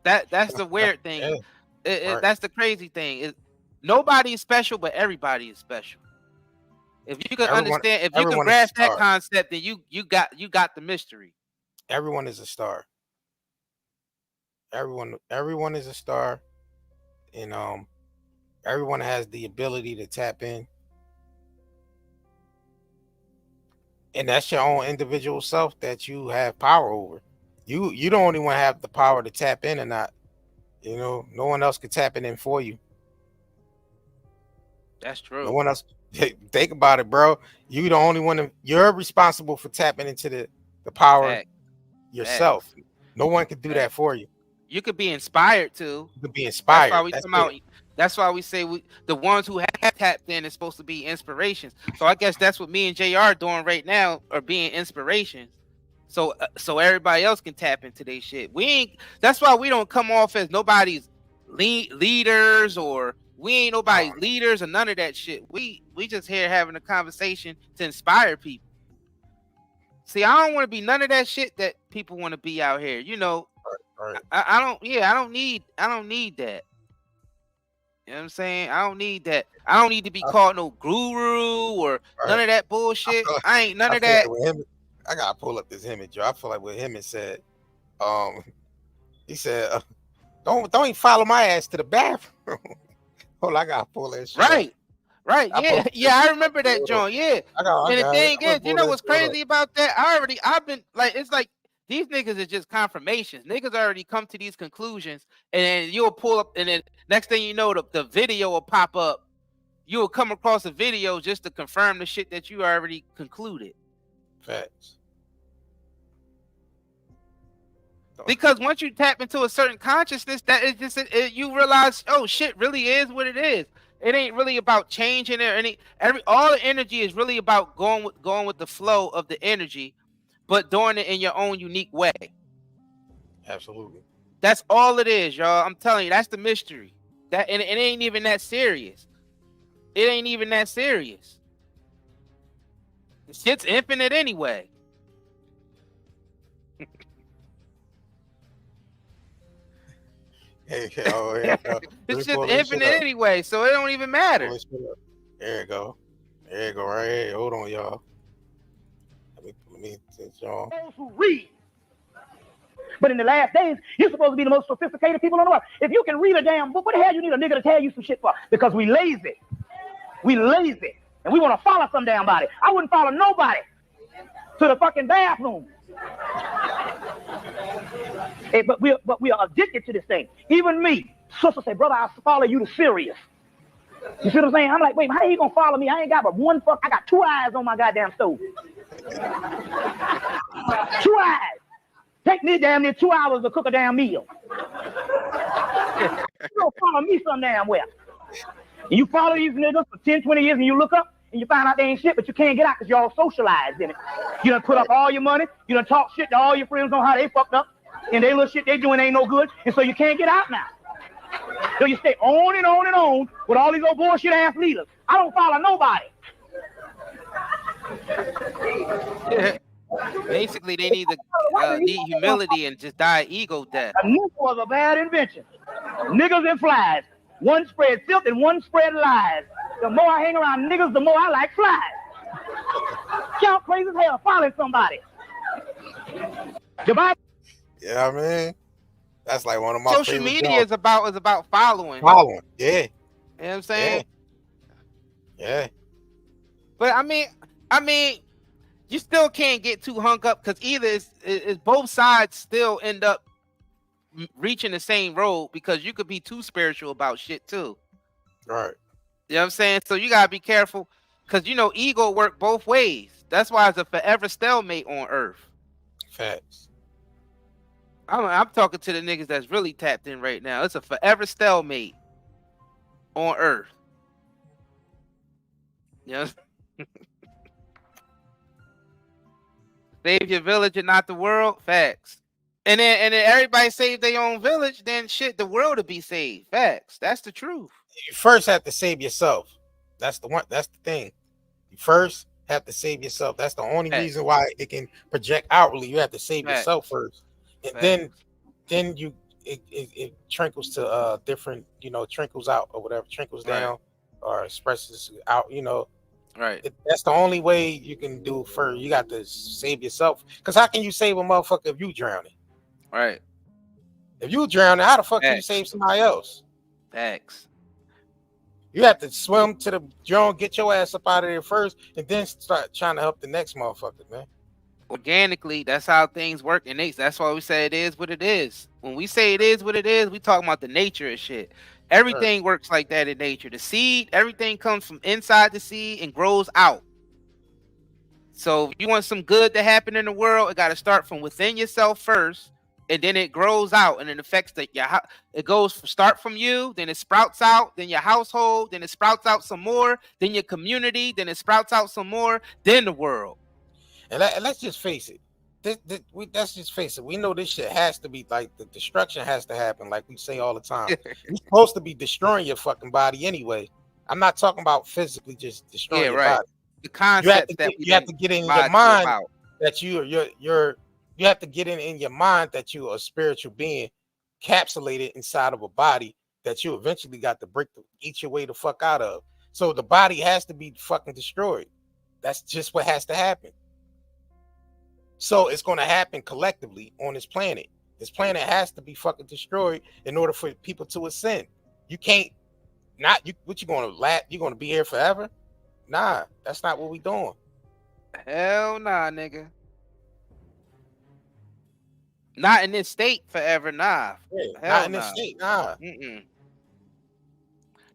That's the weird thing. That's the crazy thing. Nobody is special, but everybody is special. If you can understand, if you can grasp that concept, then you got the mystery. Everyone is a star. Everyone is a star, and everyone has the ability to tap in, and that's your own individual self that you have power over. You don't only want to have the power to tap in or not. You know, no one else can tap it in for you. That's true. No one else. Think about it, bro. You the only one. You're responsible for tapping into the power yourself. No one can do that for you. You could be inspired to. You could be inspired. That's why we say the ones who have tapped in is supposed to be inspirations. So I guess that's what me and JR are doing right now, are being inspirations. So everybody else can tap into their shit. We ain't. That's why we don't come off as nobody's leaders, or we ain't nobody's leaders or none of that shit. We just here having a conversation to inspire people. See, I don't want to be none of that shit that people want to be out here. You know, Right. I don't. Yeah, I don't need that. You know what I'm saying? I don't need that. I don't need to be called no guru or none of that bullshit. I ain't none of that. I gotta pull up this image, yo. I feel like what him said. He said, "Don't even follow my ass to the bathroom." Hold on, I gotta pull that shit. Right. Yeah. I remember that, John. Yeah. And the thing is, you know what's crazy about that? I've been like, it's like these niggas is just confirmations. Niggas already come to these conclusions, and then you'll pull up, and then next thing you know, the video will pop up. You'll come across a video just to confirm the shit that you already concluded. Facts. Because once you tap into a certain consciousness, that is just you realize, oh shit, really is what it is. It ain't really about changing it. All the energy is really about going with the flow of the energy, but doing it in your own unique way. Absolutely. That's all it is, y'all. I'm telling you, that's the mystery. That and it ain't even that serious. It ain't even that serious. Shit's infinite anyway. Hey, it's just infinite anyway, so it don't even matter. There you go. There you go, right here. Hold on, y'all. Let me y'all. Those who read. But in the last days, you're supposed to be the most sophisticated people in the world. If you can read a damn book, what the hell you need a nigga to tell you some shit for? Because we lazy. We lazy. And we want to follow some damn body. I wouldn't follow nobody to the fucking bathroom. Hey, but we are addicted to this thing. Even me. Sister say, brother, I'll follow you to Sirius. You see what I'm saying? I'm like, wait, how you gonna follow me? I ain't got but one fuck. I got 2 eyes on my goddamn stove. 2 eyes. Take me damn near 2 hours to cook a damn meal. You don't follow me some damn well. And you follow these niggas for 10, 20 years and you look up and you find out they ain't shit, but you can't get out because you're all socialized in it. You done put up all your money. You done talk shit to all your friends on how they fucked up. And they little shit they doing ain't no good. And so you can't get out now. So you stay on and on and on with all these old bullshit ass leaders. I don't follow nobody. Basically, they need humility and just die ego death. A nigga was a bad invention. Niggas and flies. One spread filth and one spread lies. The more I hang around niggas, the more I like flies. Count crazy as hell following somebody. Goodbye. Yeah, I mean, that's like one of my social media is about following. Yeah. You know what I'm saying? Yeah. But I mean, you still can't get too hung up because either it's both sides still end up reaching the same road because you could be too spiritual about shit too. Right. You know what I'm saying? So you gotta be careful because you know ego work both ways. That's why it's a forever stalemate on Earth. Facts. I'm talking to the niggas that's really tapped in right now. It's a forever stalemate on Earth. You know? Save your village and not the world. Facts. And then everybody save their own village, then shit, the world will be saved. Facts. That's the truth. You first have to save yourself. That's the one. That's the thing. You first have to save yourself. That's the only reason why it can project outwardly. You have to save yourself first, and then it trickles to different, trickles out or whatever, trickles down or expresses out. Right. That's the only way you can do first. You got to save yourself. Because how can you save a motherfucker if you drowning? Right. If you drowning, how the fuck can you save somebody else? Facts. You have to swim to the drone, get your ass up out of there first, and then start trying to help the next motherfucker, man. Organically, that's how things work. And that's why we say it is what it is. When we say it is what it is, we talking about the nature of shit. Everything works like that in nature. The seed, everything comes from inside the seed and grows out. So if you want some good to happen in the world, it got to start from within yourself first, and then it grows out, and it affects it goes start from you, then it sprouts out, then your household, then it sprouts out some more, then your community, then it sprouts out some more, then the world. And let's just face it, That's just face it. We know this shit has to be like the destruction has to happen, like we say all the time. You're supposed to be destroying your fucking body anyway. I'm not talking about physically just destroying your body. The concept you have to get in your mind that you have to get in your mind that you're a spiritual being encapsulated inside of a body that you eventually got to eat your way the fuck out of. So the body has to be fucking destroyed. That's just what has to happen. So it's going to happen collectively on this planet. This planet has to be fucking destroyed in order for people to ascend. You can't what you going to laugh? You going to be here forever? Nah, that's not what we doing. Hell nah, nigga. Not in this state forever, nah. Yeah, not in this state, nah.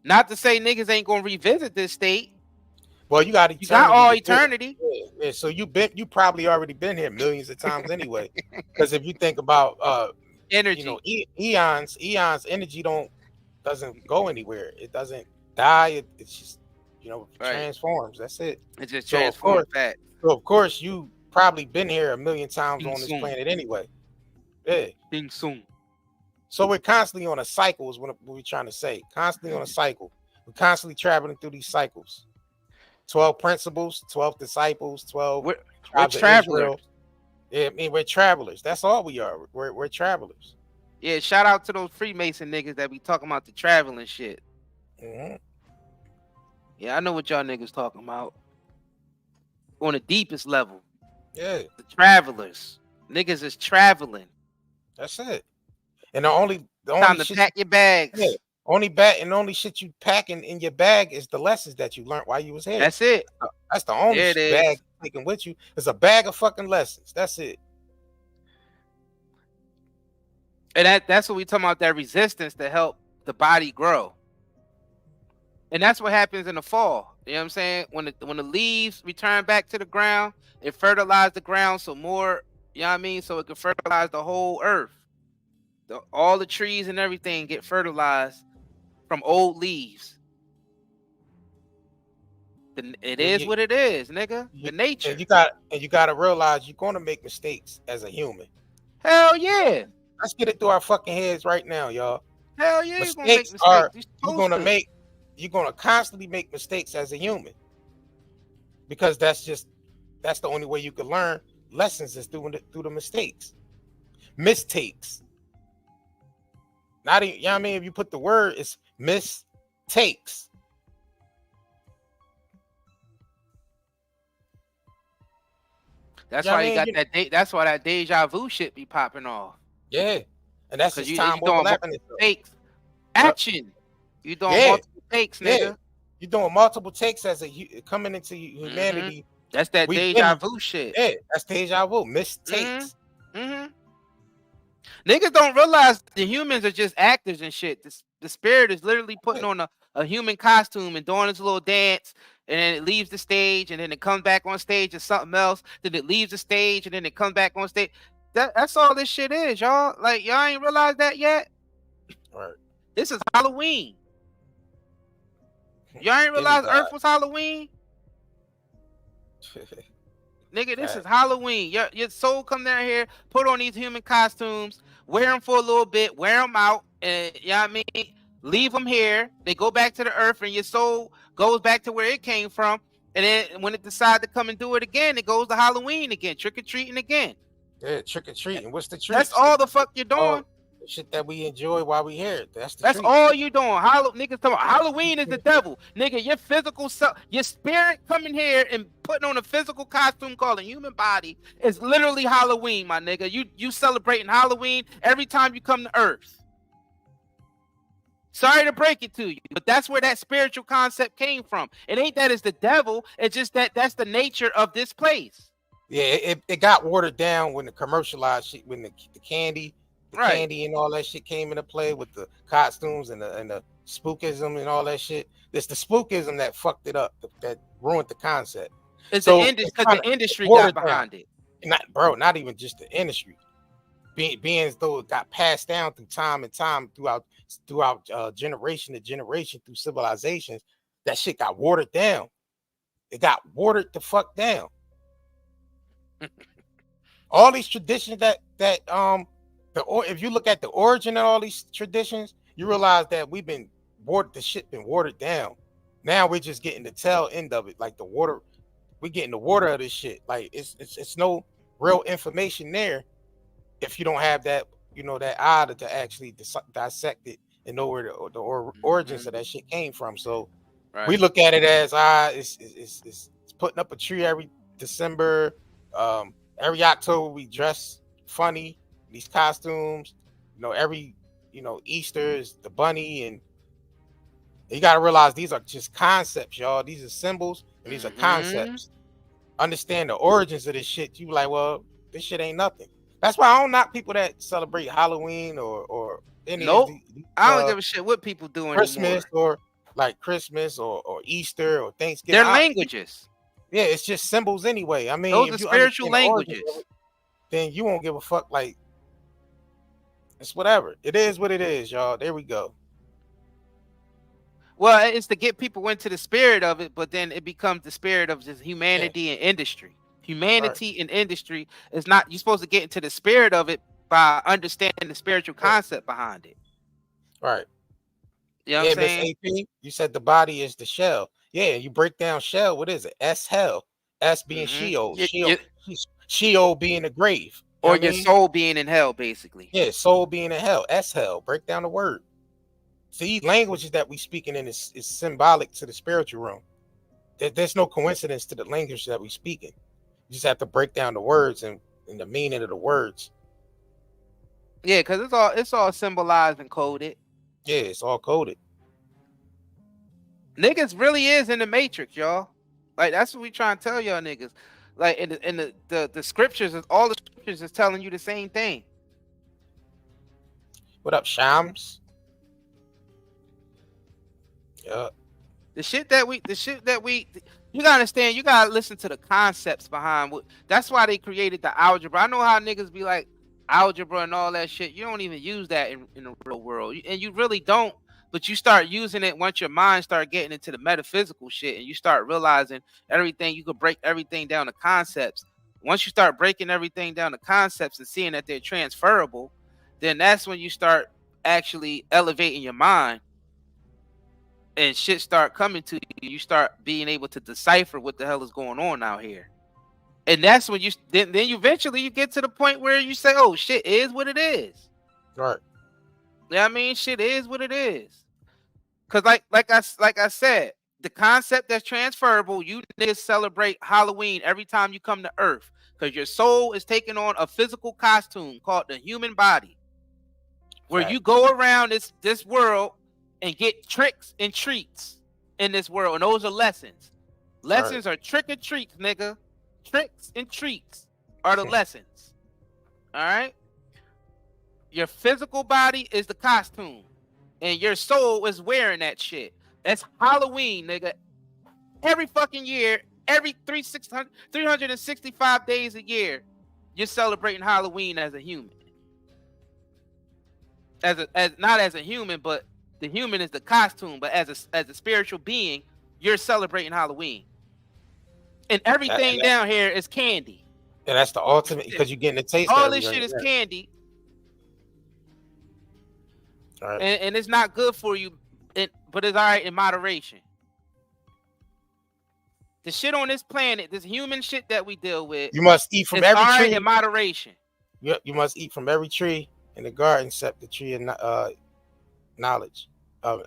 Not to say niggas ain't gonna revisit this state. Well, you got all eternity. Yeah, so you probably already been here millions of times anyway. Because if you think about energy, eons energy doesn't go anywhere. It doesn't die. It's just transforms. That's it. It just transforms. So of course you probably been here a million times on this planet anyway. Yeah. Being soon. So we're constantly on a cycle is what we're trying to say. Constantly on a cycle. We're constantly traveling through these cycles. 12 principles, 12 disciples, 12 we're travelers. Yeah, I mean, we're travelers. That's all we are. We're travelers. Yeah, shout out to those Freemason niggas that be talking about the traveling shit. Mm-hmm. Yeah, I know what y'all niggas talking about. On the deepest level. Yeah. The travelers. Niggas is traveling. That's it. And the only time to pack your bags. Yeah, only shit you packing in your bag is the lessons that you learned while you was here. That's it. That's the only bag taking with you. It's a bag of fucking lessons. That's it. And that's what we talking about, that resistance to help the body grow. And that's what happens in the fall. You know what I'm saying? When the leaves return back to the ground, it fertilizes the ground so more, you know what I mean? So it can fertilize the whole earth. All the trees and everything get fertilized from old leaves. It is what it is, nigga. The nature. And you gotta realize you're gonna make mistakes as a human. Hell yeah. Let's get it through our fucking heads right now, y'all. Hell yeah. You're gonna constantly make mistakes as a human. Because that's the only way you can learn lessons is through the mistakes. Mistakes. Not even, you know what I mean? If you put the word, it's mistakes. That's why you got that's why that deja vu shit be popping off. Yeah. And that's just time overlapping takes. Action. You doing multiple takes, nigga. Yeah. You're doing multiple takes as coming into humanity. That's that deja vu shit. Yeah, that's deja vu. Mistakes. Niggas don't realize the humans are just actors and shit. The spirit is literally putting on a human costume and doing its little dance, and then it leaves the stage, and then it comes back on stage as something else. Then it leaves the stage, and then it comes back on stage. That's all this shit is, y'all. Like, y'all ain't realized that yet? Right. This is Halloween. Y'all ain't realized Earth was Halloween? Nigga, this is Halloween. Your soul come down here, put on these human costumes, wear them for a little bit, wear them out, and you know what I mean? Leave them here. They go back to the earth, and your soul goes back to where it came from. And then when it decides to come and do it again, it goes to Halloween again, trick-or-treating again. Yeah, trick-or-treating. What's the treat? That's all the fuck you're doing. The shit that we enjoy while we here. That's all you doing. Niggas talking about Halloween is the devil. Nigga, your physical self, your spirit coming here and putting on a physical costume called a human body is literally Halloween, my nigga. You celebrating Halloween every time you come to Earth. Sorry to break it to you, but that's where that spiritual concept came from. It ain't that it's the devil. It's just that's the nature of this place. Yeah, it got watered down when the commercialized shit, when the candy. Candy and all that shit came into play with the costumes and the spookism and all that shit. It's the spookism that fucked it up, that ruined the concept. It's because the industry got behind it. Not even just the industry. Being as though it got passed down through time and time throughout generation to generation through civilizations. That shit got watered down. It got watered the fuck down. all these traditions if you look at the origin of all these traditions, you realize that the shit been watered down. Now we're just getting the tail end of it, like the water. We're getting the water of this shit. Like it's no real information there if you don't have that, that eye to actually dissect it and know where the origins of that shit came from. So we look at it as it's putting up a tree every December. Every October we dress funny, these costumes. Every Easter is the bunny, and you got to realize these are just concepts, y'all. These are symbols and these are concepts. Understand the origins of this shit. You like, well, this shit ain't nothing. That's why I don't knock people that celebrate Halloween or any. Nope. I don't give a shit what people do Christmas anymore. Christmas or Easter or Thanksgiving. They're languages. Yeah, it's just symbols anyway. I mean, those are spiritual languages. Then you won't give a fuck. Like, it's whatever. It is what it is, y'all. There we go. Well, it's to get people into the spirit of it, but then it becomes the spirit of just humanity and industry. Humanity and industry is not. You're supposed to get into the spirit of it by understanding the spiritual concept behind it. Right. You know what I'm saying? Miss AP, you said the body is the shell. Yeah, you break down shell. What is it? S hell. S being Sheol. Sheol being the grave. Or your soul being in hell, basically. Yeah, soul being in hell. S hell. Break down the word. See, languages that we speaking in is symbolic to the spiritual realm. There's no coincidence to the language that we speaking. You just have to break down the words and the meaning of the words. Yeah, because it's all symbolized and coded. Yeah, it's all coded. Niggas really is in the Matrix, y'all. Like, that's what we trying to tell y'all niggas. Like, in the scriptures, all the scriptures is telling you the same thing. What up, Shams? Yeah. The shit that we you gotta understand, you gotta listen to the concepts behind what. That's why they created the algebra. I know how niggas be like algebra and all that shit. You don't even use that in the real world, and you really don't. But you start using it once your mind start getting into the metaphysical shit, and you start realizing everything. You could break everything down to concepts. Once you start breaking everything down to concepts and seeing that they're transferable, then that's when you start actually elevating your mind, and shit start coming to you. You start being able to decipher what the hell is going on out here. And that's when you you eventually get to the point where you say, oh, shit is what it is. Right. Yeah, I mean, shit is what it is. Cause like I said, the concept that's transferable, you niggas celebrate Halloween every time you come to Earth. Cause your soul is taking on a physical costume called the human body. Where you go around this world and get tricks and treats in this world. And those are lessons. Lessons are trick and treats, nigga. Tricks and treats are the lessons. All right? Your physical body is the costume. And your soul is wearing that shit. That's Halloween, nigga. Every fucking year, every 365 days a year, you're celebrating Halloween as a human. As not as a human, but the human is the costume, but as a spiritual being, you're celebrating Halloween. And everything down here is candy. And that's the ultimate, because you're getting the taste. All this shit is candy. Right. And it's not good for you, but it's all right in moderation. The shit on this planet, this human shit that we deal with, you must eat from every tree in moderation. You must eat from every tree in the garden except the tree of knowledge of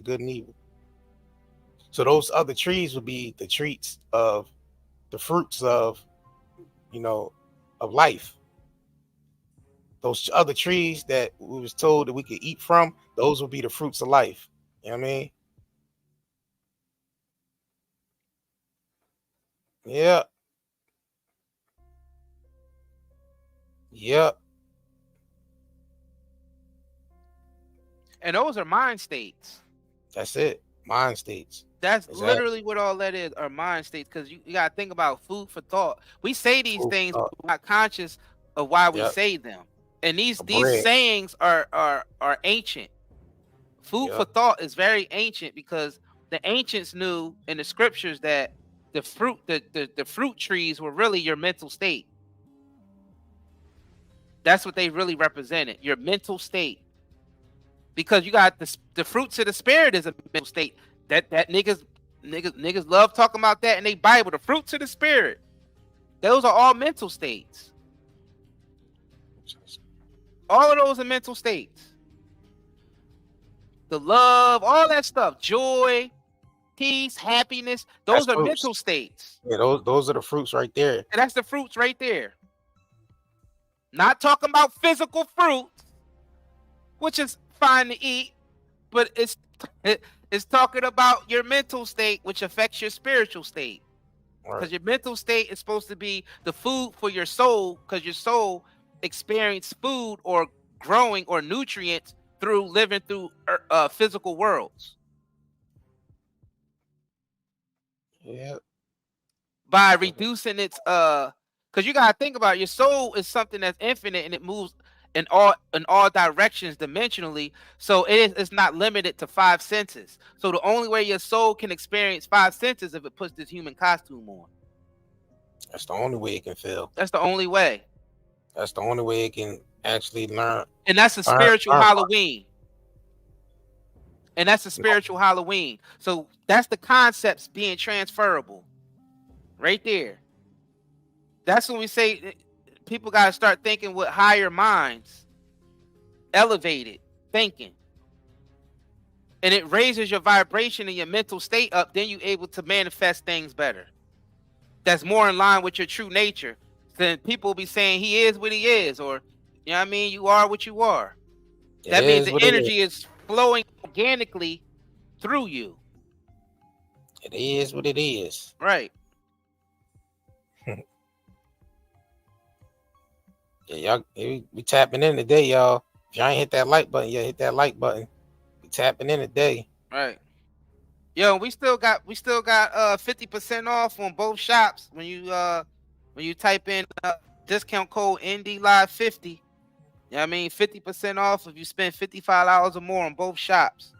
good and evil. So those other trees would be the treats of the fruits of, of life. Those other trees that we was told that we could eat from, those will be the fruits of life. You know what I mean? Yeah. Yep. And those are mind states. That's it. Mind states. That's literally what all that is, are mind states. Because you got to think about food for thought. We say these things, but we're not conscious of why we say them. And these sayings are ancient. Food for thought is very ancient, because the ancients knew in the scriptures that the fruit trees were really your mental state. That's what they really represented. Your mental state. Because you got the fruits of the spirit is a mental state. That niggas love talking about that in their Bible. The fruits of the spirit. Those are all mental states. All of those are mental states. The love, all that stuff, joy, peace, happiness. Those are mental states. Yeah, those are the fruits right there. And that's the fruits right there. Not talking about physical fruits, which is fine to eat, but it's talking about your mental state, which affects your spiritual state. Because your mental state is supposed to be the food for your soul, because your soul experiences food or growing or nutrients through living through physical worlds. Yeah. By reducing its because you gotta think about it, your soul is something that's infinite and it moves in all directions dimensionally. So it's not limited to 5 senses. So the only way your soul can experience 5 senses is if it puts this human costume on. That's the only way it can feel. That's the only way. That's the only way it can actually learn. And that's a spiritual Halloween. And that's a spiritual Halloween. So that's the concepts being transferable. Right there. That's when we say people got to start thinking with higher minds. Elevated thinking. And it raises your vibration and your mental state up. Then you're able to manifest things better. That's more in line with your true nature. Then people will be saying he is what he is. Or, you know what I mean? You are what you are. That means the energy is flowing organically through you. It is what it is. Right. Yeah, y'all, we tapping in today, y'all. If y'all ain't hit that like button, hit that like button. We tapping in today. Right. Yo, we still got 50% off on both shops when you type in discount code NDLive50. You know what I mean? 50% off if you spend $55 or more on both shops.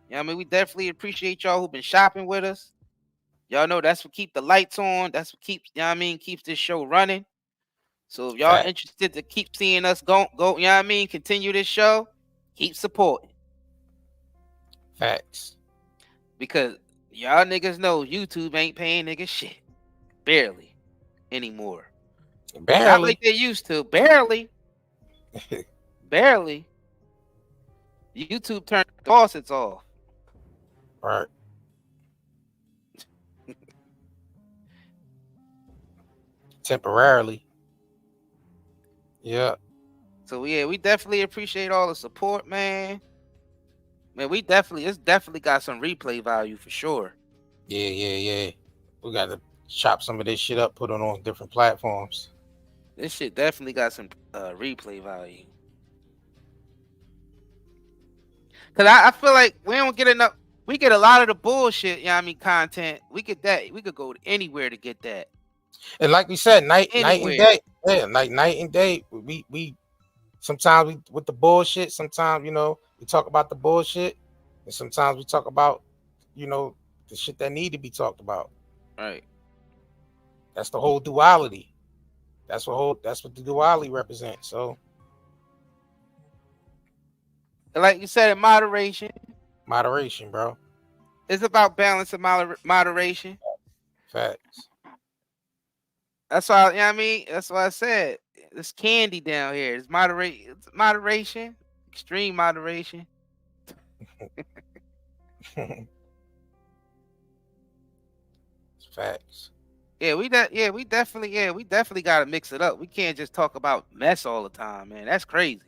You know what I mean? We definitely appreciate y'all who've been shopping with us. Y'all know that's what keep the lights on. That's what keeps, you know what I mean, keeps this show running. So if y'all interested to keep seeing us go, you know what I mean, continue this show, keep supporting. Facts. Because y'all niggas know YouTube ain't paying niggas shit. Barely anymore. Barely. Not like they used to. Barely. Barely. YouTube turned the faucets off. Right. Temporarily. Yeah. So yeah, we definitely appreciate all the support, man. Man, it's definitely got some replay value for sure. Yeah. We got to chop some of this shit up, put it on different platforms. This shit definitely got some replay value. Cause I feel like we don't get enough. We get a lot of the bullshit, you know what I mean, content. We get that. We could go anywhere to get that. And like we said, night and day. Yeah, like night and day. We sometimes we with the bullshit. Sometimes, you know, we talk about the bullshit, and sometimes we talk about, you know, the shit that need to be talked about. Right. That's the whole duality. That's what the duality represents. So, like you said, moderation. Moderation, bro. It's about balance and moderation. Facts. That's why, you know what I mean? That's why I said it's candy down here. It's moderation, extreme moderation. Facts. Yeah, we definitely got to mix it up. We can't just talk about mess all the time, man. That's crazy.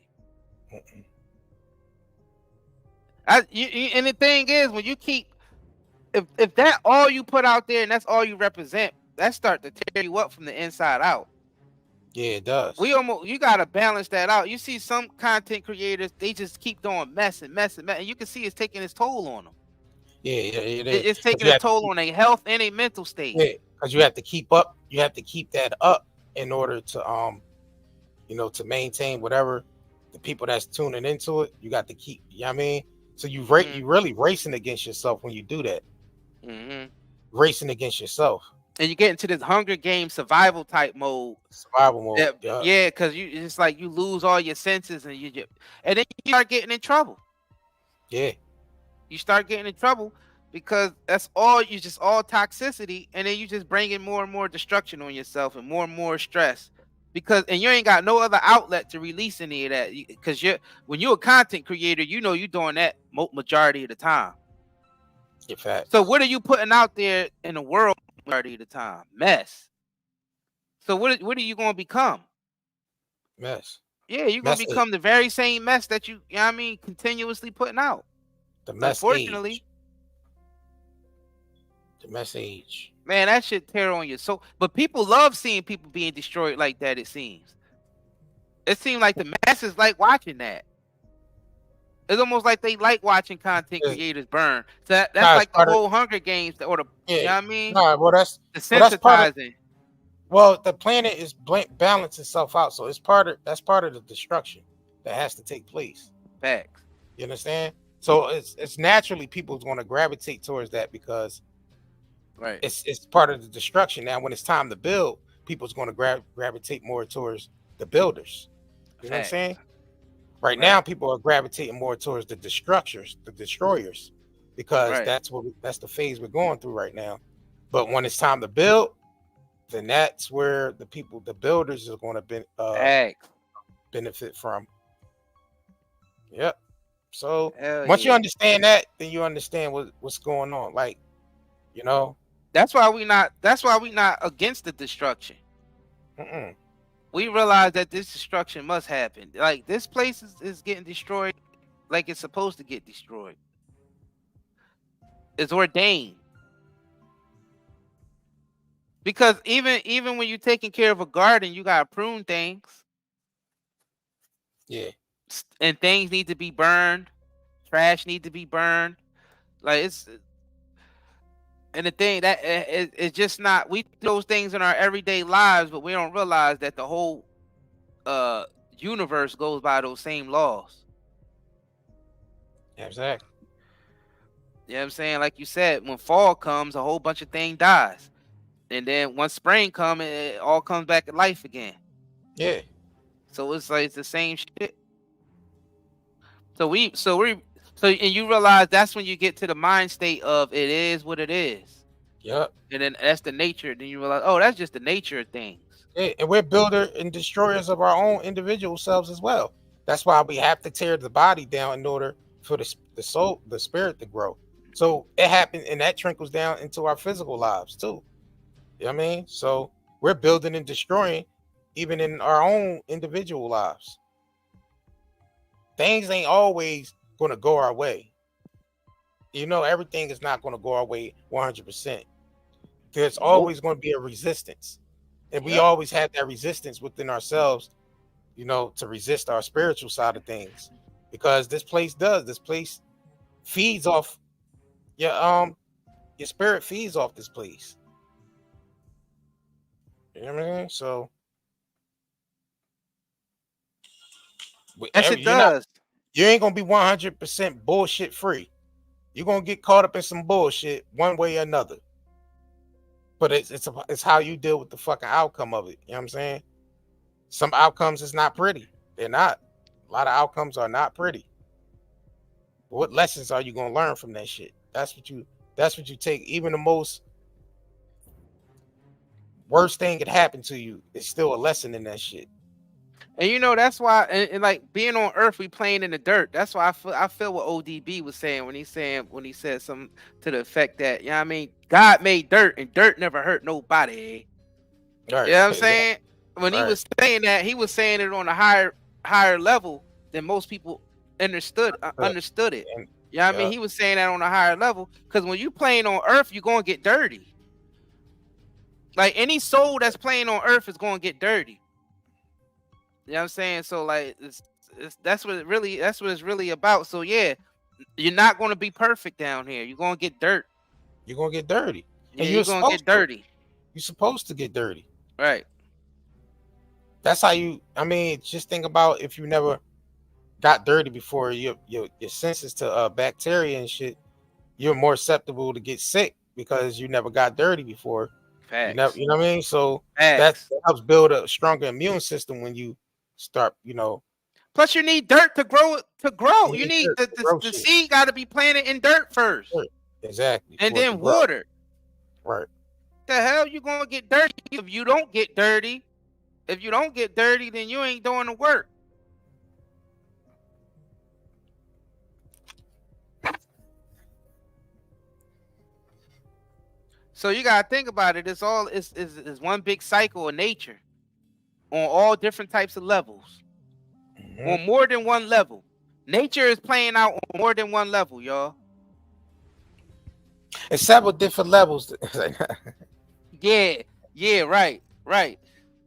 And the thing is, when you keep, if that all you put out there and that's all you represent, that start to tear you up from the inside out. Yeah, it does. You gotta balance that out. You see some content creators, they just keep doing mess, and you can see it's taking its toll on them. Yeah, it is. It's taking a toll on their health and their mental state. Yeah, because you have to keep up. You have to keep that up in order to you know, to maintain whatever the people that's tuning into it. You got to keep. You know what I mean? So you really racing against yourself when you do that. Mm-hmm. Racing against yourself. and you get into this Hunger Games survival type mode. Survival mode. Yeah, because it's like you lose all your senses, and and then you start getting in trouble. Yeah. You start getting in trouble because that's all all toxicity, and then you just bringing more and more destruction on yourself and more stress. And you ain't got no other outlet to release any of that. Because when you're a content creator, you're doing that majority of the time. In fact. So what are you putting out there in the world majority of the time? Mess. So what are you going to become? Mess. Yeah, you're going to become the very same mess that you know what I mean, continuously putting out. The mess. Unfortunately. Age. The mess age. Man, that shit tear on your soul. But people love seeing people being destroyed like that, it seems. It seems like the masses like watching that. It's almost like they like watching content creators burn. So that's like the whole Hunger Games, you know what I mean? Nah, well, that's desensitizing. Well, the planet is balancing itself out, so that's part of the destruction that has to take place. Facts. You understand? So it's naturally people's going to gravitate towards that because it's part of the destruction. Now, when it's time to build, people's going to gravitate more towards the builders. You know what I'm saying? Right now, people are gravitating more towards the destroyers, because that's the phase we're going through right now. But when it's time to build, then that's where the builders are going to benefit from. Yep. So once you understand that, then you understand what's going on. Like, you know, that's why we not against the destruction. We realize that this destruction must happen. Like, this place is getting destroyed like it's supposed to get destroyed. It's ordained. Because even when you're taking care of a garden, you gotta prune things. Yeah. And things need to be burned. Trash need to be burned. Like, and the thing that it's just not, we do those things in our everyday lives, but we don't realize that the whole universe goes by those same laws. Exactly. You know what I'm saying? Like you said, when fall comes, a whole bunch of things dies. And then once spring comes, it all comes back to life again. Yeah. So it's like it's the same shit. So you realize that's when you get to the mind state of it is what it is. Yep. And then that's the nature. Then you realize, oh, that's just the nature of things. Yeah, and we're builders and destroyers of our own individual selves as well. That's why we have to tear the body down in order for the soul, the spirit to grow. So it happens, and that trickles down into our physical lives too. You know what I mean? So we're building and destroying even in our own individual lives. Things ain't always going to go our way. You know, everything is not going to go our way 100%. There's always going to be a resistance. And we always have that resistance within ourselves, you know, to resist our spiritual side of things. Because this place feeds off your spirit feeds off this place. You know what I mean? So yes, it does. You ain't gonna be 100% bullshit free. You're gonna get caught up in some bullshit one way or another. But it's how you deal with the fucking outcome of it. You know what I'm saying? Some outcomes is not pretty. They're not. A lot of outcomes are not pretty. But what lessons are you gonna learn from that shit? That's what you take. Even the most worst thing could happen to you. It's still a lesson in that shit. And you know, that's why, and like being on Earth, we playing in the dirt. That's why I feel what ODB was saying when he said something to the effect that, you know what I mean, God made dirt and dirt never hurt nobody. Right. You know what I'm saying? When he was saying that, he was saying it on a higher level than most people understood it. You know what I mean? He was saying that on a higher level because when you playing on Earth, you're gonna get dirty. Like any soul that's playing on Earth is gonna get dirty. You know what I'm saying? So like that's what it's really about. So yeah, you're not gonna be perfect down here. You're gonna get dirt. You're gonna get dirty. And you're gonna get dirty. You're supposed to get dirty. Right. That's how just think about if you never got dirty before, your senses to bacteria and shit, you're more susceptible to get sick because you never got dirty before. You know what I mean? So that helps build a stronger immune system when you start, Plus, you need dirt to grow. You need the seed got to be planted in dirt first. Exactly. And then water. Right. The hell you gonna get dirty if you don't get dirty? If you don't get dirty, then you ain't doing the work. So you gotta think about it. It's all is one big cycle of nature on all different types of levels. On more than one level. Nature is playing out on more than one level, y'all. It's several different levels. Yeah, right.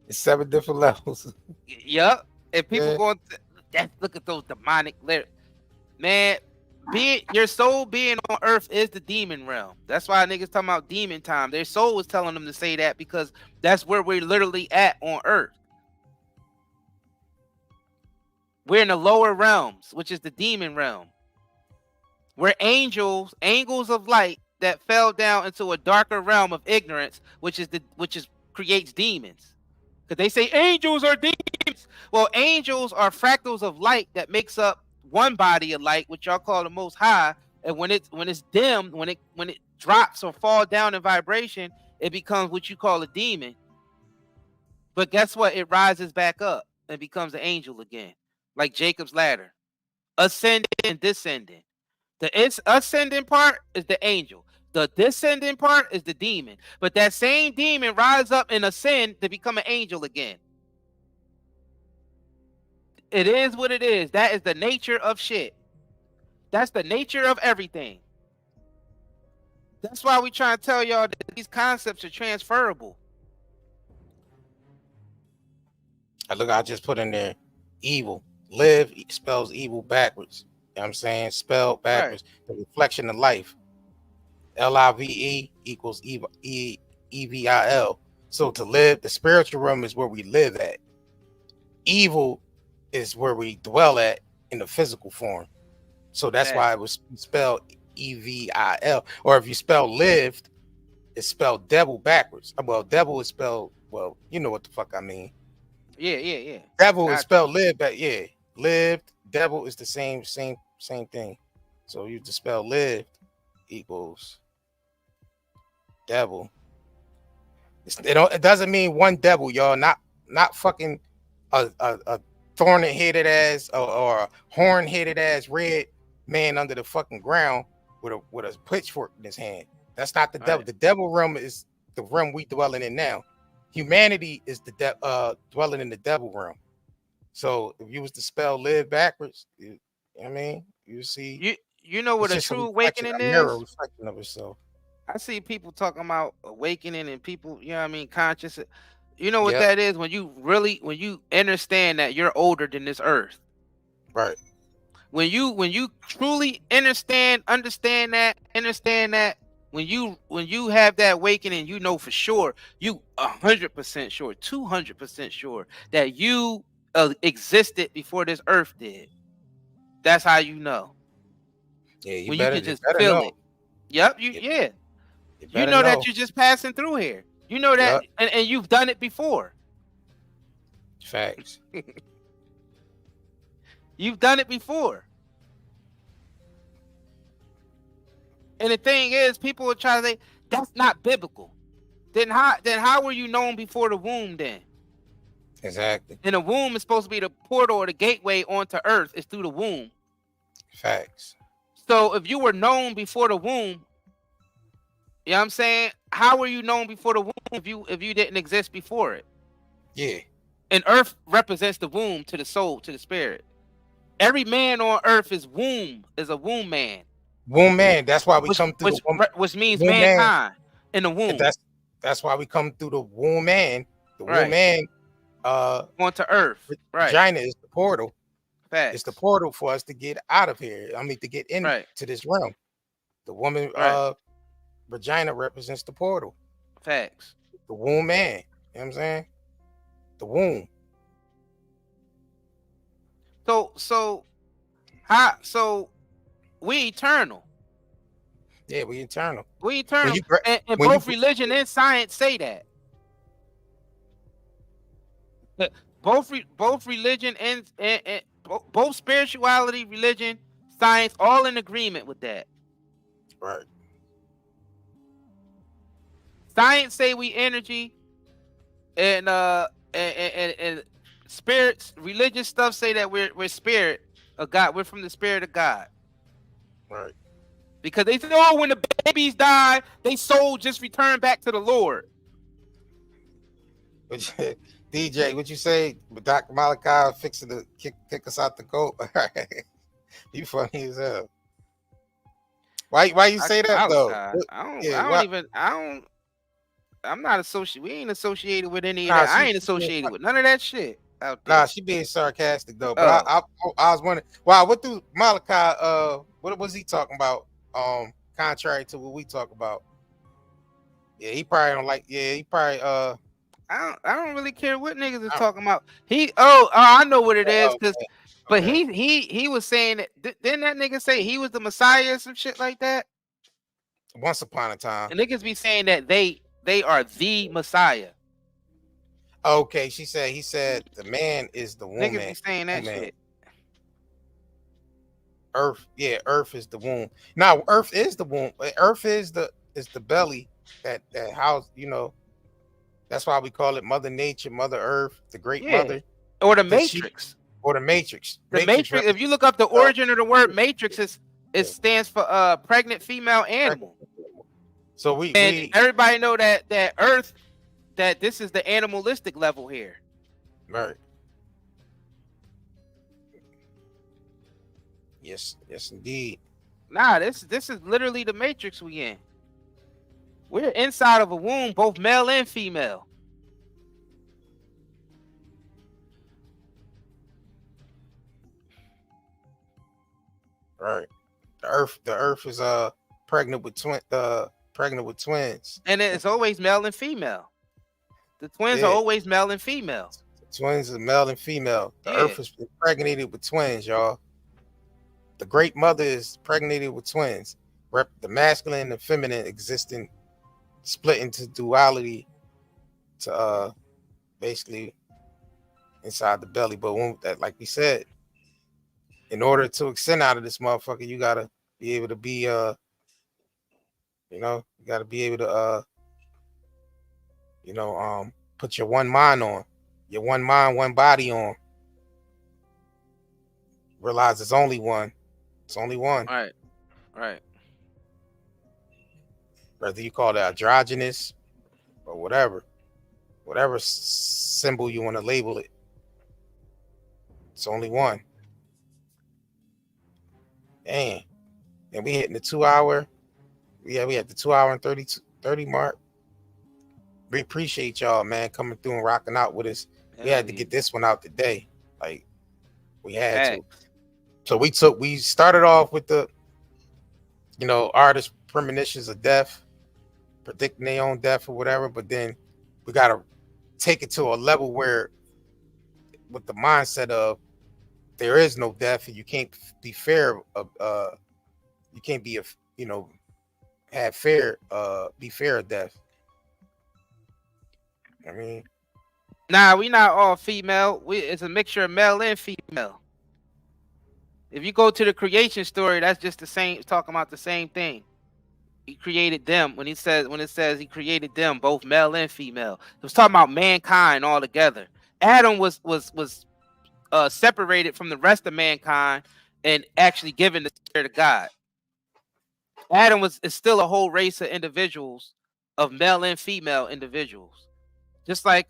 It's 7 different levels. Yep. And people going to look at those demonic lyrics. Man, your soul being on earth is the demon realm. That's why niggas talking about demon time. Their soul was telling them to say that because that's where we're literally at on earth. We're in the lower realms, which is the demon realm. We're angels of light that fell down into a darker realm of ignorance, which creates demons. Because they say angels are demons. Well, angels are fractals of light that makes up one body of light, which y'all call the Most High. And when it's dimmed, when it drops or fall down in vibration, it becomes what you call a demon. But guess what? It rises back up and becomes an angel again. Like Jacob's ladder, ascending and descending. The ascending part is the angel. The descending part is the demon. But that same demon rise up and ascend to become an angel again. It is what it is. That is the nature of shit. That's the nature of everything. That's why we try to tell y'all that these concepts are transferable. I just put in there evil. Live spells evil backwards. You know what I'm saying? Spelled backwards. Right. The reflection of life. LIVE equals EVIL. So to live, the spiritual realm is where we live at. Evil is where we dwell at in the physical form. So that's why it was spelled EVIL. Or if you spell lived, it's spelled devil backwards. Well, devil is spelled, well, you know what the fuck I mean. Yeah. Devil is spelled lived, but lived, devil is the same thing. So you just spell lived equals devil. It doesn't mean one devil, y'all. Not fucking a thorn-headed ass or a horn-headed ass red man under the fucking ground with a pitchfork in his hand. That's not the devil. Right. The devil realm is the realm we dwelling in now. Humanity is the dwelling in the devil realm. So if you was to spell live backwards, you know what I mean, you see. You know what a true awakening is? Mirror reflection of itself. I see people talking about awakening and people, you know what I mean, conscious. You know what that is when you understand that you're older than this earth. Right. When you truly understand that, when you have that awakening, you know for sure, you 100% sure, 200% sure that you existed before this earth did. That's how you know. Yeah, you when better, you can just feel it. Yep, you know that you're just passing through here. You know that, and you've done it before. Facts. You've done it before. And the thing is, people will try to say that's not biblical. Then how were you known before the womb then? Exactly. And the womb is supposed to be the portal or the gateway onto earth. It's through the womb. Facts. So if you were known before the womb, you know what I'm saying? How were you known before the womb if you didn't exist before it? Yeah. And earth represents the womb to the soul, to the spirit. Every man on earth is a womb man. Womb man. That's why we come through the womb. Which means mankind in the womb. That's why we come through the womb man. The womb man onto earth. Right. Vagina is the portal. Facts. It's the portal for us to get out of here. I mean, to get into this realm. The woman vagina represents the portal. Facts. The womb man. You know what I'm saying? The womb. So we eternal. Yeah, we eternal. We eternal. And both religion and science say that. Both religion and both spirituality, religion, science, all in agreement with that. Right. Science say we energy, and spirits, religious stuff say that we're spirit of God. We're from the spirit of God. Right. Because they say, oh, when the babies die, they soul just return back to the Lord. DJ, what you say? Dr. Malachi fixing to kick us out the goat. You funny as hell. Why you say that though? I'm not associated. We ain't associated with any of that. I ain't associated with none of that shit out there. Nah, she being sarcastic though. But I was wondering, wow, what do Malachi? What was he talking about? Contrary to what we talk about. Yeah, he probably don't like. Yeah, he probably. I don't really care what niggas is talking about. I know what it is, because but he was saying that didn't that nigga say he was the Messiah or some shit like that? Once upon a time. And niggas be saying that they are the Messiah. Okay, he said the man is the woman. Niggas be saying that shit. Earth is the womb. Now, Earth is the womb. Earth is the belly that house, that's why we call it Mother Nature, Mother Earth, the Great Mother. Or the Matrix. The Matrix. If you look up the origin of the word Matrix, it stands for pregnant female animal. So everybody know that Earth, that this is the animalistic level here. Right. Yes, indeed. Nah, this is literally the Matrix we in. We're inside of a womb, both male and female. Right. The Earth is pregnant with twins. And it's always male and female. The twins are always male and female. The twins are male and female. The Earth is impregnated with twins, y'all. The Great Mother is impregnated with twins. The masculine and the feminine existing, split into duality to basically inside the belly. But when that, like we said, in order to ascend out of this motherfucker, you gotta be able to be you gotta be able to put your one mind on, your one mind, one body on. Realize it's only one. It's only one. Right. Whether you call it androgynous or whatever symbol you want to label it, it's only one. Damn. And we hitting the 2 hour. We had the 2 hour and 30 mark. We appreciate y'all, man, coming through and rocking out with us. We had to get this one out today. Like, we had to. So we started off with the, artist premonitions of death, predicting their own death or whatever, but then we got to take it to a level where, with the mindset of there is no death and you can't be fair you can't be be fair of death. I mean, nah, we not all female. It's a mixture of male and female. If you go to the creation story, that's just the same, talking about the same thing. He created them. When it says he created them, both male and female, it was talking about mankind all together. Adam was separated from the rest of mankind and actually given the spirit of God. Adam is still a whole race of individuals, of male and female individuals. Just like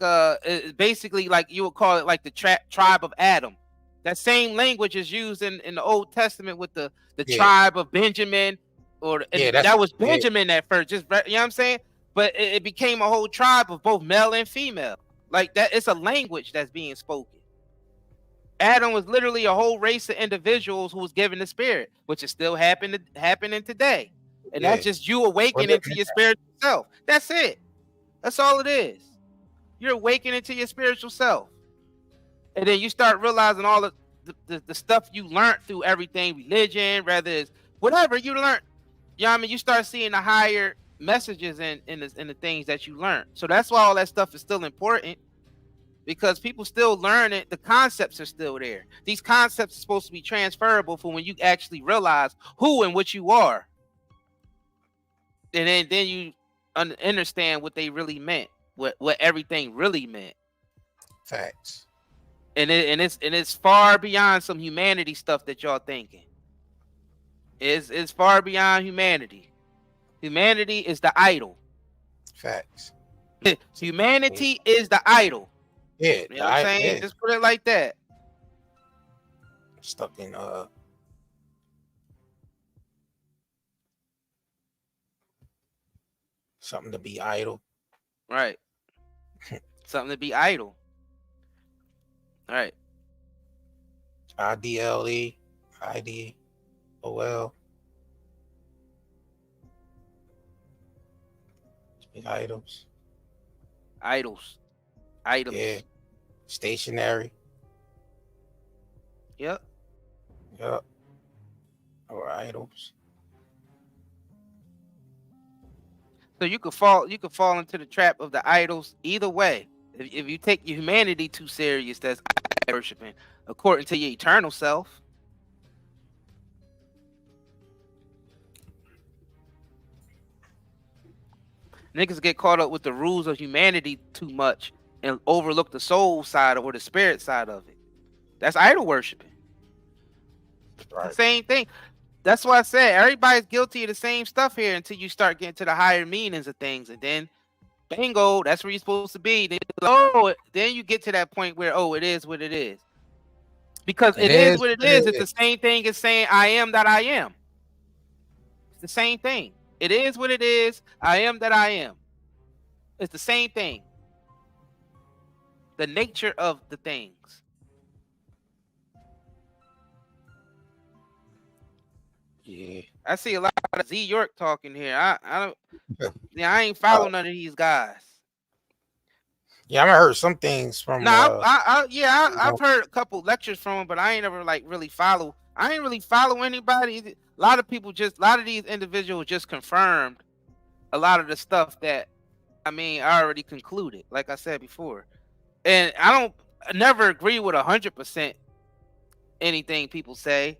basically, like you would call it, like the tribe of Adam. That same language is used in the Old Testament with the tribe of Benjamin, that was Benjamin at first. Just, you know what I'm saying? But it became a whole tribe of both male and female. Like that, it's a language that's being spoken. Adam was literally a whole race of individuals who was given the spirit, which is still happening today. And that's just you awakening to your spiritual self. That's it. That's all it is. You're awakening to your spiritual self. And then you start realizing all the stuff you learned through everything, religion, whether it's whatever you learned. you know what I mean, you start seeing the higher messages in the things that you learn. So that's why all that stuff is still important, because people still learn it. The concepts are still there. These concepts are supposed to be transferable for when you actually realize who and what you are, and then you understand what they really meant, what everything really meant. Facts. And it's far beyond some humanity stuff that y'all thinking. It's far beyond humanity. Humanity is the idol. Facts. Humanity is the idol. Yeah, you know what I'm saying? Yeah. Just put it like that. Stuck in something to be idle. Right. Something to be idle. All right. IDLE, IDOL. Idols. Idols. Items. Yeah. Stationary. Yep. Yep. Or idols. So you could fall into the trap of the idols either way. If you take your humanity too serious, that's worshiping according to your eternal self. Niggas get caught up with the rules of humanity too much and overlook the soul side or the spirit side of it. That's idol worshiping. Right. The same thing. That's why I said everybody's guilty of the same stuff here until you start getting to the higher meanings of things, and then bingo, that's where you're supposed to be. Then you get to that point where it is what it is. Because it is what it is. It's the same thing as saying I am that I am. It's the same thing. It is what it is. I am that I am. It's the same thing. The nature of the things. Yeah. I see a lot of Z York talking here. I don't. Yeah, I ain't follow none of these guys. Yeah, I heard some things from. I've heard a couple lectures from him, but I ain't ever really follow. I ain't really follow anybody. A lot of these individuals just confirmed a lot of the stuff that I already concluded, like I said before. And I never agree with 100% anything people say.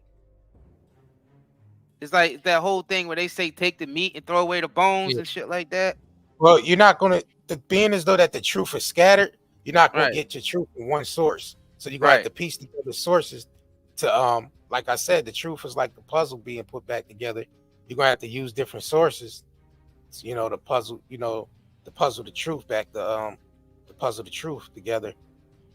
It's like that whole thing where they say take the meat and throw away the bones and shit like that. Well, you're not gonna being as though that the truth is scattered. You're not gonna get your truth from one source. So you're gonna have to piece together sources to like I said, the truth is like the puzzle being put back together. You're gonna have to use different sources, the puzzle, the puzzle the truth back, the puzzle the truth together.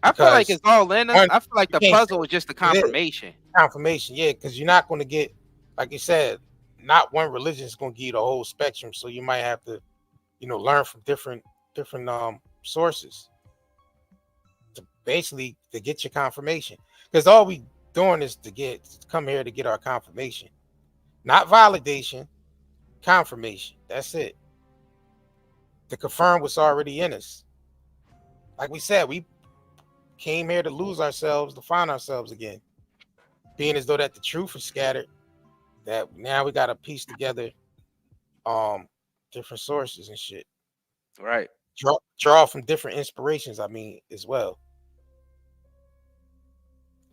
I feel like it's all Lennon. I feel like the puzzle is just the confirmation. Confirmation, yeah, because you're not gonna get, like you said, not one religion is gonna give you the whole spectrum. So you might have to, learn from different sources to basically to get your confirmation. Because all we doing is to come here to get our confirmation, not validation, confirmation. That's it. To confirm what's already in us. Like we said, we came here to lose ourselves, to find ourselves again. Being as though that the truth is scattered, that now we got to piece together different sources and shit. Right. Draw from different inspirations, as well.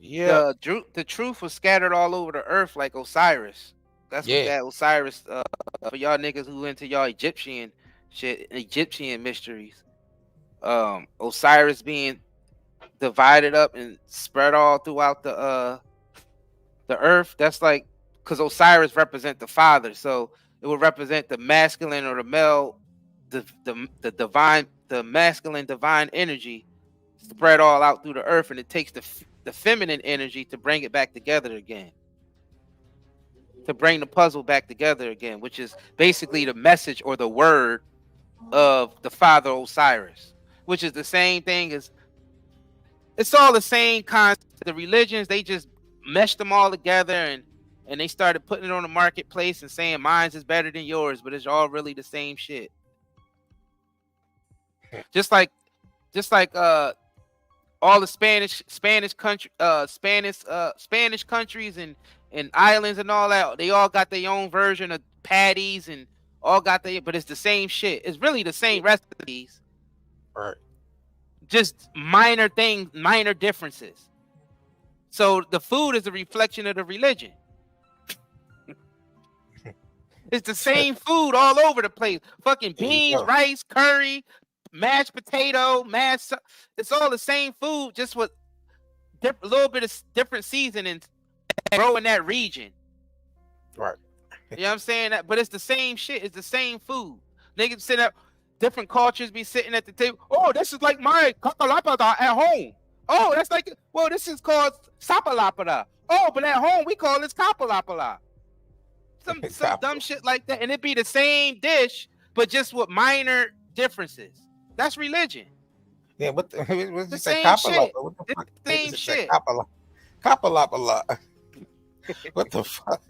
Yeah. The truth was scattered all over the earth like Osiris. That's what that Osiris, for y'all niggas who into y'all Egyptian shit, Egyptian mysteries. Osiris being divided up and spread all throughout the earth. That's like, because Osiris represent the father, so it would represent the masculine or the male, the divine, the masculine divine energy spread all out through the earth, and it takes the feminine energy to bring it back together again, to bring the puzzle back together again, which is basically the message or the word of the father Osiris, which is the same thing as, it's all the same concept. The religions, they just meshed them all together and they started putting it on the marketplace and saying mine's is better than yours, but it's all really the same shit. Just like all the Spanish countries and islands and all that, they all got their own version of patties and all got the, but it's the same shit. It's really the same recipes. Right. Just minor things, minor differences. So the food is a reflection of the religion. It's the same food all over the place. Fucking beans, rice, curry, mashed potato, it's all the same food, just with a little bit of different seasonings that grow in that region. Right. You know what I'm saying? But it's the same shit. It's the same food. Niggas sit up, different cultures be sitting at the table. Oh, this is like my kakalapada at home. Oh, that's like, well, this is called sapalapada. Oh, but at home we call this kapalapala. Some dumb shit like that. And it'd be the same dish, but just with minor differences. That's religion. Yeah, what's the same shit. What the fuck? The same shit. Kapalapala. What the fuck?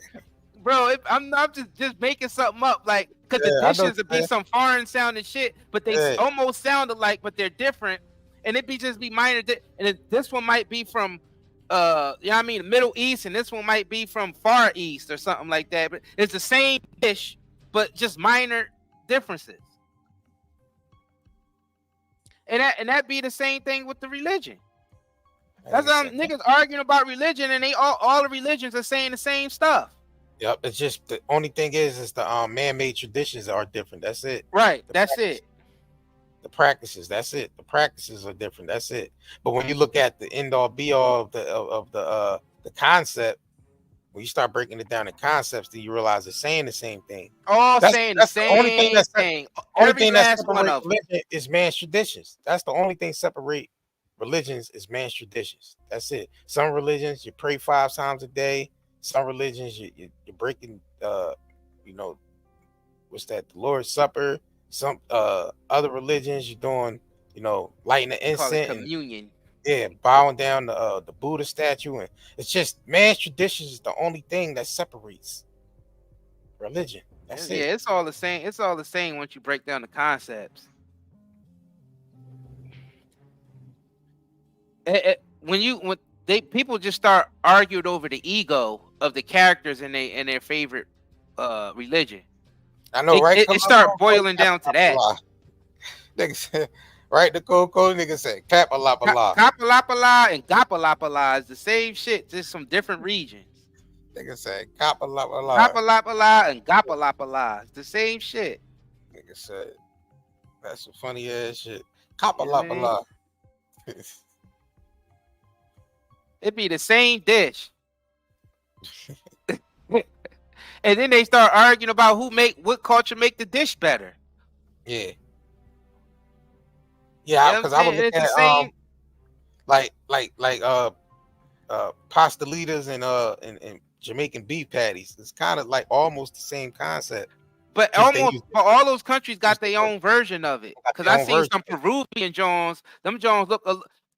Bro, I'm just making something up, like, because the dishes would be some foreign sounding shit, but they almost sound alike, but they're different, and it'd be just be minor. And this one might be from, you know what I mean, the Middle East, and this one might be from Far East or something like that. But it's the same dish, but just minor differences. And that be the same thing with the religion. That's why niggas arguing about religion, and they all the religions are saying the same stuff. Yep, it's just the only thing is the man-made traditions are different. That's it. Right, that's it. The practices, that's it. The practices are different. That's it. But when you look at the end-all be-all of the concept, when you start breaking it down in concepts, then you realize it's saying the same thing. All saying the same thing. Only thing that separates religion is man's traditions. That's the only thing separate religions is man's traditions. That's it. Some religions you pray 5 times a day. Some religions you're breaking, you know, what's that? The Lord's Supper. Some other religions you're doing, you know, lighting the incense, communion. Bowing down the Buddha statue, and it's just man's traditions is the only thing that separates religion. That's it. Yeah, it's all the same. It's all the same once you break down the concepts. When people just start arguing over the ego of the characters in their favorite religion. I know, right? It start boiling down to that. Nigga said, right? The Coco nigga said Kapalapala. Kapalapala and Gapalapala is the same shit, just some different regions. Nigga said Kapalapala. Kapalapala and Gapalapala. It's the same shit. Nigga said, that's some funny ass shit. Kapalapala. It'd be the same dish. And then they start arguing about what culture make the dish better. Yeah. Yeah, because I was looking at like pastelitas and Jamaican beef patties. It's kind of like almost the same concept. But all those countries got their own version of it. Because I seen some Peruvian Jones. Them Jones look,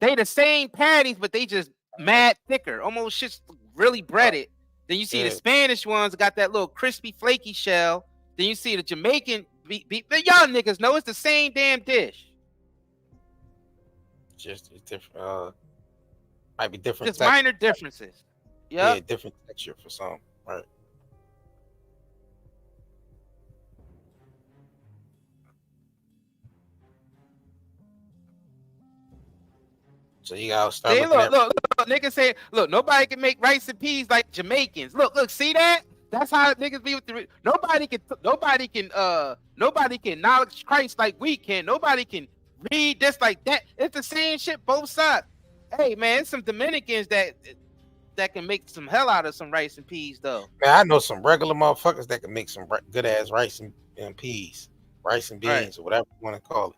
they the same patties, but they just mad thicker, almost shit's really breaded. Then you see the Spanish ones got that little crispy, flaky shell. Then you see the Jamaican beef. Y'all niggas know it's the same damn dish. Just different. Might be different. Just minor differences. Yep. Yeah, different texture for some. Right. So you gotta start. Hey, look, niggas say, look, nobody can make rice and peas like Jamaicans. Look, see that? That's how niggas be with the. Nobody can acknowledge Christ like we can. Nobody can read this like that. It's the same shit, both sides. Hey man, it's some Dominicans that can make some hell out of some rice and peas though. Man, I know some regular motherfuckers that can make some good ass rice and peas, rice and beans, or whatever you want to call it.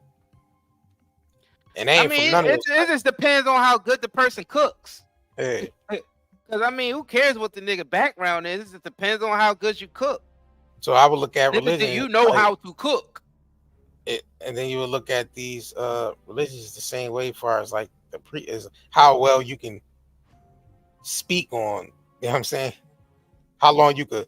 And they ain't from none of it just depends on how good the person cooks. Hey. Because I mean, who cares what the nigga background is? It just depends on how good you cook. So I would look at religion. Do you know how to cook? And then you would look at these religions the same way, as far as like is how well you can speak on. You know what I'm saying? How long you could,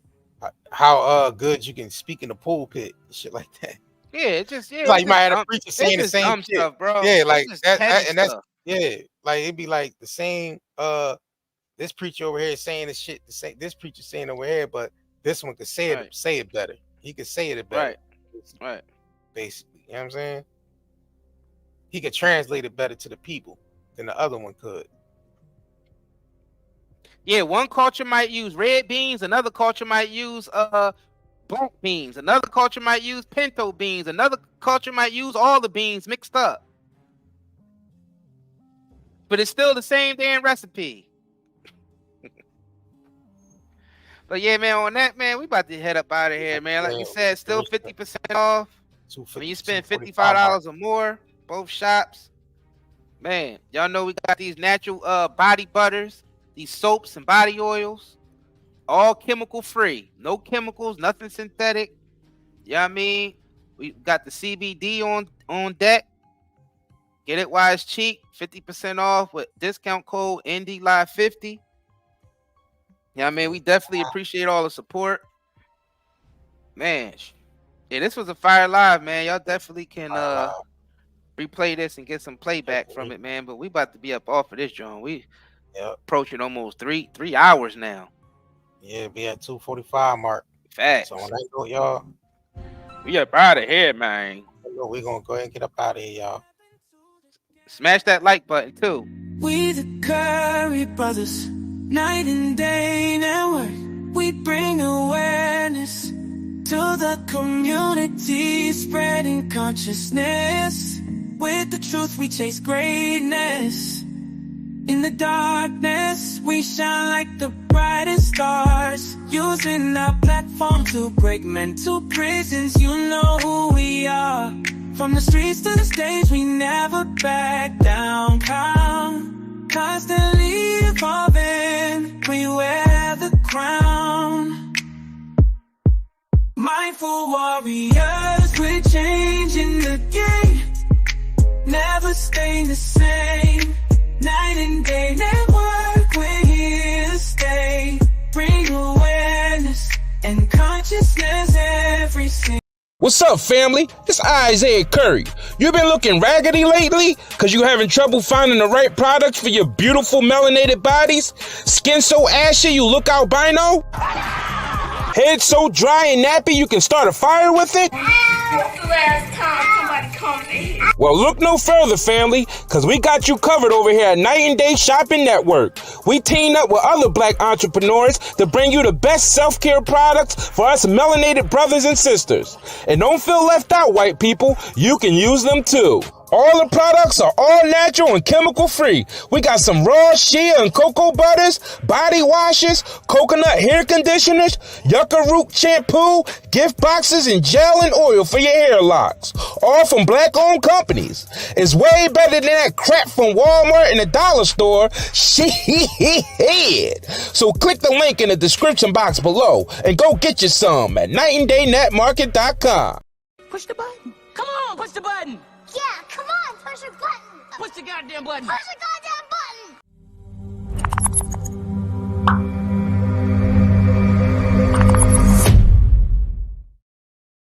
how good you can speak in the pulpit, shit like that. Yeah, it's just like you might have a preacher saying the same shit, stuff, bro. Yeah, like that, and that's stuff. Like it'd be like the same. This preacher over here is saying this shit. This preacher saying over here, but This one could say it better. He could say it better. Right. Basically, you know what I'm saying? He could translate it better to the people than the other one could. Yeah, one culture might use red beans, another culture might use black beans, another culture might use pinto beans, another culture might use all the beans mixed up. But it's still the same damn recipe. But yeah, man, on that, man, we about to head up out of here, man. Like you said, still 50% off. When you spend $55 or more, both shops. Man, y'all know we got these natural body butters, these soaps and body oils, all chemical free. No chemicals, nothing synthetic. You know what I mean? We got the CBD on deck. Get it while it's cheap, 50% off with discount code NDLive50. Yeah, I mean, we definitely appreciate all the support. Man, yeah, this was a fire live, man. Y'all definitely can replay this and get some playback from it, man. But we about to be up off of this, John. We approaching almost three hours now. Yeah, be at 2:45 mark. Facts. So when I go, y'all, we up out of here, man. We're gonna go ahead and get up out of here, y'all. Smash that like button too. We the Curry brothers, night and day network. We bring awareness to the community, spreading consciousness. With the truth, we chase greatness. In the darkness, we shine like the brightest stars. Using our platform to break mental prisons. You know who we are. From the streets to the stage, we never back down. Constantly evolving, we wear the crown. Mindful warriors, we're changing the game. Never stay the same. Night and day network, we're here to stay. Bring awareness and consciousness every single. What's up, family? It's Isaiah Curry. You been looking raggedy lately? Cause you having trouble finding the right products for your beautiful melanated bodies? Skin so ashy you look albino? Head so dry and nappy you can start a fire with it? What's the last time somebody comes in here? Well, look no further, family, because we got you covered over here at Night and Day Shopping Network. We teamed up with other black entrepreneurs to bring you the best self-care products for us melanated brothers and sisters. And don't feel left out, white people. You can use them too. All the products are all natural and chemical free. We got some raw shea and cocoa butters, body washes, coconut hair conditioners, yucca root shampoo, gift boxes, and gel and oil for your hair locks. All from black-owned companies. It's way better than that crap from Walmart and the dollar store. Shit. So click the link in the description box below and go get you some at nightanddaynetmarket.com. Push the button. Come on, push the button. Yeah, come on, push your button. Push the goddamn button. Push the goddamn